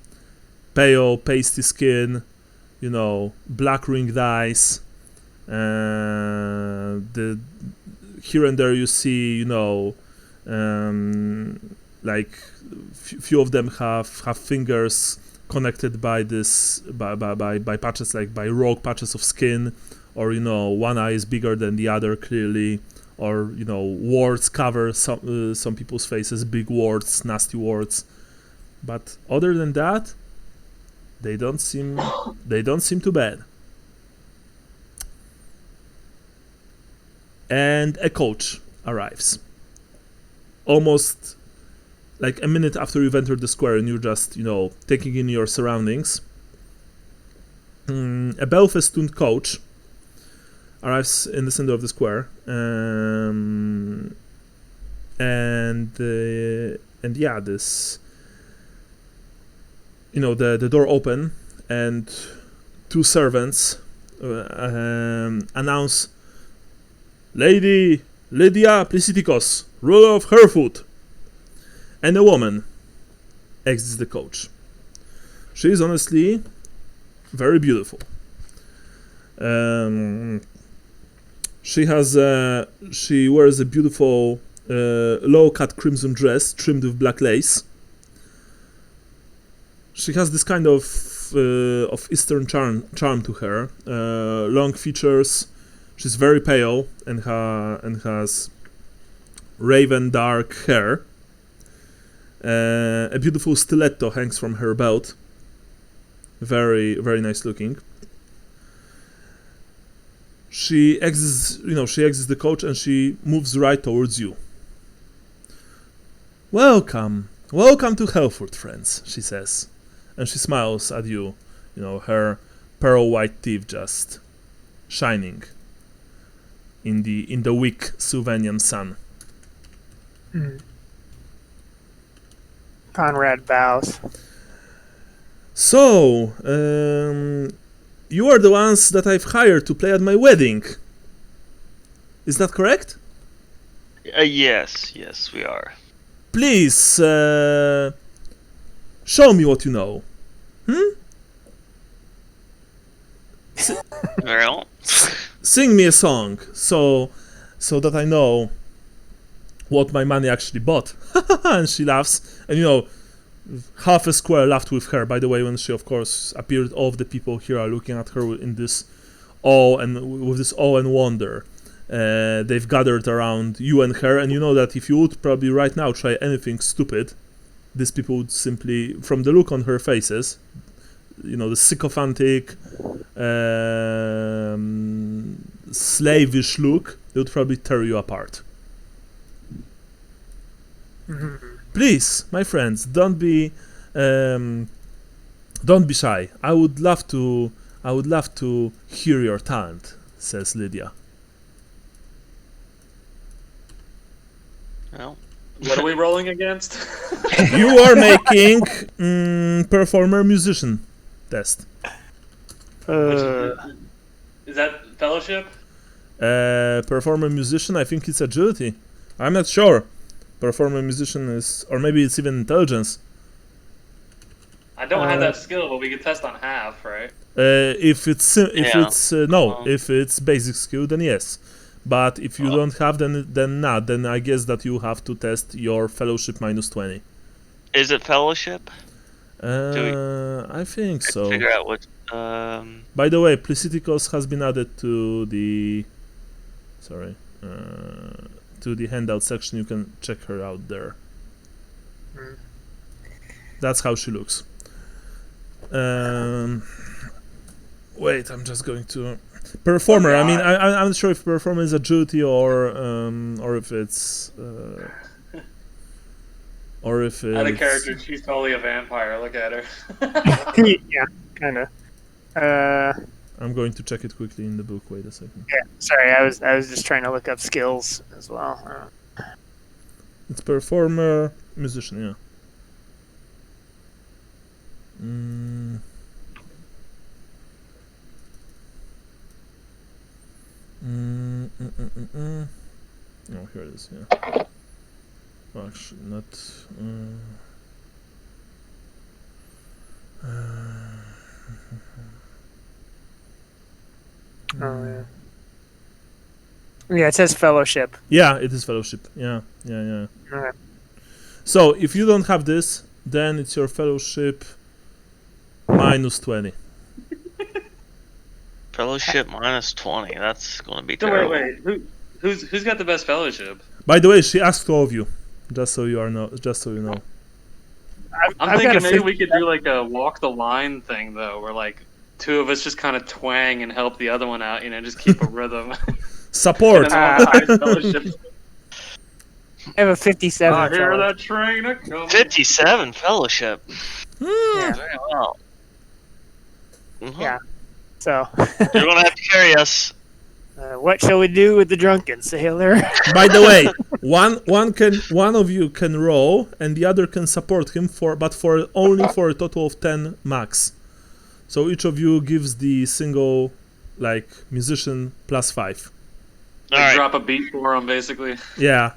Pale, pasty skin, black ringed eyes. The here and there you see, like few of them have fingers connected by patches, like by rogue patches of skin, or one eye is bigger than the other clearly, or warts cover some people's faces, big warts, nasty warts. But other than that, they don't seem too bad. And a coach arrives. Almost like a minute after you've entered the square and you're just, taking in your surroundings. A well-festooned coach arrives in the center of the square. And this, the door open and two servants announce, Lady Lydia Plisitikos, ruler of Helfurt. And a woman exits the coach. She is honestly very beautiful. She wears a beautiful low-cut crimson dress trimmed with black lace. She has this kind of Eastern charm to her. Long features. She's very pale and has raven dark hair. A beautiful stiletto hangs from her belt. Very, very nice looking. She exits the coach and she moves right towards you. Welcome to Helfurt, friends, she says, and she smiles at you. Her pearl white teeth just shining in the weak Sylvanian sun.
Conrad bows.
So, you are the ones that I've hired to play at my wedding. Is that correct?
Yes, we are.
Please, show me what you know.
Well,
Sing me a song, so that I know what my money actually bought. And she laughs, and half a square laughed with her. By the way, when she of course appeared, all of the people here are looking at her in this awe and wonder. They've gathered around you and her, and you know that if you would probably right now try anything stupid, these people would simply, from the look on her faces, the sycophantic, slavish look, they would probably tear you apart. Please, my friends, don't be shy. I would love to hear your talent, says Lydia.
well.
What are we rolling against?
You are making performer musician test.
Is that fellowship?
Performer musician, I think it's agility. I'm not sure. Performer musician is, or maybe it's even intelligence.
I don't have that skill, but we could test on half, right?
If it's basic skill, then yes. But if you don't have, then not. Then I guess that you have to test your fellowship minus 20.
Is it fellowship?
I think so.
Figure out what.
By the way, Plisitikos has been added to the handout section. You can check her out there. That's how she looks. Wait, I'm just going to performer. I mean, I'm not sure if performer is agility or if it's
Out of character, she's totally a vampire. Look at her.
Yeah, kind of.
I'm going to check it quickly in the book. Wait a second.
Yeah, sorry, I was just trying to look up skills as well.
It's performer, musician, yeah. Oh, here it is, yeah. Actually, not.
Oh, yeah. Yeah, it says fellowship.
Yeah, it is fellowship. Yeah.
Okay.
So if you don't have this, then it's your fellowship minus 20.
Fellowship minus 20. That's going to be
So
terrible.
wait. Who's got the best fellowship?
By the way, she asked all of you, just so you know.
I'm thinking maybe we could do like a walk the line thing though, where like two of us just kind of twang and help the other one out, just keep a rhythm.
Support.
And then the fellowship.
I have a 57.
I hear
fellowship.
that train a coming.
57 fellowship.
Yeah.
Very well. Mhm.
Yeah. So,
You're going to have to carry us.
what shall we do with the drunken sailor?
By the way, one of you can row and the other can support him only for a total of 10 max. So each of you gives the single musician +5.
All right.
Drop a beat for him, basically.
Yeah.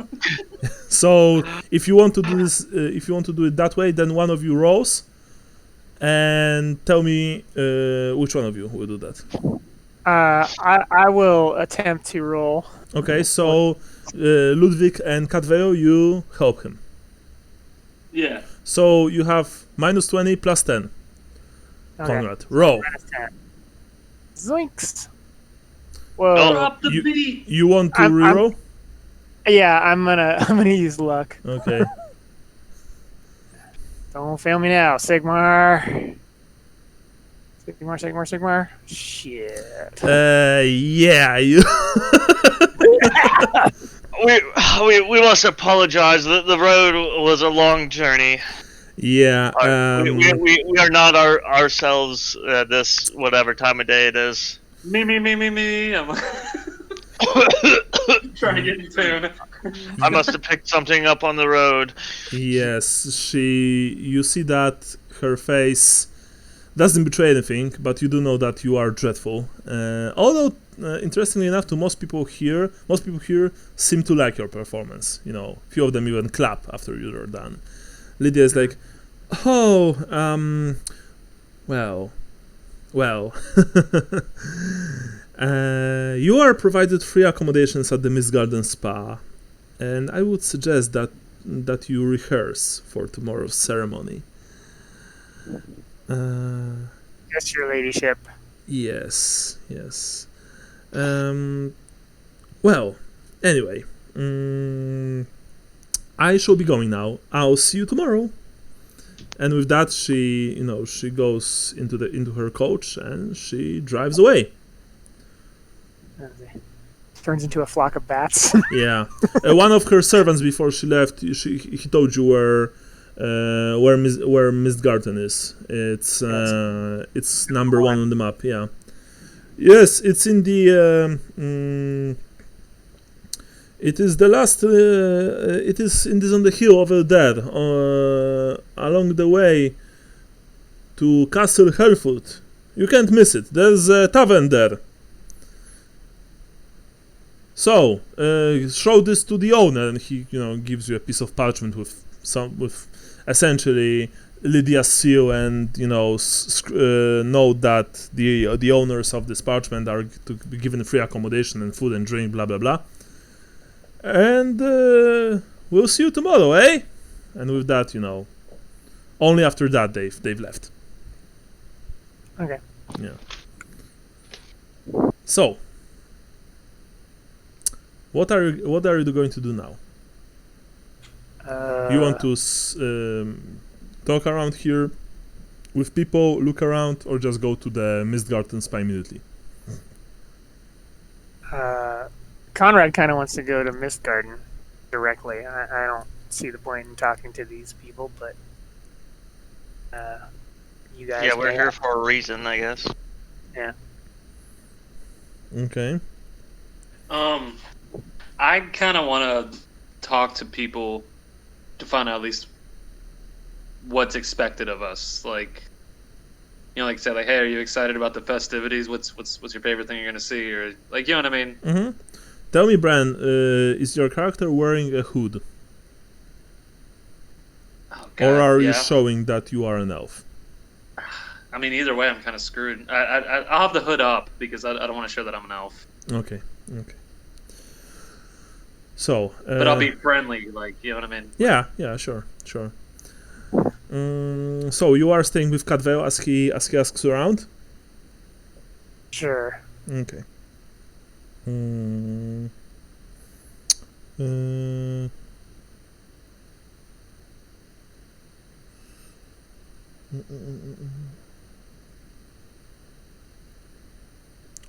So if you want to do this, if you want to do it that way, then one of you rows, and tell me which one of you will do that.
I will attempt to roll.
Okay, so Ludwig and Katveo, you help him.
Yeah.
So you have minus 20 plus 10.
Okay.
Conrad, row.
Minus 10. Zoinks. Whoa.
Oh.
Drop the beat.
You want to
I'm-
reroll?
Yeah, I'm gonna use luck.
Okay.
Don't fail me now, Sigmar. Sigmar. Shit.
Yeah, you.
We must apologize. The road was a long journey.
Yeah.
We are not ourselves at this whatever time of day it is.
Me. I'm trying to get in tune.
I must have picked something up on the road.
Yes, you see that her face doesn't betray anything, but you do know that you are dreadful. Although, interestingly enough, to most people here seem to like your performance. Few of them even clap after you're done. Lydia is like, oh, well. You are provided free accommodations at the Mist Garden Spa, and I would suggest that you rehearse for tomorrow's ceremony.
Yes, your ladyship.
Yes. Well, anyway, I shall be going now. I'll see you tomorrow. And with that, she goes into her coach and she drives away.
Turns into a flock of bats.
Yeah, one of her servants before she left, he told you where Mist Garden is. It's number 1 on the map. Yeah. Yes, it's in the. It is the last. It is on the hill of the dead, along the way to Castle Helfurt. You can't miss it. There's a tavern there. So show this to the owner, and he gives you a piece of parchment with essentially Lydia's seal, and note that the owners of this parchment are to be given free accommodation and food and drink, blah blah blah. And we'll see you tomorrow, eh? And with that, only after that they've left.
Okay.
Yeah. So, what are you going to do now? You want to talk around here with people, look around, or just go to the Mist Garden Spa immediately?
Conrad kind of wants to go to Mist Garden directly. I don't see the point in talking to these people, but you guys.
Yeah, we're here for a reason, I guess.
Yeah.
Okay.
I kind of want to talk to people to find out at least what's expected of us. Like say, hey, are you excited about the festivities? What's your favorite thing you're gonna see? Or you know what I mean?
Mm-hmm. Tell me, Bran, is your character wearing a hood? Or are you
yeah.
showing that you are an elf?
I mean, either way, I'm kind of screwed. I'll have the hood up because I don't want to show that I'm an elf.
Okay. So.
But I'll be friendly, like, you know what I mean?
Yeah, sure. So you are staying with Cadveo as he asks around?
Sure.
Okay.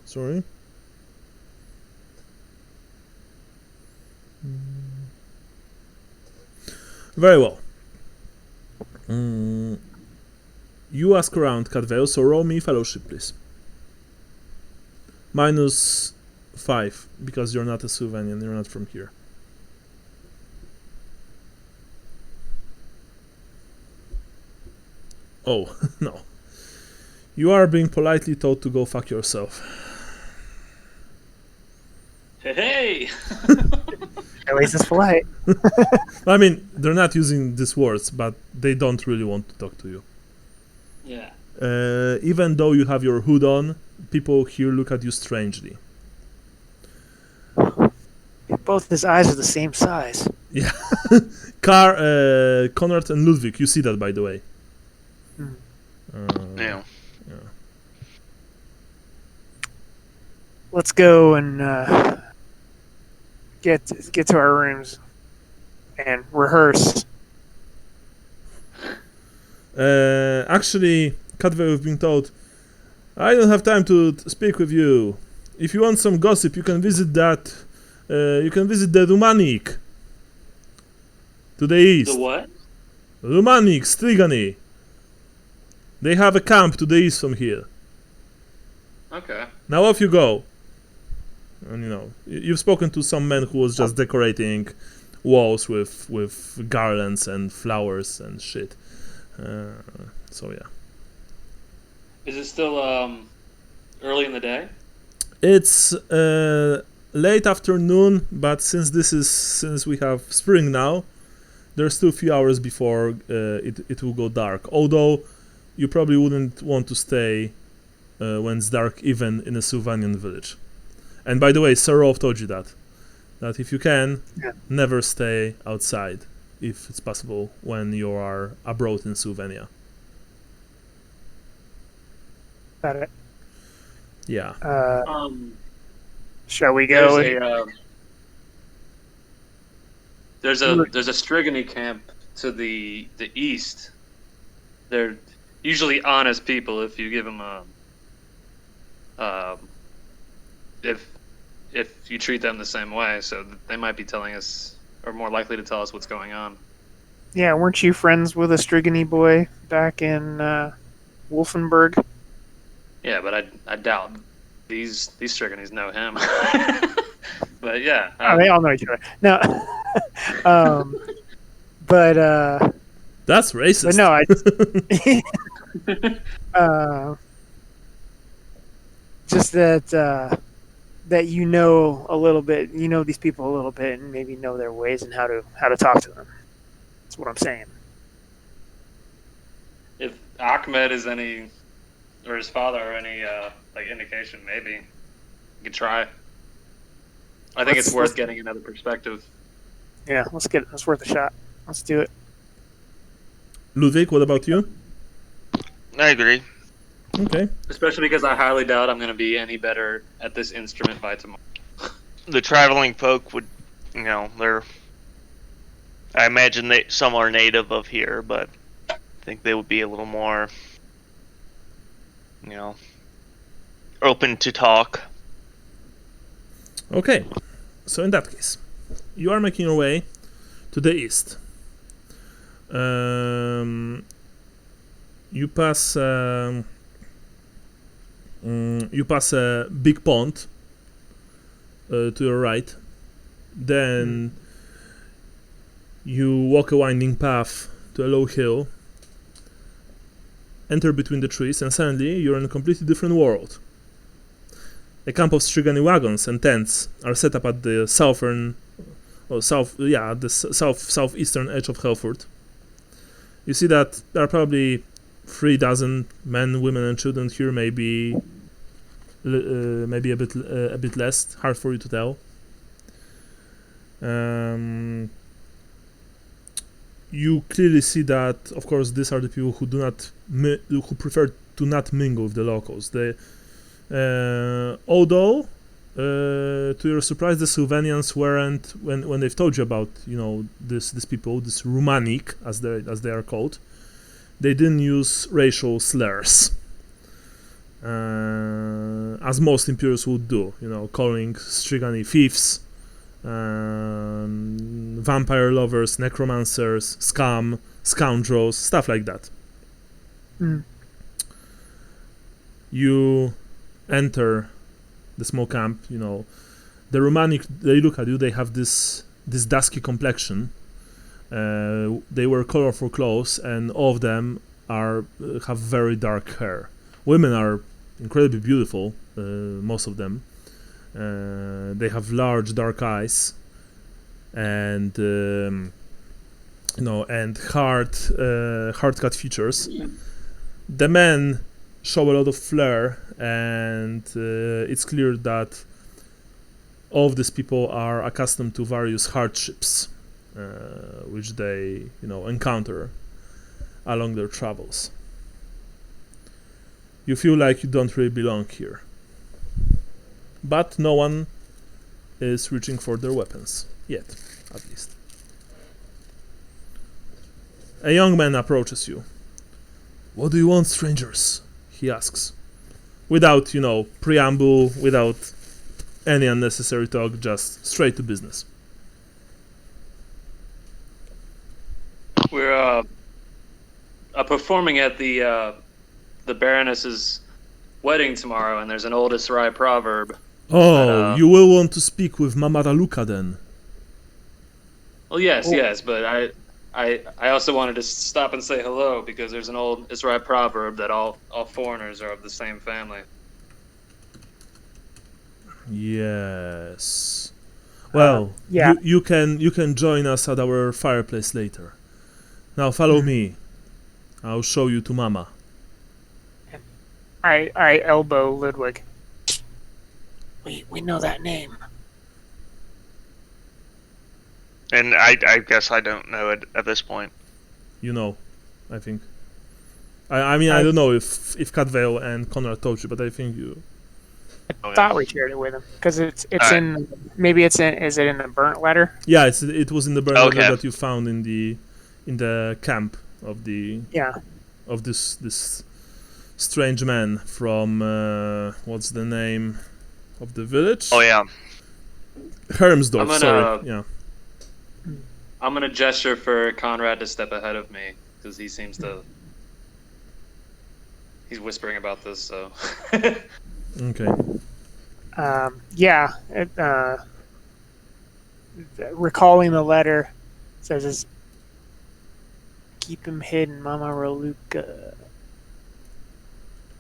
Sorry. Very well. You ask around, Cadveo, so roll me fellowship, please. -5, because you're not a Sylvanian, you're not from here. Oh, no. You are being politely told to go fuck yourself.
Hey!
At least it's polite.
I mean, they're not using these words, but they don't really want to talk to you.
Yeah.
Even though you have your hood on, people here look at you strangely.
Both his eyes are the same size.
Yeah. Conrad and Ludwig, you see that, by the way.
Yeah.
Let's go and get to our rooms and rehearse.
Actually, Cadveo, we've been told, I don't have time to speak with you. If you want some gossip, you can visit that. You can visit the Rumanik to the east.
The what?
Rumanik, Strigany. They have a camp to the east from here.
Okay.
Now off you go. And you know, you've spoken to some man who was just decorating walls with garlands and flowers and shit. So yeah.
Is it still early in the day?
It's late afternoon, but since we have spring now, there's still a few hours before it will go dark. Although you probably wouldn't want to stay when it's dark, even in a Sylvanian village. And by the way, Sarov told you that if you can, never stay outside, if it's possible, when you are abroad in Sylvania.
Got it.
Yeah.
Shall we go?
There's a Strigany camp to the east. They're usually honest people if you give them if you treat them the same way, so they might be telling us, or more likely to tell us what's going on.
Yeah, weren't you friends with a Strigany boy back in Wolfenburg?
Yeah, but I doubt these Striganys know him. But yeah,
they all know each other. No, but
that's racist.
But no, just that you know a little bit, you know these people a little bit, and maybe know their ways and how to talk to them. That's what I'm saying.
If Ahmed is any, or his father, or any like indication, maybe you could try. I think it's worth getting another perspective.
Yeah, let's worth a shot. Let's do it.
Ludwig, what about you?
I agree.
Okay.
Especially because I highly doubt I'm going to be any better at this instrument by tomorrow.
The traveling folk would, I imagine some are native of here, but I think they would be a little more, open to talk.
Okay. So in that case, you are making your way to the east. You pass a big pond to your right. Then you walk a winding path to a low hill, enter between the trees, and suddenly you're in a completely different world. A camp of Strigany wagons and tents are set up at the southeastern edge of Helfurt. You see that there are probably 3 dozen men, women, and children here. Maybe a bit less. Hard for you to tell. You clearly see that, of course, these are the people who who prefer to not mingle with the locals. Although, to your surprise, the Sylvanians weren't, when they've told you about, these people, this Rumanic as they are called, they didn't use racial slurs, as most Imperials would do, calling Strigani thieves, vampire lovers, necromancers, scum, scoundrels, stuff like that. You enter the small camp. The Romanic, they look at you, they have this dusky complexion. They wear colorful clothes, and all of them have very dark hair. Women are incredibly beautiful, most of them. They have large dark eyes, and and hard cut features. The men show a lot of flair, and it's clear that all of these people are accustomed to various hardships, which they encounter along their travels. You feel like you don't really belong here, but no one is reaching for their weapons yet, at least. A young man approaches you. "What do you want, strangers?" he asks, without preamble, without any unnecessary talk, just straight to business.
We're performing at the Baroness's wedding tomorrow, and there's an old Israi proverb.
Oh, you will want to speak with Mama Raluca then.
Well, yes, but I also wanted to stop and say hello because there's an old Israi proverb that all foreigners are of the same family.
Yes. Well,
yeah.
you can join us at our fireplace later. Now follow me. I'll show you to Mama.
I elbow Ludwig. We know that name.
And I guess I don't know it at this point.
I think. I mean, I don't know if Cadvale and Conrad told you, but I think you.
I thought we shared it with him because it's in. Maybe it's in. Is it in the burnt letter?
Yeah, it was in the burnt
Okay.
letter that you found in the camp of this strange man from what's the name of the village?
Oh yeah.
Hermsdorf. Sorry. Yeah.
I'm gonna gesture for Conrad to step ahead of me because he seems to. He's whispering about this, so.
Okay.
Yeah. Recalling the letter, says, "Keep him hidden, Mama Raluca.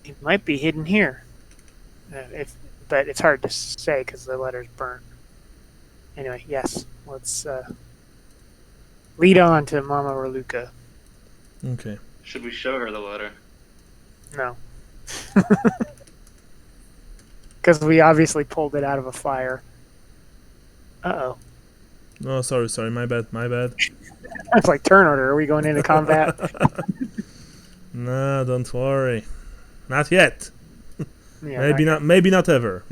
He might be hidden here. But it's hard to say because the letter's burnt. Anyway, yes. Let's lead on to Mama Raluca.
Okay.
Should we show her the letter?
No. Because we obviously pulled it out of a fire. Uh-oh.
Oh, sorry. My bad.
It's like turn order. Are we going into combat?
Nah, don't worry. Not yet.
Yeah,
Maybe not ever.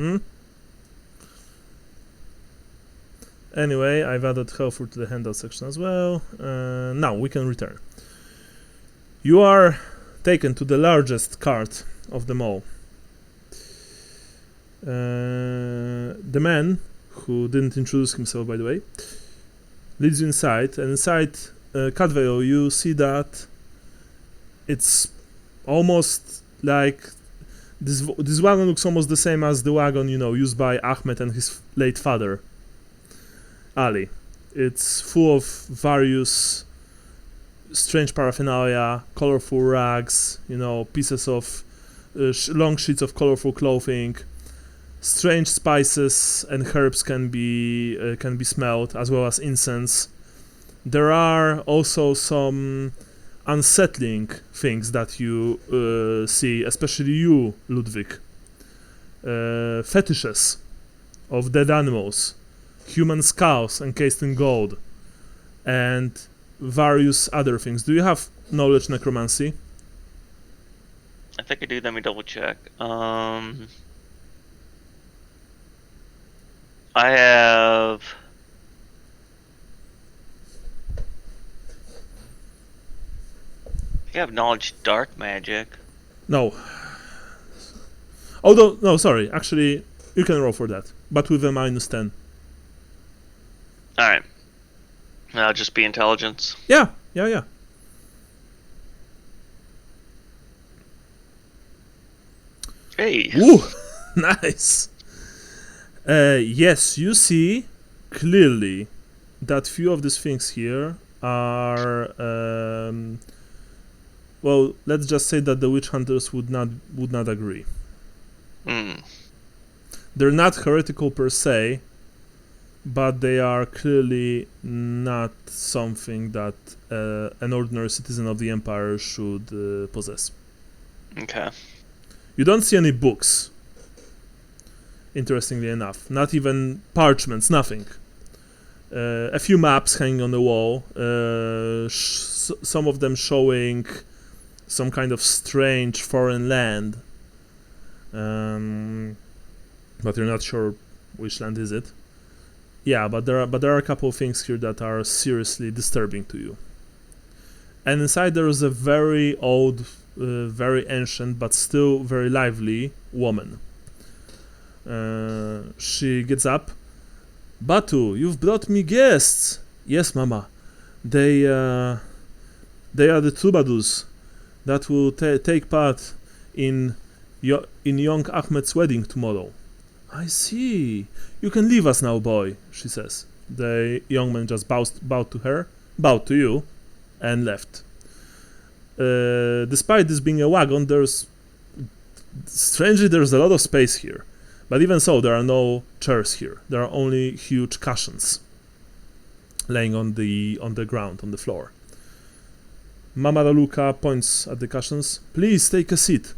Anyway, I've added Helfurt to the handout section as well. Now we can return. You are taken to the largest cart of them all. The man, who didn't introduce himself, by the way, leads you inside, and inside Cadvale you see that it's almost like this wagon looks almost the same as the wagon used by Ahmed and his late father, Ali. It's full of various strange paraphernalia, colorful rags, pieces of long sheets of colorful clothing. Strange spices and herbs can be smelled, as well as incense. There are also some unsettling things that you see, especially you, Ludwig. Fetishes of dead animals, human skulls encased in gold, and various other things. Do you have knowledge necromancy?
I think I do. Let me double check. I have. I have knowledge dark magic.
No. Although, no, sorry. Actually, you can roll for that, but with a -10.
All right. That'll just be intelligence.
Yeah.
Hey.
Woo! Nice. Yes, you see clearly that few of these things here are. Well, let's just say that the witch hunters would not agree. They're not heretical per se, but they are clearly not something that an ordinary citizen of the Empire should possess.
Okay.
You don't see any books, interestingly enough. Not even parchments, nothing. A few maps hanging on the wall, some of them showing some kind of strange foreign land. But you're not sure which land is it. Yeah, but there are a couple of things here that are seriously disturbing to you. And inside there is a very old, very ancient, but still very lively woman. She gets up. Batu, you've brought me guests. Yes, Mama. They are the troubadours that will take part in young Ahmed's wedding tomorrow. I see. You can leave us now, boy, she says. The young man just bowed to you, and left. Despite this being a wagon, strangely there's a lot of space here. But even so, there are no chairs here. There are only huge cushions laying on the ground, on the floor. Mama Raluca points at the cushions. Please take a seat.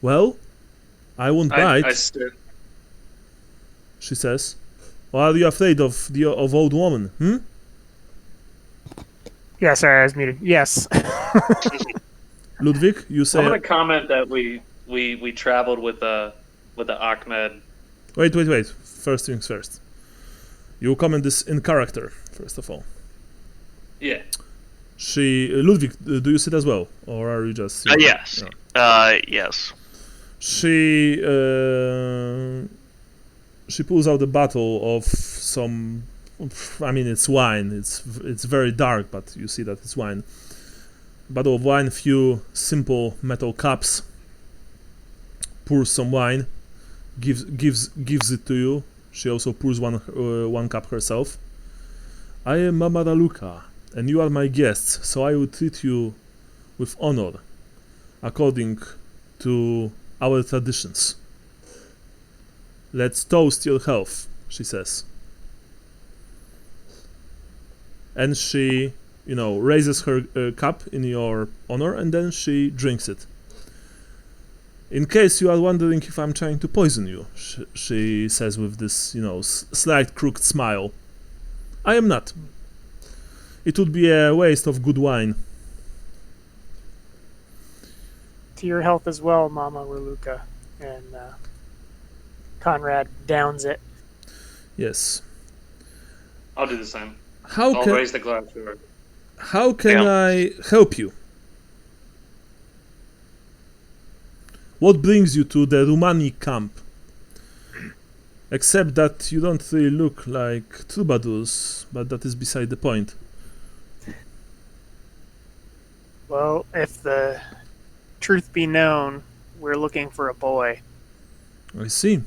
Well, I won't bite,
I sit.
she says. Or are you afraid of old woman?
Yeah, sorry, I was muted. Yes.
Ludwig, you say.
I'm gonna comment that we traveled with the Ahmed.
Wait. First things first. You comment this in character, first of all.
Yeah.
Ludwig, do you sit as well, or are you just?
Yes.
Yeah.
Yes.
She pulls out a bottle of some. I mean, it's wine. It's very dark, but you see that it's wine. Bottle of wine, few simple metal cups. Pours some wine, gives it to you. She also pours one cup herself. I am Mama Raluca, and you are my guests, so I will treat you with honor, according to our traditions. Let's toast your health, she says. And she, raises her cup in your honor, and then she drinks it. In case you are wondering if I'm trying to poison you, she says with this, slight crooked smile. I am not. It would be a waste of good wine.
To your health as well, Mama Raluca. And Conrad downs it.
Yes.
I'll do the same.
I'll
raise the glass to her.
How can I help you? What brings you to the Rumani camp? Except that you don't really look like troubadours, but that is beside the point.
Well, if the truth be known, we're looking for a boy.
I see.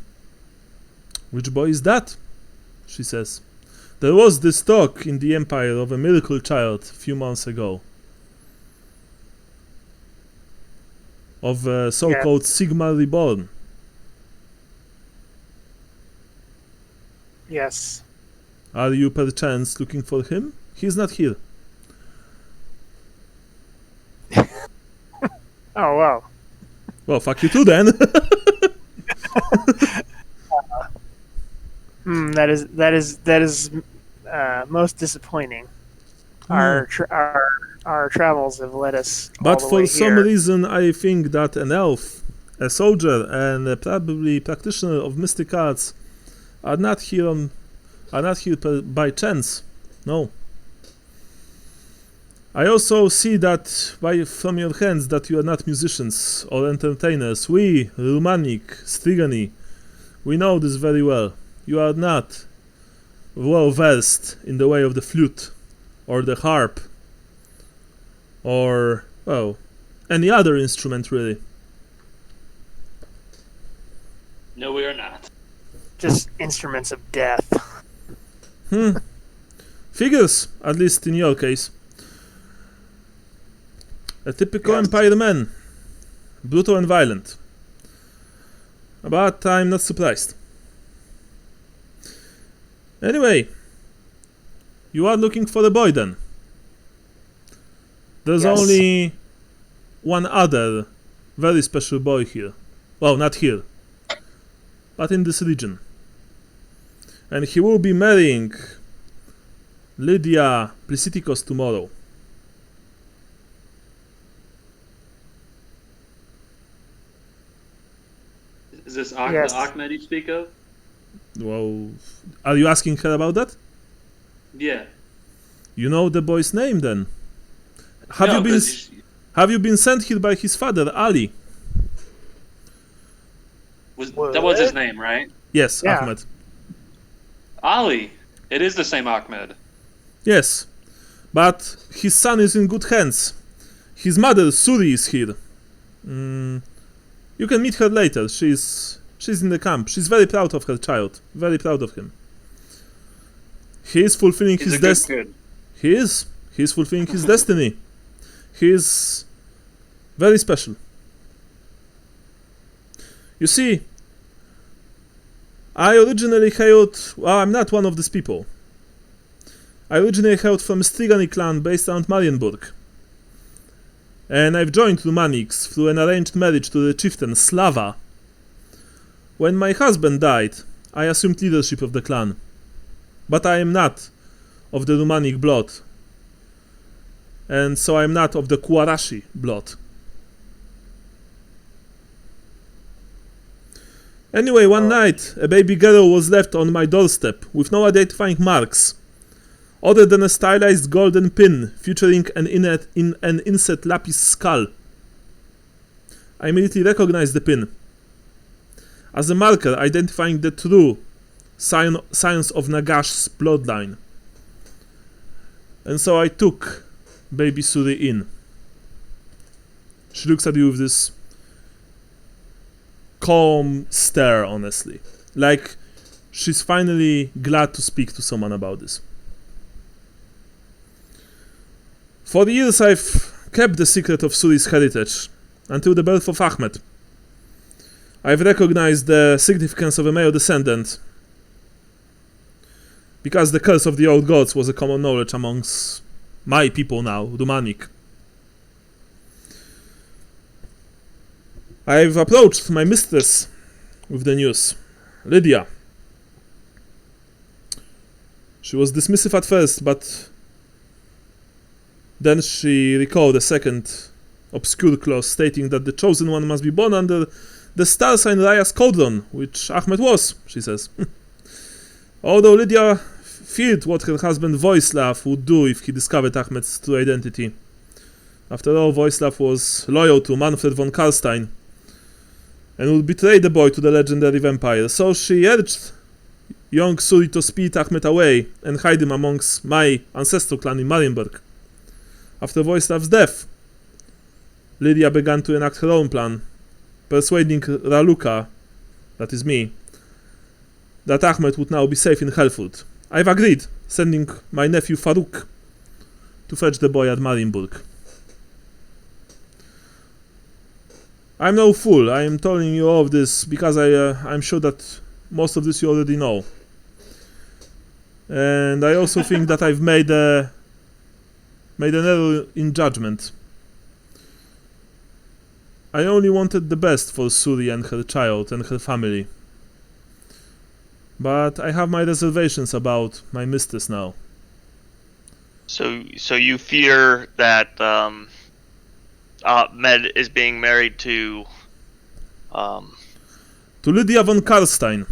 Which boy is that? She says. There was this talk in the Empire of a miracle child a few months ago. Of a so-called Sigma Reborn.
Yes.
Are you perchance looking for him? He's not here.
Oh wow.
Well, fuck you too then.
That is most disappointing. Our travels have led us all
But
the
for
way
some
here.
reason, I think that an elf, a soldier, and probably practitioner of mystic arts are not here by chance. No. I also see that from your hands that you are not musicians or entertainers. We, Rumanic, Strigani, we know this very well. You are not well versed in the way of the flute or the harp or, well, any other instrument really.
No, we are not.
Just instruments of death.
Figures, at least in your case. A typical
Yes.
Empire man. Brutal and violent. But I'm not surprised. Anyway, you are looking for a boy then. There's
Yes.
only one other very special boy here. Well, not here, but in this region. And he will be marrying Lydia Plisitikos tomorrow.
Is this
Yes.
the Ahmed you speak of?
Well, are you asking her about that?
Yeah.
You know the boy's name then? Have
No,
you been
'cause
have you been sent here by his father, Ali?
that was his name, right?
Yes,
Yeah.
Ahmed.
Ali. It is the same Ahmed.
Yes. But his son is in good hands. His mother, Suri, is here. You can meet her later. She's in the camp. She's very proud of her child. Very proud of him. He is fulfilling
He's
his
a good
destiny.
kid.
He is. He is fulfilling his destiny. He is very special. You see, I originally hailed... Well, I'm not one of these people. I originally hailed from a Strigani clan based around Marienburg. And I've joined Rumanics through an arranged marriage to the chieftain Slava. When my husband died, I assumed leadership of the clan. But I am not of the Rumanic blood. And so I'm not of the Kuarashi blood. Anyway, one night, a baby girl was left on my doorstep with no identifying marks, other than a stylized golden pin featuring an inset lapis skull. I immediately recognized the pin as a marker identifying the true science of Nagash's bloodline. And so I took baby Suri in. She looks at you with this calm stare, honestly. Like she's finally glad to speak to someone about this. For years I've kept the secret of Suri's heritage, until the birth of Ahmed. I've recognized the significance of a male descendant, because the curse of the old gods was a common knowledge amongst my people now, Rumanic. I've approached my mistress with the news, Lydia. She was dismissive at first, but then she recalled a second obscure clause stating that the chosen one must be born under the star sign Raya's cauldron, which Ahmed was, she says. Although Lydia feared what her husband Voislav would do if he discovered Ahmed's true identity. After all, Voislav was loyal to Manfred von Karstein and would betray the boy to the legendary vampire, so she urged young Suri to speed Ahmed away and hide him amongst my ancestral clan in Marienburg. After Voislav's death, Lydia began to enact her own plan, persuading Raluca, that is me, that Ahmed would now be safe in Helfurt. I've agreed, sending my nephew Farouk to fetch the boy at Marienburg. I'm no fool. I am telling you all of this because I'm sure that most of this you already know. And I also think that I've made an error in judgment. I only wanted the best for Suri and her child and her family. But I have my reservations about my mistress now.
So you fear that Med is being married to
To Lydia von Karstein.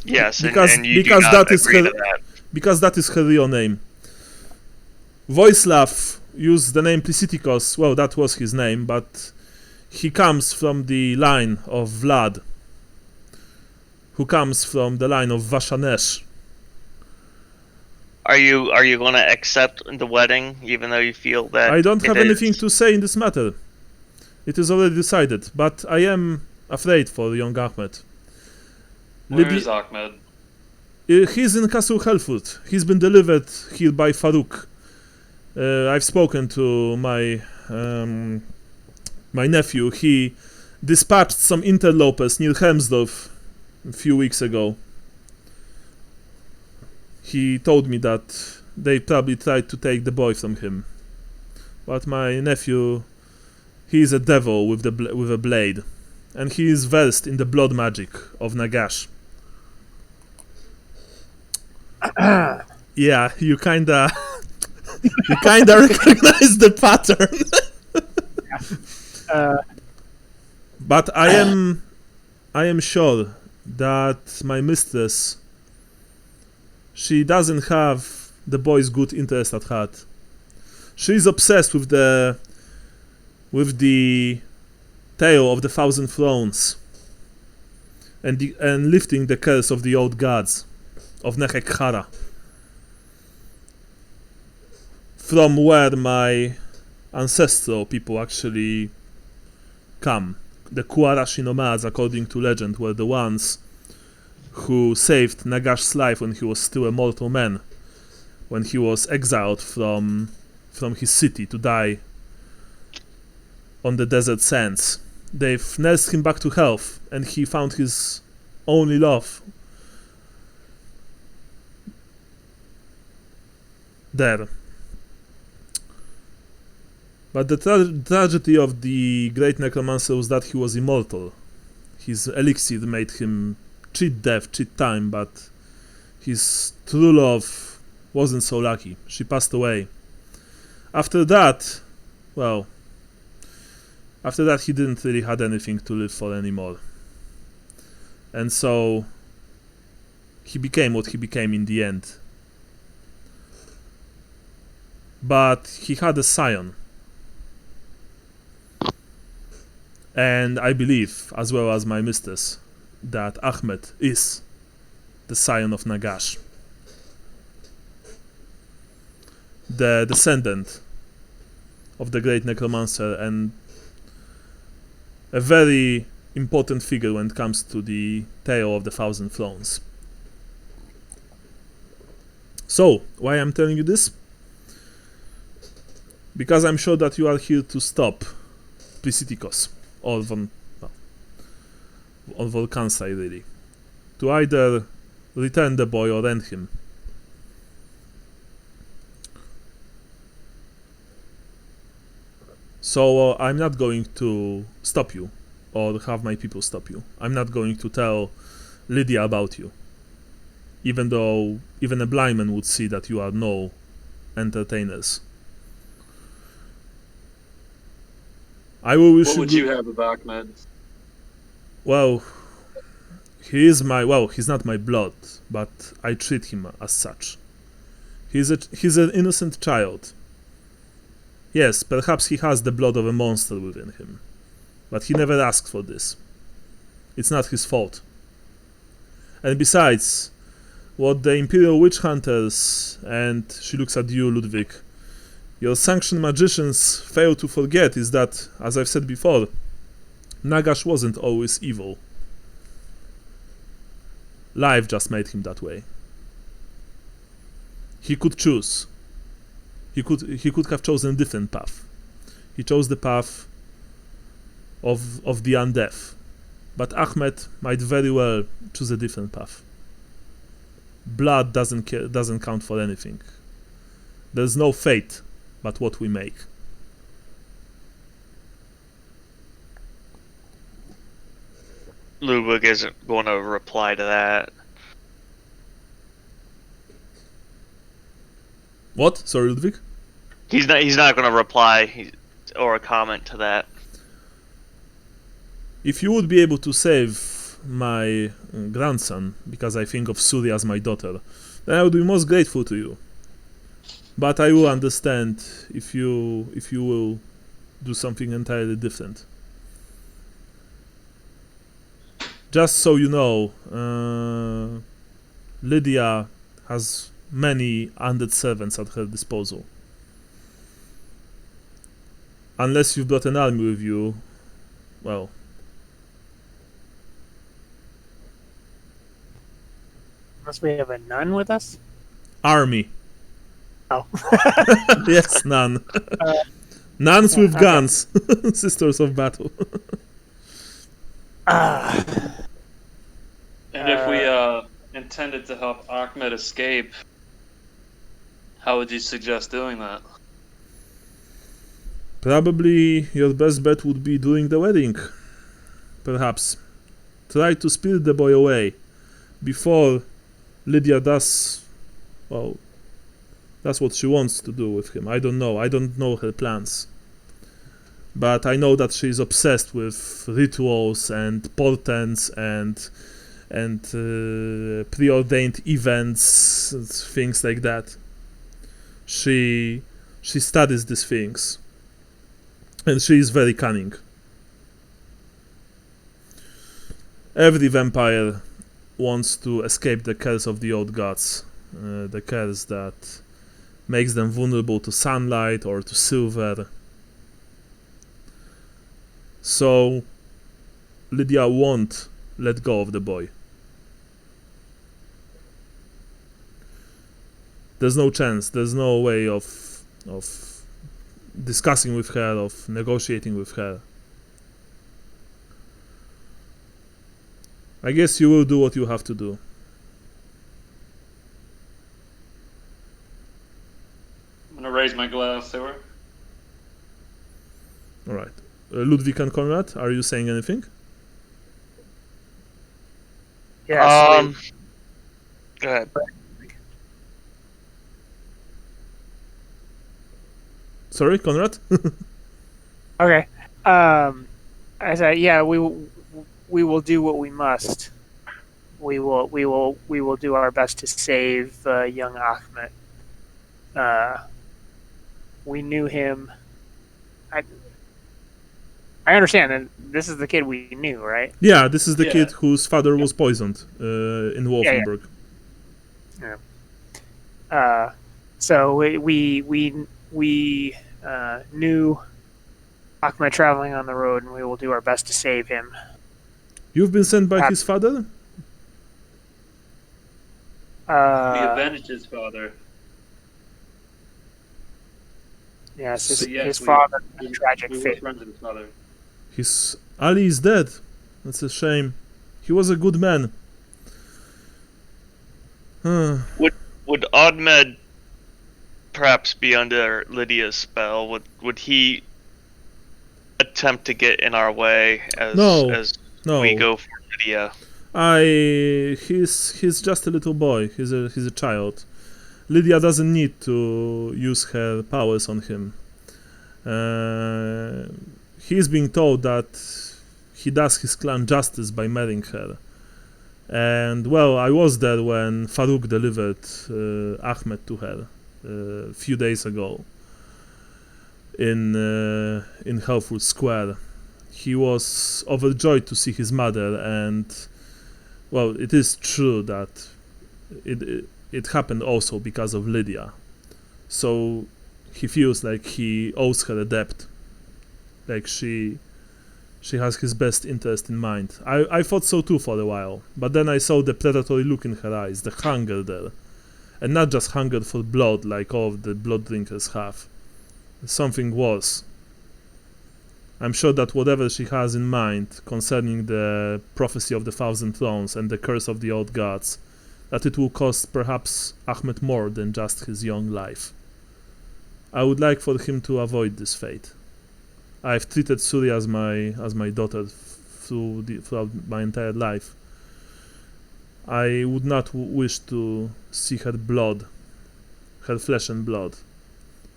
yes,
Because-
and you
because
do not
that is
agree
her-
to that.
Because that is her real name. Voislav used the name Plisitikos, well, that was his name, but he comes from the line of Vlad, who comes from the line of Vashanesh.
Are you going to accept the wedding, even though you feel that
I don't
it
have
is-
anything to say in this matter. It is already decided, but I am afraid for young Ahmed.
Where is Ahmed?
He's in Castle Helfurt. He's been delivered here by Farouk. I've spoken to my nephew. He dispatched some interlopers near Helmsdorf a few weeks ago. He told me that they probably tried to take the boy from him. But my nephew, he is a devil with a blade, and he is versed in the blood magic of Nagash. Yeah, you kinda recognize the pattern. But I am sure that my mistress, she doesn't have the boy's good interest at heart. She is obsessed with the tale of the Thousand Thrones and lifting the curse of the old gods of Nehekhara, from where my ancestral people actually come. The Kuarashi nomads, according to legend, were the ones who saved Nagash's life when he was still a mortal man, when he was exiled from his city to die on the desert sands. They've nursed him back to health, and he found his only love there. But the tragedy of the great necromancer was that he was immortal. His elixir made him cheat death, cheat time, but his true love wasn't so lucky. She passed away. After that he didn't really had anything to live for anymore. And so he became what he became in the end. But he had a scion. And I believe, as well as my mistress, that Ahmed is the scion of Nagash, the descendant of the great necromancer, and a very important figure when it comes to the tale of the Thousand Thrones. So, why I'm telling you this? Because I'm sure that you are here to stop Plisitikos, or Volkansai, really. To either return the boy or end him. So I'm not going to stop you, or have my people stop you. I'm not going to tell Lydia about you. Even though even a blind man would see that you are no entertainers. I will wish
What would you have of Ahmed?
Well, he's not my blood, but I treat him as such. He's an innocent child. Yes, perhaps he has the blood of a monster within him, but he never asked for this. It's not his fault. And besides, what the Imperial Witch Hunters, and she looks at you, Ludwig, your sanctioned magicians fail to forget is that, as I've said before, Nagash wasn't always evil. Life just made him that way. He could choose. He could have chosen a different path. He chose the path of the undead. But Ahmed might very well choose a different path. blood doesn't count for anything. There's no fate but what we make.
Ludwig isn't going to reply to that.
What? Sorry, Ludwig?
He's not going to reply or comment to that.
If you would be able to save my grandson, because I think of Suri as my daughter, then I would be most grateful to you. But I will understand if you will do something entirely different. Just so you know, Lydia has many undead servants at her disposal. Unless you've brought an army with you, well...
Unless we have a nun with us?
Army.
Oh.
Yes, nun. Nuns with
okay.
guns. Sisters of battle.
And if we intended to help Ahmed escape, how would you suggest doing that?
Probably your best bet would be doing the wedding. Perhaps. Try to spirit the boy away before Lydia does, well, that's what she wants to do with him. I don't know. I don't know her plans. But I know that she's obsessed with rituals and portents and preordained events, things like that. She studies these things. And she is very cunning. Every vampire wants to escape the curse of the old gods. The curse that makes them vulnerable to sunlight or to silver. So Lydia won't let go of the boy. There's no chance, there's no way of discussing with her, of negotiating with her. I guess you will do what you have to do.
I'm gonna raise my glass to her.
Alright. Ludwig and Konrad, are you saying anything?
Yes.
Go ahead.
Sorry, Konrad?
Okay. I said, yeah, we will do what we must. We will do our best to save young Ahmed. We knew him. I understand that this is the kid we knew, right?
Yeah, this is the
Yeah.
kid whose father was poisoned in Wolfenburg.
So we knew Ahmed traveling on the road, and we will do our best to save him.
You've been sent by his father?
We avenged his father.
Yes,
So yes,
his
we-
father had a tragic
We were
fate.
friends with his father.
His Ali is dead. That's a shame. He was a good man.
Would Ahmed perhaps be under Lydia's spell? Would he attempt to get in our way as
No.
we go for Lydia?
He's just a little boy. He's a child. Lydia doesn't need to use her powers on him. He's being told that he does his clan justice by marrying her. And well, I was there when Farouk delivered Ahmed to her a few days ago in Helfurt Square. He was overjoyed to see his mother, and well, it is true that it happened also because of Lydia. So he feels like he owes her a debt, like she has his best interest in mind. I thought so too for a while, but then I saw the predatory look in her eyes, the hunger there, and not just hunger for blood like all of the blood drinkers have. Something worse. I'm sure that whatever she has in mind concerning the prophecy of the Thousand Thrones and the curse of the old gods, that it will cost perhaps Ahmed more than just his young life. I would like for him to avoid this fate. I've treated Suri as my daughter throughout my entire life. I would not wish to see her blood, her flesh and blood,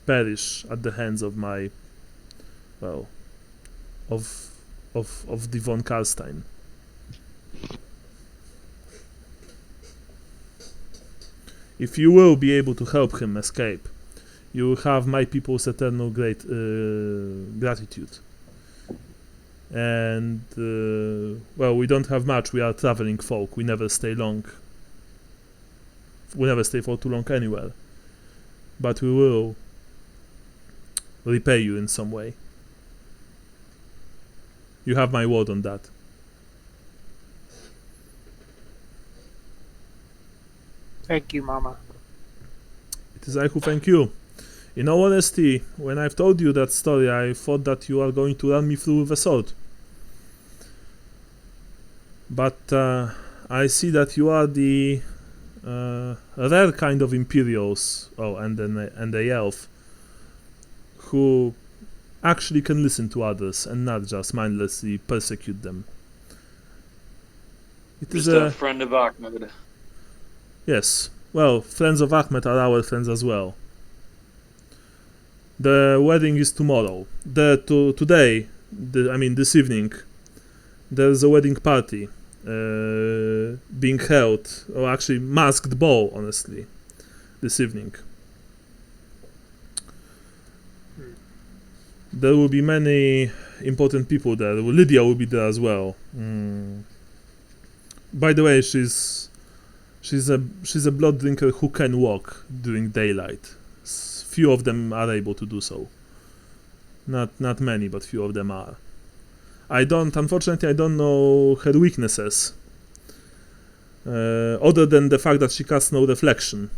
perish at the hands of my, well, of the von Karstein. If you will be able to help him escape, you will have my people's eternal gratitude. And, well, we don't have much. We are traveling folk. We never stay long. We never stay for too long anywhere. But we will repay you in some way. You have my word on that.
Thank you, Mama.
It is I who thank you. In all honesty, when I've told you that story, I thought that you are going to run me through with a sword. But I see that you are the rare kind of Imperials, and the elf, who actually can listen to others and not just mindlessly persecute them. It is
Just a friend of Ahmed.
Yes. Well, friends of Ahmed are our friends as well. The wedding is tomorrow. Today, this evening, there's a wedding party being held, or actually masked ball, honestly, this evening. There will be many important people there. Lydia will be there as well. By the way, she's a blood drinker who can walk during daylight. Few of them are able to do so. Not many, but few of them are. Unfortunately, I don't know her weaknesses. Other than the fact that she casts no reflection.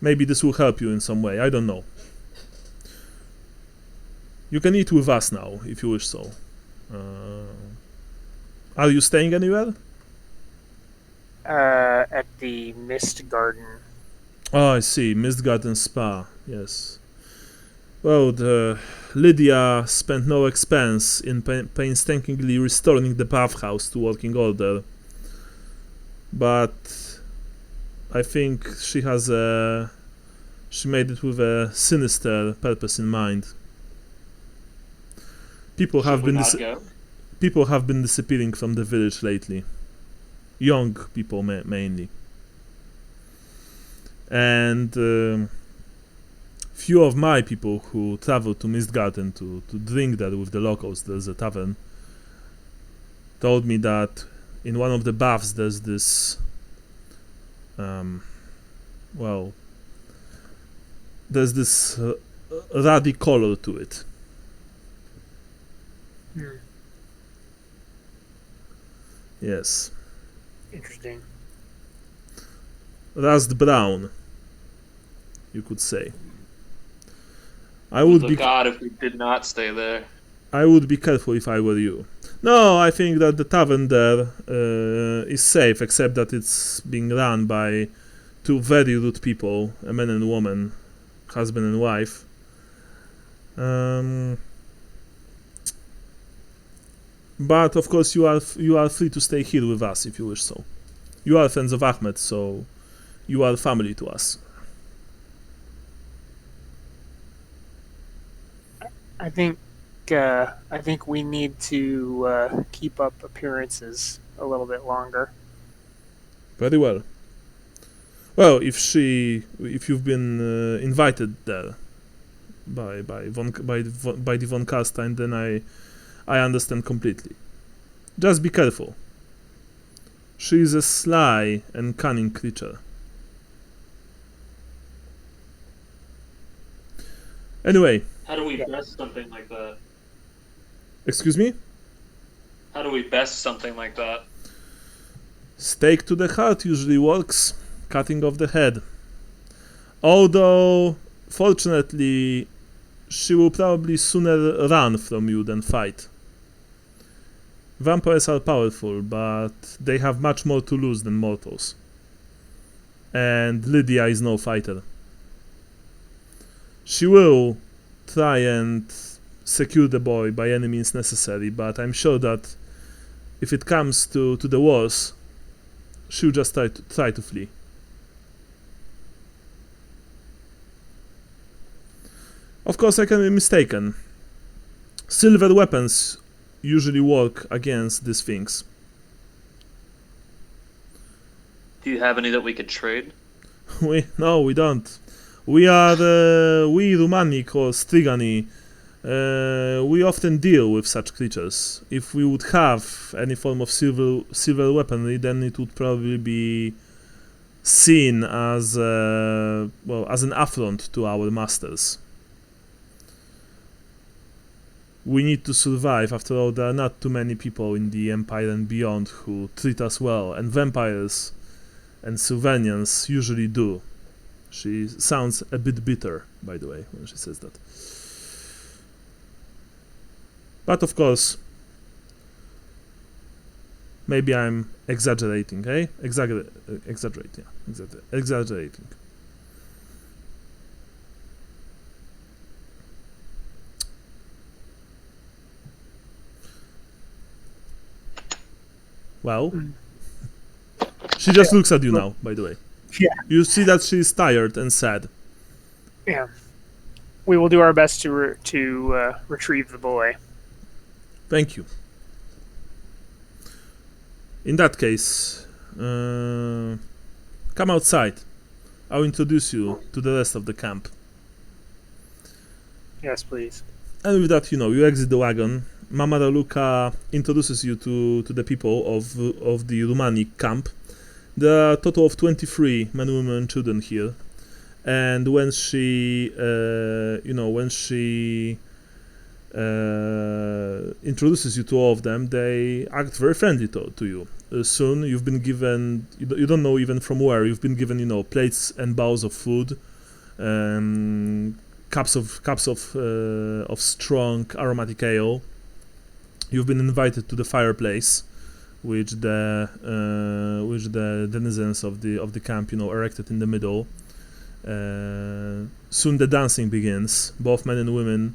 Maybe this will help you in some way, I don't know. You can eat with us now, if you wish so. Are you staying anywhere?
At the Mist Garden.
Oh, I see. Mist Garden Spa. Yes. Well, Lydia spent no expense in painstakingly restoring the bathhouse to working order. But I think she made it with a sinister purpose in mind. People have been disappearing from the village lately. Young people mainly. And few of my people who travel to Mistgarden to drink there with the locals, there's a tavern, told me that in one of the baths there's this there's this ruddy color to it. Yes.
Interesting.
Rust brown, you could say. I would be
God if we did not stay there.
I would be careful if I were you. No, I think that the tavern there is safe, except that it's being run by two very rude people, a man and a woman, husband and wife. But of course you are free to stay here with us if you wish so. You are friends of Ahmed, so you are family to us.
I think we need to keep up appearances a little bit longer.
Very well. Well, if you've been invited there by the von Karstein, then I understand completely. Just be careful. She is a sly and cunning creature. Anyway.
How do we best something like that?
Excuse me?
How do we best something like that?
Stake to the heart usually works. Cutting off the head. Although, fortunately, she will probably sooner run from you than fight. Vampires are powerful, but they have much more to lose than mortals. And Lydia is no fighter. She will try and secure the boy by any means necessary, but I'm sure that if it comes to the wars, she'll just try to flee. Of course, I can be mistaken. Silver weapons usually work against these things.
Do you have any that we could trade?
No, we don't. We are we Rumanic or Strigani. We often deal with such creatures. If we would have any form of silver weaponry, then it would probably be seen as as an affront to our masters. We need to survive. After all, there are not too many people in the Empire and beyond who treat us well, and vampires and Sylvanians usually do. She sounds a bit bitter, by the way, when she says that. But of course, maybe I'm exaggerating, eh? Exaggerating. Well, she just looks at you now, by the way.
Yeah.
You see that she's tired and sad.
Yeah. We will do our best to retrieve the boy.
Thank you. In that case, come outside. I'll introduce you to the rest of the camp.
Yes, please.
And with that, you exit the wagon. Mama Raluca introduces you to the people of the Rumanic camp. There are a total of 23 men, women, and children here. And when she, introduces you to all of them, they act very friendly to you. Soon you've been given, you don't know even from where, you've been given, plates and bowls of food, cups of strong aromatic ale. You've been invited to the fireplace, which the denizens of the camp, erected in the middle. Soon the dancing begins. Both men and women,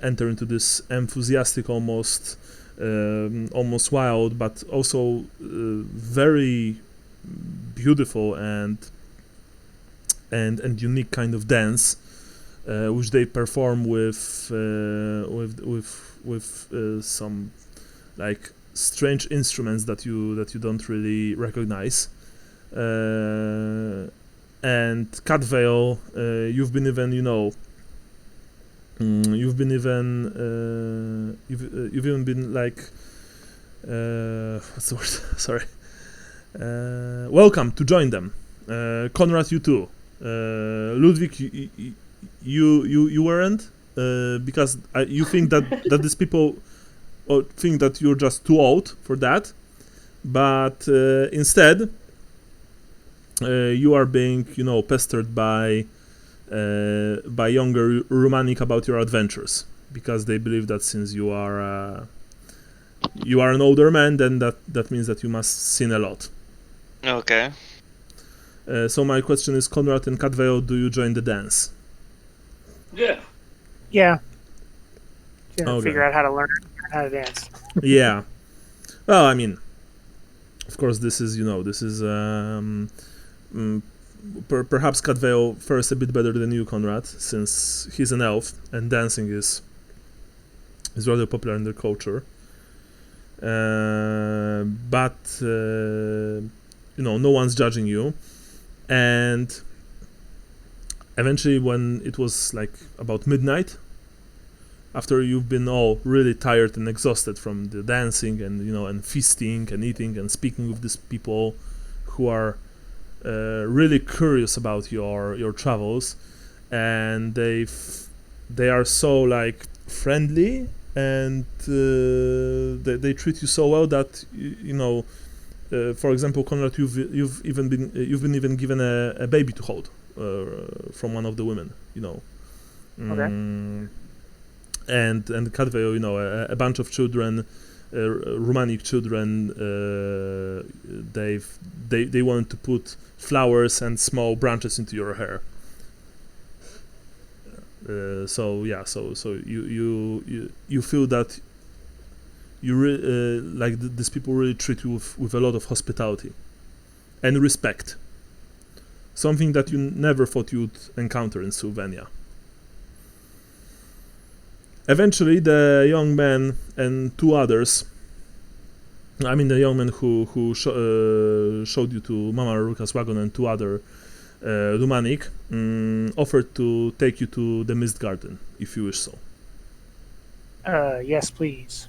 enter into this enthusiastic, almost wild, but also very beautiful and unique kind of dance, which they perform with some like strange instruments that you don't really recognize. And Catvale, you've even been like what's the word? Sorry. Welcome to join them. Conrad, you too. Ludwig, you weren't, because you think that these people think that you're just too old for that, but instead you are being pestered by younger Rumanic about your adventures, because they believe that since you are an older man, then that means that you must sin a lot.
Okay.
So my question is, Conrad and Catvale, do you join the dance?
Yeah.
Yeah.
Okay.
Figure out how to learn how to dance.
Yeah. Well, I mean, of course, this is perhaps Catvale fares a bit better than you, Conrad, since he's an elf and dancing is rather popular in their culture. But no one's judging you. And eventually, when it was like about midnight, after you've been all really tired and exhausted from the dancing and and feasting and eating and speaking with these people who are really curious about your travels, and they are so like friendly, and they treat you so well that for example, Conrad, you've been given a baby to hold from one of the women.
Okay.
and Cadveo, you know, a bunch of children, Romanic children, they wanted to put flowers and small branches into your hair. So you feel that these people really treat you with a lot of hospitality and respect. Something that you never thought you'd encounter in Sylvania. Eventually, the young man and two others, I mean the young man who showed you to Mama Ruka's wagon and two other Rumanic, offered to take you to the Mist Garden, if you wish so.
Yes, please.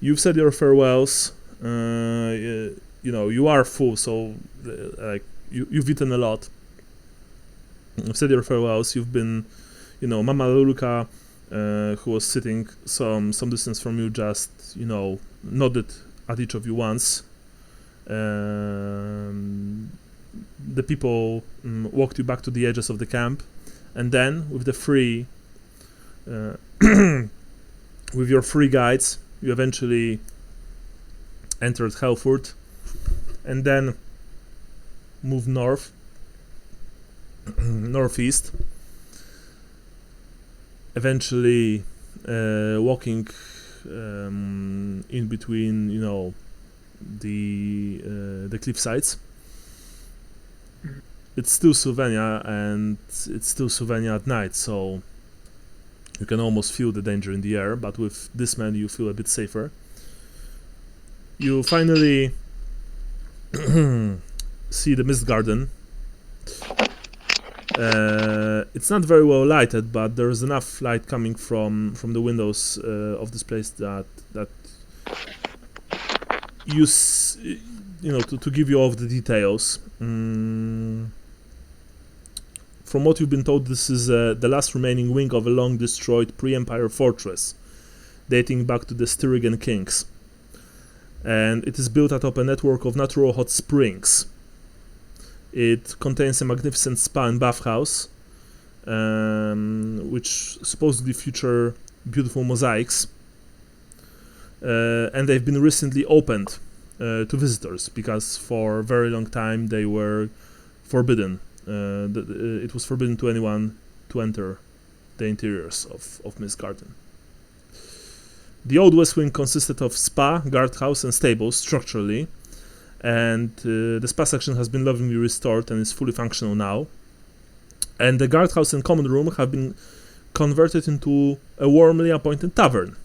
You've said your farewells. You know, you are full, so like you've eaten a lot. You've said your farewells. You've been, you know, Mama Luruka, who was sitting some distance from you, just, you know, nodded at each of you once. The people walked you back to the edges of the camp, and then with the three, with your three guides, you eventually entered Helfurt, and then moved northeast. Eventually, walking in between, you know, the cliff sides. It's still Sylvania, and it's still Sylvania at night, so you can almost feel the danger in the air, but with this man you feel a bit safer. You finally see the Mist Garden. It's not very well lighted, but there's enough light coming from the windows of this place that you know, to give you all of the details. From what you've been told, this is the last remaining wing of a long destroyed pre-Empire fortress dating back to the Styrian kings, and it is built atop a network of natural hot springs. It contains a magnificent spa and bathhouse, which supposedly feature beautiful mosaics, and they've been recently opened to visitors, because for a very long time they were forbidden. It was forbidden to anyone to enter the interiors of Mist Garden. The old West Wing consisted of spa, guardhouse, and stables structurally, and the spa section has been lovingly restored and is fully functional now. And the guardhouse and common room have been converted into a warmly appointed tavern.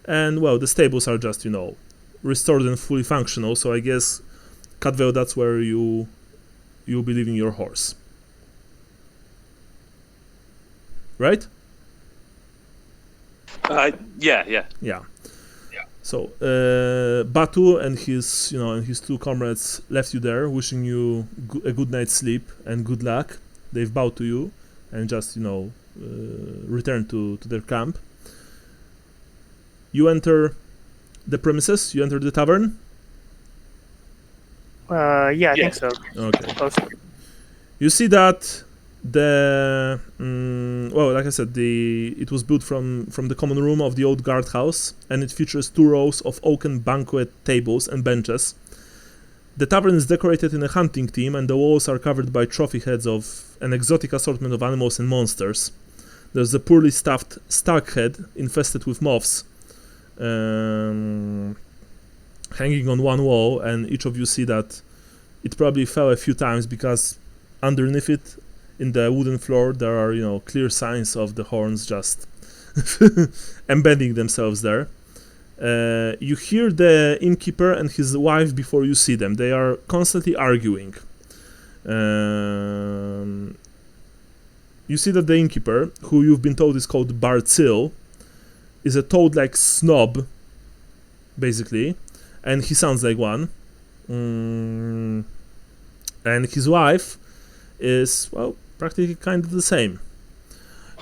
And well, the stables are just, you know, restored and fully functional, so I guess, Cadveo, that's where you'll be leaving your horse. Right?
Yeah.
So Batu and his two comrades left you there, wishing you a good night's sleep and good luck. They've bowed to you and just, you know, returned to their camp. You enter the premises. You enter the tavern.
Yeah, I think so.
Okay.
Close.
You see that well, like I said, it was built from the common room of the old guardhouse, and it features 2 rows of oaken banquet tables and benches. The tavern is decorated in a hunting theme, and the walls are covered by trophy heads of an exotic assortment of animals and monsters. There's a poorly stuffed stag head infested with moths, hanging on one wall, and each of you see that it probably fell a few times, because underneath it, in the wooden floor, there are, you know, clear signs of the horns just embedding themselves there. You hear the innkeeper and his wife before you see them. They are constantly arguing. You see that the innkeeper, who you've been told is called Barzil, is a toad-like snob, basically, and he sounds like one. And his wife is, well, practically kind of the same.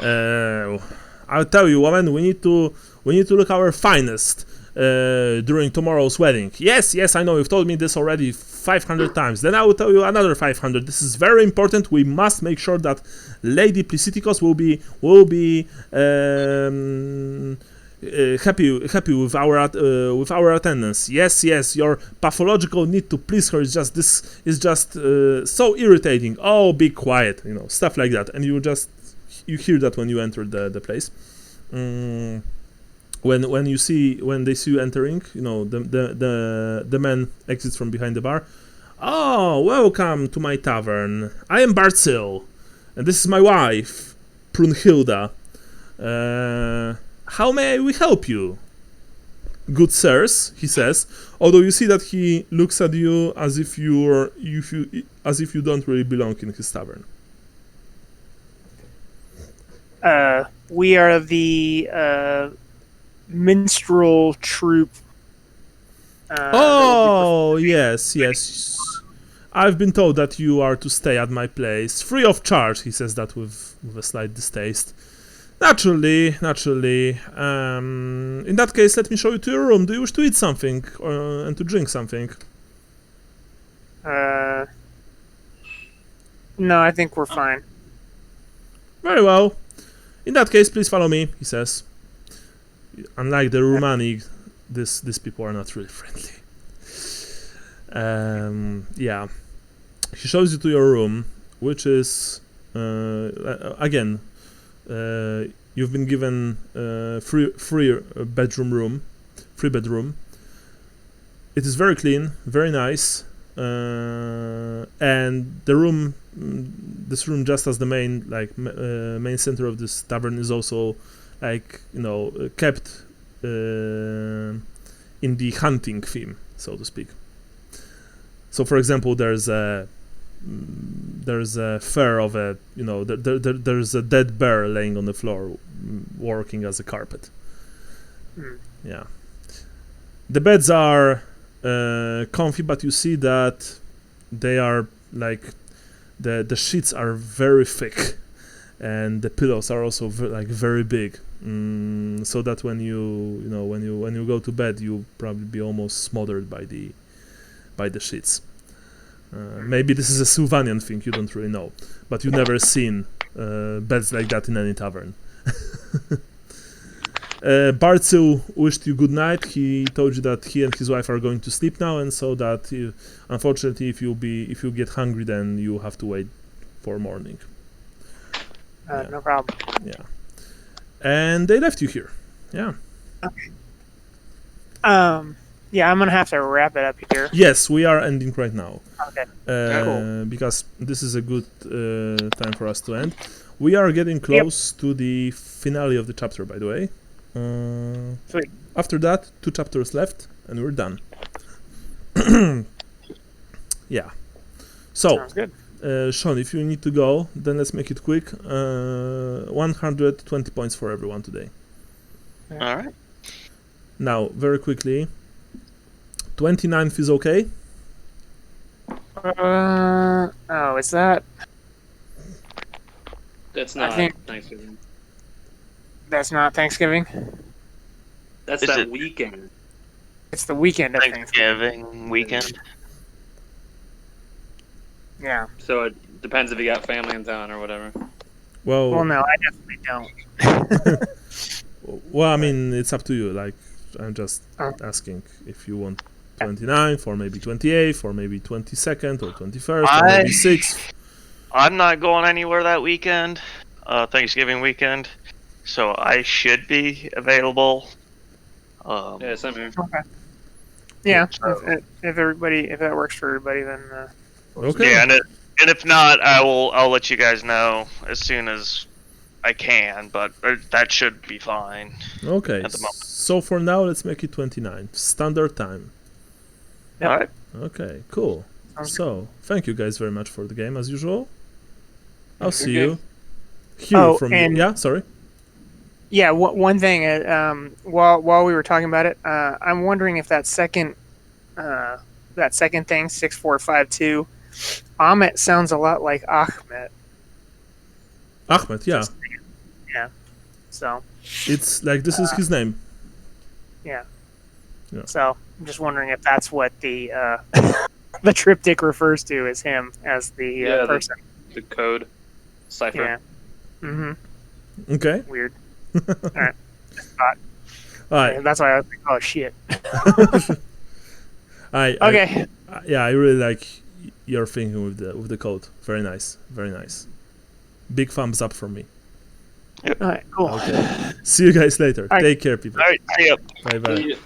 I'll tell you, woman, we need to look our finest. during tomorrow's wedding. Yes, I know you've told me this already 500 times. Then I will tell you another 500. This is very important. We must make sure that Lady Plisitikos will be happy with our attendance. Yes, your pathological need to please her is just so irritating. Oh, be quiet, stuff like that, and you hear that when you enter the place. When they see you entering, the man exits from behind the bar. Oh, welcome to my tavern. I am Bartzil, and this is my wife, Prunhilda. How may we help you? Good sirs, he says, although you see that he looks at you as if you don't really belong in his tavern.
We are the minstrel troupe.
Yes. I've been told that you are to stay at my place, free of charge. He says that with a slight distaste. Naturally. In that case, let me show you to your room. Do you wish to eat something and to drink something?
No, I think we're fine.
Very well. In that case, please follow me, he says. Unlike the Romani, these people are not really friendly. He shows you to your room, which is again, you've been given free bedroom. It is very clean, very nice, and the room, this room, just as the main center of this tavern, is also kept in the hunting theme, so to speak. So, for example, there's a fur of there's a dead bear laying on the floor, working as a carpet. Yeah. The beds are comfy, but you see that they are the sheets are very thick, and the pillows are also very big, so that when you go to bed, you'll probably be almost smothered by the sheets. Maybe this is a Sylvanian thing, you don't really know, but you've never seen beds like that in any tavern. Bartzil wished you good night. He told you that he and his wife are going to sleep now, and so that unfortunately, if you get hungry, then you have to wait for morning.
No problem.
Yeah, and they left you here. Yeah.
Okay. Yeah, I'm gonna have to wrap it up here.
Yes, we are ending right now.
Okay.
Cool. Because this is a good time for us to end. We are getting close to the finale of the chapter, by the way.
Sweet.
After that, 2 chapters left, and we're done. Yeah. So,
sounds good.
Sean, if you need to go, then let's make it quick. 120 points for everyone today.
All right.
Now, very quickly, 29th is okay?
Is that?
That's not Thanksgiving.
That's not Thanksgiving?
That's
Is
that
it-
weekend.
It's the weekend of Thanksgiving.
Thanksgiving weekend.
Yeah.
So it depends if you got family in town or whatever.
Well, no, I definitely don't.
Well, I mean, it's up to you. I'm just asking if you want 29th, or maybe 28th, or maybe 22nd, or 21st, or maybe 6th.
I'm not going anywhere that weekend, Thanksgiving weekend, so I should be available.
Yeah, same here.
Okay. Yeah,
So-
if that works for everybody, then
Okay.
Yeah, and if not, I'll let you guys know as soon as I can, but that should be fine.
Okay.
At the moment.
So for now, let's make it 29th. Standard time.
Yep.
All right.
Okay, cool.
Sounds
So, thank you guys very much for the game, as usual. I'll see
Okay.
you. Hear from you.
and-
Yeah, sorry.
yeah. One thing, while we were talking about it, I'm wondering if that second thing, 6452, Ahmet sounds a lot like Ahmet.
Ahmed, yeah.
So
It's like this is his name.
yeah.
Yeah.
So I'm just wondering if that's what the the triptych refers to as him, as the person.
The code cipher.
Yeah. Mm-hmm.
Okay.
Weird. All right.
All right.
That's why I was like, oh shit.
Okay. I really like your thinking with the code. Very nice. Very nice. Big thumbs up from me.
All right. Cool.
Okay. See you guys later.
All right.
Take care, people.
All right, see ya.
Bye bye.
Yeah.